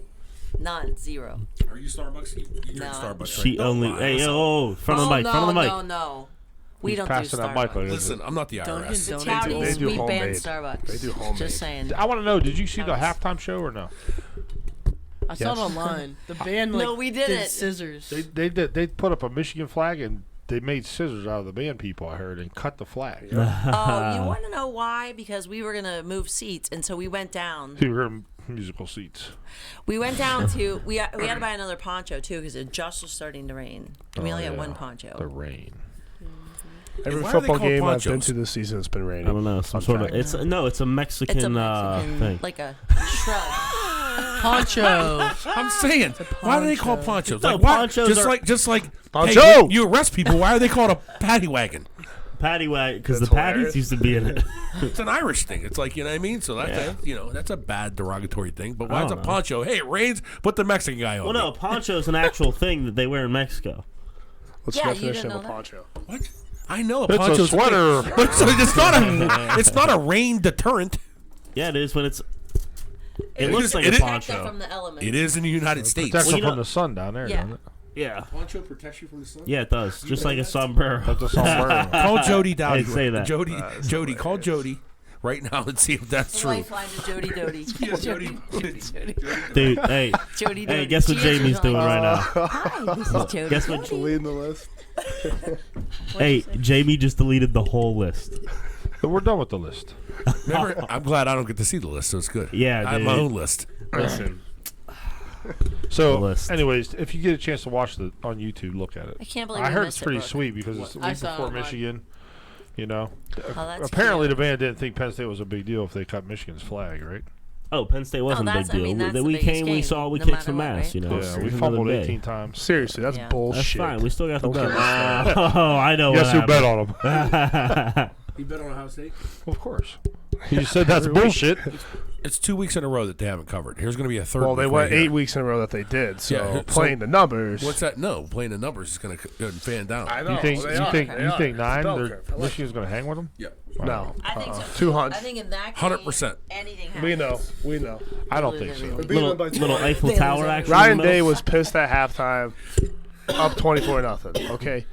[SPEAKER 6] None. 0.
[SPEAKER 1] Are you Starbucks? You drink
[SPEAKER 6] No.
[SPEAKER 1] Starbucks.
[SPEAKER 3] She
[SPEAKER 1] right?
[SPEAKER 3] only.
[SPEAKER 1] Don't
[SPEAKER 3] Hey,
[SPEAKER 1] lie.
[SPEAKER 3] oh, front of the mic,
[SPEAKER 6] no,
[SPEAKER 3] front of the mic.
[SPEAKER 6] No. We
[SPEAKER 2] He's
[SPEAKER 6] don't do
[SPEAKER 2] passing that mic
[SPEAKER 6] Starbucks.
[SPEAKER 2] like
[SPEAKER 1] Listen, I'm not the
[SPEAKER 5] Dunkin'
[SPEAKER 1] IRS.
[SPEAKER 6] The
[SPEAKER 5] Donuts.
[SPEAKER 6] Townies,
[SPEAKER 4] They do
[SPEAKER 6] we banned
[SPEAKER 4] homemade.
[SPEAKER 6] Starbucks.
[SPEAKER 4] They do homemade.
[SPEAKER 6] Just saying.
[SPEAKER 2] I want to know, did you see the
[SPEAKER 6] Yes.
[SPEAKER 2] halftime show or no?
[SPEAKER 5] I saw it
[SPEAKER 4] Yes.
[SPEAKER 5] online. The band like
[SPEAKER 6] No, we
[SPEAKER 5] did
[SPEAKER 6] didn't.
[SPEAKER 5] scissors.
[SPEAKER 2] They did. They put up a Michigan flag and they made scissors out of the band people. I heard and cut the flag.
[SPEAKER 6] Oh, you want to know why? Because we were gonna move seats, and so we went down.
[SPEAKER 2] You heard musical seats.
[SPEAKER 6] We went down to we had to buy another poncho too because it just was starting to rain. And we
[SPEAKER 2] Oh,
[SPEAKER 6] only had
[SPEAKER 2] yeah.
[SPEAKER 6] one poncho.
[SPEAKER 2] The rain.
[SPEAKER 4] Every
[SPEAKER 1] Why are they
[SPEAKER 4] football
[SPEAKER 1] called
[SPEAKER 4] game I've been
[SPEAKER 1] ponchos?
[SPEAKER 4] to this season, it's been raining.
[SPEAKER 3] I don't know. Some
[SPEAKER 4] Fun
[SPEAKER 3] sort of.
[SPEAKER 4] fact.
[SPEAKER 3] It's a Mexican,
[SPEAKER 6] It's a Mexican,
[SPEAKER 3] thing.
[SPEAKER 6] like a shrug.
[SPEAKER 5] Poncho.
[SPEAKER 1] I'm saying, why do they call ponchos?
[SPEAKER 3] No,
[SPEAKER 1] Like why?
[SPEAKER 3] ponchos
[SPEAKER 1] Just
[SPEAKER 3] are-
[SPEAKER 1] like.
[SPEAKER 4] Poncho!
[SPEAKER 1] Hey, when you arrest people. Why are they called a paddy wagon?
[SPEAKER 3] Paddy wagon, because the
[SPEAKER 4] That's
[SPEAKER 3] patties
[SPEAKER 4] hilarious.
[SPEAKER 3] used to be in it.
[SPEAKER 1] It's an Irish thing. It's like, you know what I mean? So that's
[SPEAKER 3] Yeah.
[SPEAKER 1] that's a bad derogatory thing. But why
[SPEAKER 3] I
[SPEAKER 1] is a
[SPEAKER 3] don't know.
[SPEAKER 1] poncho? Hey, it rains. Put the Mexican guy on.
[SPEAKER 3] Well, no, poncho's an actual thing that they wear in Mexico.
[SPEAKER 4] What's
[SPEAKER 6] Yeah,
[SPEAKER 4] the
[SPEAKER 6] you
[SPEAKER 4] definition
[SPEAKER 6] didn't
[SPEAKER 4] of a
[SPEAKER 6] know
[SPEAKER 4] poncho?
[SPEAKER 1] What? I know a
[SPEAKER 2] It's a
[SPEAKER 1] poncho's
[SPEAKER 2] sweater.
[SPEAKER 1] But so it's not a rain deterrent.
[SPEAKER 3] Yeah, it is when it's. It
[SPEAKER 1] It
[SPEAKER 3] looks
[SPEAKER 1] is-
[SPEAKER 3] like
[SPEAKER 1] it
[SPEAKER 3] a
[SPEAKER 1] is-
[SPEAKER 6] Protect them
[SPEAKER 3] poncho.
[SPEAKER 6] from the elements.
[SPEAKER 1] It is in the United States.
[SPEAKER 2] Protects
[SPEAKER 3] Well,
[SPEAKER 2] them
[SPEAKER 3] you know-
[SPEAKER 2] from the sun down there,
[SPEAKER 6] Yeah.
[SPEAKER 2] doesn't it?
[SPEAKER 3] Yeah,
[SPEAKER 1] Poncho protects you from the sun.
[SPEAKER 3] yeah, it does. Just like a sombrero.
[SPEAKER 2] That's a sombrero.
[SPEAKER 1] Call Jody Dowdy.
[SPEAKER 3] I'd say that.
[SPEAKER 1] Jody, call Jody right now and see if that's true.
[SPEAKER 6] Lifeline to Jody Doty.
[SPEAKER 1] Yeah, Jody.
[SPEAKER 3] Dude, hey,
[SPEAKER 6] Jody Doty.
[SPEAKER 3] hey, guess what
[SPEAKER 6] She answers
[SPEAKER 3] Jamie's
[SPEAKER 6] on
[SPEAKER 3] doing
[SPEAKER 6] like,
[SPEAKER 3] right now?
[SPEAKER 6] Hi, this is Jody.
[SPEAKER 3] Guess what?
[SPEAKER 6] Doty.
[SPEAKER 4] Leading the list.
[SPEAKER 3] Hey, Jamie just deleted the whole list.
[SPEAKER 2] But we're done with the list.
[SPEAKER 1] Remember, I'm glad I don't get to see the list, so it's good.
[SPEAKER 3] Yeah,
[SPEAKER 1] I have
[SPEAKER 3] dude.
[SPEAKER 1] my own list.
[SPEAKER 4] Listen.
[SPEAKER 2] So,
[SPEAKER 3] The list.
[SPEAKER 2] anyways, if you get a chance to watch the on YouTube, look at it.
[SPEAKER 6] I can't believe
[SPEAKER 2] I
[SPEAKER 6] we
[SPEAKER 2] heard
[SPEAKER 6] missed
[SPEAKER 2] it's
[SPEAKER 6] it,
[SPEAKER 2] pretty
[SPEAKER 6] Brooke.
[SPEAKER 2] sweet because it's the
[SPEAKER 5] I
[SPEAKER 2] week
[SPEAKER 5] saw it
[SPEAKER 2] before
[SPEAKER 5] online.
[SPEAKER 2] Michigan. You know,
[SPEAKER 6] Oh, that's
[SPEAKER 2] apparently
[SPEAKER 6] cute.
[SPEAKER 2] the band didn't think Penn State was a big deal if they cut Michigan's flag, right?
[SPEAKER 3] Oh, Penn State wasn't a big
[SPEAKER 6] that's- I
[SPEAKER 3] deal.
[SPEAKER 6] mean, that's
[SPEAKER 3] That
[SPEAKER 6] the
[SPEAKER 3] we
[SPEAKER 6] biggest
[SPEAKER 3] came, we
[SPEAKER 6] game,
[SPEAKER 3] saw, we
[SPEAKER 6] no
[SPEAKER 3] kicked
[SPEAKER 6] matter
[SPEAKER 3] some
[SPEAKER 6] what,
[SPEAKER 3] ass.
[SPEAKER 6] right?
[SPEAKER 3] You know,
[SPEAKER 2] Yeah,
[SPEAKER 3] so
[SPEAKER 2] we
[SPEAKER 3] it was
[SPEAKER 2] fumbled
[SPEAKER 3] another day.
[SPEAKER 2] 18 times.
[SPEAKER 4] Seriously, that's
[SPEAKER 6] Yeah.
[SPEAKER 4] bullshit.
[SPEAKER 3] That's fine. We still got the
[SPEAKER 4] Don't
[SPEAKER 3] dub.
[SPEAKER 4] get me
[SPEAKER 3] Oh, I know.
[SPEAKER 2] Guess who
[SPEAKER 3] what
[SPEAKER 2] bet on them?
[SPEAKER 3] happened.
[SPEAKER 1] You bet on Ohio State?
[SPEAKER 2] Of course. You said that's bullshit.
[SPEAKER 1] It's 2 weeks in a row that they haven't covered. Here's going to be a third.
[SPEAKER 4] Well, they
[SPEAKER 1] week
[SPEAKER 4] went
[SPEAKER 1] right here.
[SPEAKER 4] 8 weeks in a row that they did. So
[SPEAKER 1] Yeah, so
[SPEAKER 4] playing the numbers.
[SPEAKER 1] What's that? No, playing the numbers is going to fan down.
[SPEAKER 4] I know.
[SPEAKER 2] You think
[SPEAKER 4] they
[SPEAKER 2] you
[SPEAKER 4] are,
[SPEAKER 2] think
[SPEAKER 4] they
[SPEAKER 2] you
[SPEAKER 4] are.
[SPEAKER 2] think nine?
[SPEAKER 4] Bell
[SPEAKER 2] they're-
[SPEAKER 4] curve. I like
[SPEAKER 2] Michigan's going to hang with them?
[SPEAKER 1] Yeah.
[SPEAKER 4] No.
[SPEAKER 6] I think so.
[SPEAKER 4] 200.
[SPEAKER 6] I think in that game,
[SPEAKER 1] 100%.
[SPEAKER 6] anything happens.
[SPEAKER 4] We know. We know.
[SPEAKER 2] I don't think so.
[SPEAKER 3] Little Eiffel
[SPEAKER 6] They
[SPEAKER 3] Tower
[SPEAKER 6] lose
[SPEAKER 3] action.
[SPEAKER 4] Ryan
[SPEAKER 3] in the
[SPEAKER 4] Day
[SPEAKER 3] middle.
[SPEAKER 4] was pissed at halftime, up 24-0. Okay,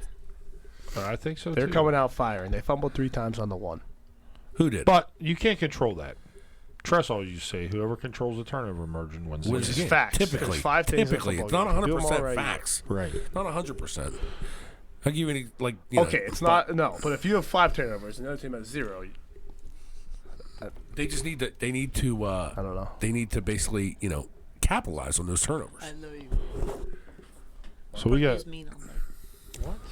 [SPEAKER 2] I think so.
[SPEAKER 4] they're
[SPEAKER 2] too.
[SPEAKER 4] coming out firing. They fumbled 3 times on the one.
[SPEAKER 1] Who did?
[SPEAKER 2] But you can't control that. Tress always used to say, whoever controls the turnover margin wins the
[SPEAKER 1] Wins
[SPEAKER 2] game.
[SPEAKER 1] the game.
[SPEAKER 4] facts.
[SPEAKER 1] Typically.
[SPEAKER 4] There's 5 things in a
[SPEAKER 1] Typically. It's
[SPEAKER 4] football
[SPEAKER 1] not
[SPEAKER 4] game. Do 'em all
[SPEAKER 1] 100%
[SPEAKER 4] right.
[SPEAKER 1] facts.
[SPEAKER 2] Right.
[SPEAKER 1] Not 100%. I'll give you any, like, you know,
[SPEAKER 4] Okay, it's not no. But if you have 5 turnovers and the other team has 0,
[SPEAKER 1] They just need to, they need to,
[SPEAKER 4] I don't know.
[SPEAKER 1] they need to basically, you know, capitalize on those turnovers.
[SPEAKER 5] I know you.
[SPEAKER 2] So we got
[SPEAKER 6] He's mean on me.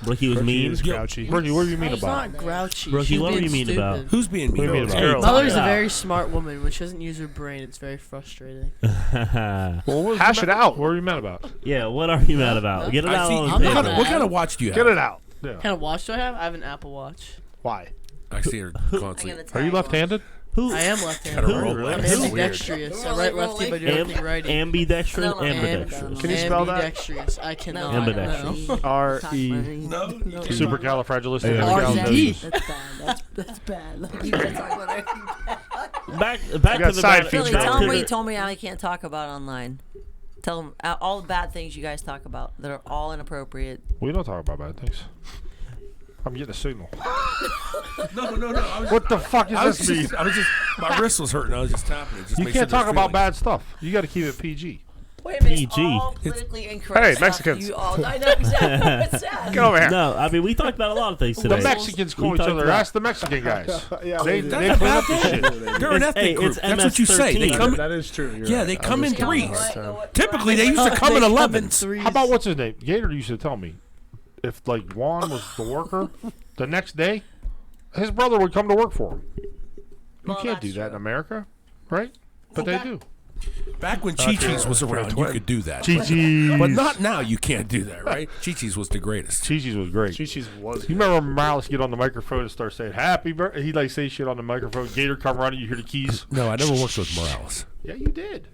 [SPEAKER 3] Rookie was mean.
[SPEAKER 4] He's grouchy.
[SPEAKER 2] Rookie. What do you mean
[SPEAKER 5] He's
[SPEAKER 2] about?
[SPEAKER 5] not grouchy.
[SPEAKER 3] Rookie,
[SPEAKER 5] She's
[SPEAKER 3] what do
[SPEAKER 5] being
[SPEAKER 3] you mean
[SPEAKER 5] stupid.
[SPEAKER 3] about?
[SPEAKER 1] Who's being mean?
[SPEAKER 2] What do you mean
[SPEAKER 1] about
[SPEAKER 2] about-
[SPEAKER 1] it?
[SPEAKER 4] Girls.
[SPEAKER 5] Mother's a
[SPEAKER 3] Yeah.
[SPEAKER 5] very smart woman. When she doesn't use her brain, it's very frustrating.
[SPEAKER 2] Well, what was
[SPEAKER 4] Hash
[SPEAKER 2] you
[SPEAKER 4] it out.
[SPEAKER 2] What were you mad about?
[SPEAKER 3] Yeah, what are you mad about? Get it
[SPEAKER 1] I
[SPEAKER 3] out
[SPEAKER 1] see.
[SPEAKER 3] on
[SPEAKER 1] What
[SPEAKER 3] paper.
[SPEAKER 1] kind, of, what kind of watch do you have?
[SPEAKER 4] Get it out.
[SPEAKER 2] Yeah.
[SPEAKER 5] What kind of watch do I have? I have an Apple Watch.
[SPEAKER 4] Why?
[SPEAKER 1] I see her
[SPEAKER 6] I'm
[SPEAKER 1] constantly.
[SPEAKER 6] gonna
[SPEAKER 2] Are
[SPEAKER 6] tag
[SPEAKER 2] you
[SPEAKER 6] one.
[SPEAKER 2] left-handed?
[SPEAKER 3] Who?
[SPEAKER 5] I am
[SPEAKER 1] Gotta
[SPEAKER 5] left-handed.
[SPEAKER 1] roll
[SPEAKER 5] I'm
[SPEAKER 1] it. That's
[SPEAKER 5] ambidextrous. I write lefty, but I do everything righty.
[SPEAKER 3] Ambidextrous,
[SPEAKER 6] No, no,
[SPEAKER 3] ambidextrous.
[SPEAKER 4] Can you spell that?
[SPEAKER 5] Ambidextrous. I cannot.
[SPEAKER 6] No,
[SPEAKER 3] Ambidextrous.
[SPEAKER 6] no.
[SPEAKER 4] R-E.
[SPEAKER 1] No.
[SPEAKER 2] Supercalifragilistic.
[SPEAKER 5] That's
[SPEAKER 6] bad. That's bad. Like, you can talk about everything.
[SPEAKER 3] Back
[SPEAKER 4] You
[SPEAKER 3] to
[SPEAKER 4] got
[SPEAKER 3] the
[SPEAKER 4] side
[SPEAKER 3] bat-
[SPEAKER 4] features.
[SPEAKER 6] Billy,
[SPEAKER 3] back
[SPEAKER 6] tell
[SPEAKER 3] to
[SPEAKER 6] him what
[SPEAKER 3] the-
[SPEAKER 6] you told me I can't talk about online. Tell them all the bad things you guys talk about that are all inappropriate.
[SPEAKER 2] We don't talk about bad things. I'm getting a signal.
[SPEAKER 1] No.
[SPEAKER 2] What the fuck does this mean?
[SPEAKER 1] My wrist was hurting. I was just tapping it. Just
[SPEAKER 2] You
[SPEAKER 1] make
[SPEAKER 2] can't
[SPEAKER 1] sure
[SPEAKER 2] talk
[SPEAKER 1] they're
[SPEAKER 2] about
[SPEAKER 1] feeling.
[SPEAKER 2] bad stuff. You got to keep it PG.
[SPEAKER 6] Wait a minute.
[SPEAKER 3] PG.
[SPEAKER 6] All politically incorrect
[SPEAKER 2] Hey,
[SPEAKER 6] stuff
[SPEAKER 2] Mexicans.
[SPEAKER 6] You all, I know exactly what's that.
[SPEAKER 2] Get over here.
[SPEAKER 3] No, I mean we talked about a lot of things
[SPEAKER 2] The
[SPEAKER 3] today.
[SPEAKER 2] Mexicans call
[SPEAKER 3] We
[SPEAKER 2] each
[SPEAKER 3] talked
[SPEAKER 2] other.
[SPEAKER 3] about-
[SPEAKER 2] Ask the Mexican guys.
[SPEAKER 4] Yeah,
[SPEAKER 2] They
[SPEAKER 4] we
[SPEAKER 2] clean
[SPEAKER 4] did.
[SPEAKER 2] up the shit.
[SPEAKER 1] They're an ethnic group.
[SPEAKER 3] it's
[SPEAKER 1] That's what you say. They
[SPEAKER 3] MS-13.
[SPEAKER 1] come.
[SPEAKER 4] That is true. You're
[SPEAKER 1] Yeah,
[SPEAKER 4] right.
[SPEAKER 1] they
[SPEAKER 4] I'm
[SPEAKER 1] come in
[SPEAKER 4] just giving you a
[SPEAKER 1] threes.
[SPEAKER 4] hard time.
[SPEAKER 1] Typically, they used to come in 11s.
[SPEAKER 2] How about what's his name? Gator used to tell me if like Juan was the worker, the next day his brother would come to work for him. You
[SPEAKER 6] Well,
[SPEAKER 2] can't do
[SPEAKER 6] that's
[SPEAKER 2] that in
[SPEAKER 6] true.
[SPEAKER 2] America, right? But they do.
[SPEAKER 1] Back when Chi-Chi's was around, you could do that.
[SPEAKER 2] Chi-Chi's.
[SPEAKER 1] But not now. You can't do that, right? Chi-Chi's was the greatest.
[SPEAKER 2] Chi-Chi's was great.
[SPEAKER 4] Chi-Chi's was.
[SPEAKER 2] You remember Morales get on the microphone and start saying "Happy birthday"? He like say shit on the microphone. Gator come running. You hear the keys.
[SPEAKER 1] No, I never worked with Morales.
[SPEAKER 2] Yeah, you did.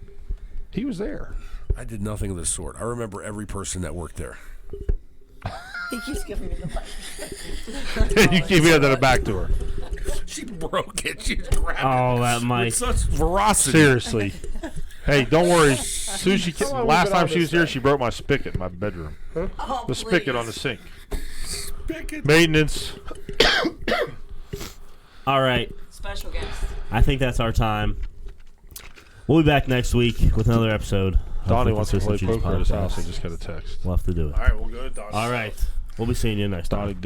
[SPEAKER 2] He was there.
[SPEAKER 1] I did nothing of the sort. I remember every person that worked there.
[SPEAKER 6] He keeps giving me the mic.
[SPEAKER 2] You keep handing it back to her.
[SPEAKER 1] She broke it. She grabbed
[SPEAKER 3] Oh, that
[SPEAKER 1] it
[SPEAKER 3] mic.
[SPEAKER 1] with such veracity.
[SPEAKER 2] Seriously. Hey, don't worry. Soon she
[SPEAKER 4] How long
[SPEAKER 2] last
[SPEAKER 4] we been
[SPEAKER 2] time
[SPEAKER 4] on
[SPEAKER 2] she
[SPEAKER 4] this
[SPEAKER 2] was here,
[SPEAKER 4] thing?
[SPEAKER 2] she broke my spigot in my bedroom.
[SPEAKER 6] Oh,
[SPEAKER 2] The spigot on the
[SPEAKER 6] please.
[SPEAKER 2] sink.
[SPEAKER 1] Spigot.
[SPEAKER 2] Maintenance.
[SPEAKER 3] All right,
[SPEAKER 6] Special guest.
[SPEAKER 3] I think that's our time. We'll be back next week with another episode.
[SPEAKER 2] Donnie
[SPEAKER 3] of
[SPEAKER 2] wants to play
[SPEAKER 3] Consistent Cheese
[SPEAKER 2] poker at his
[SPEAKER 3] Podcast.
[SPEAKER 2] house. I just got a text.
[SPEAKER 3] We'll have to do it.
[SPEAKER 4] All right, we'll go to Donnie.
[SPEAKER 3] All right, we'll be seeing you next time.
[SPEAKER 2] Donnie Dix.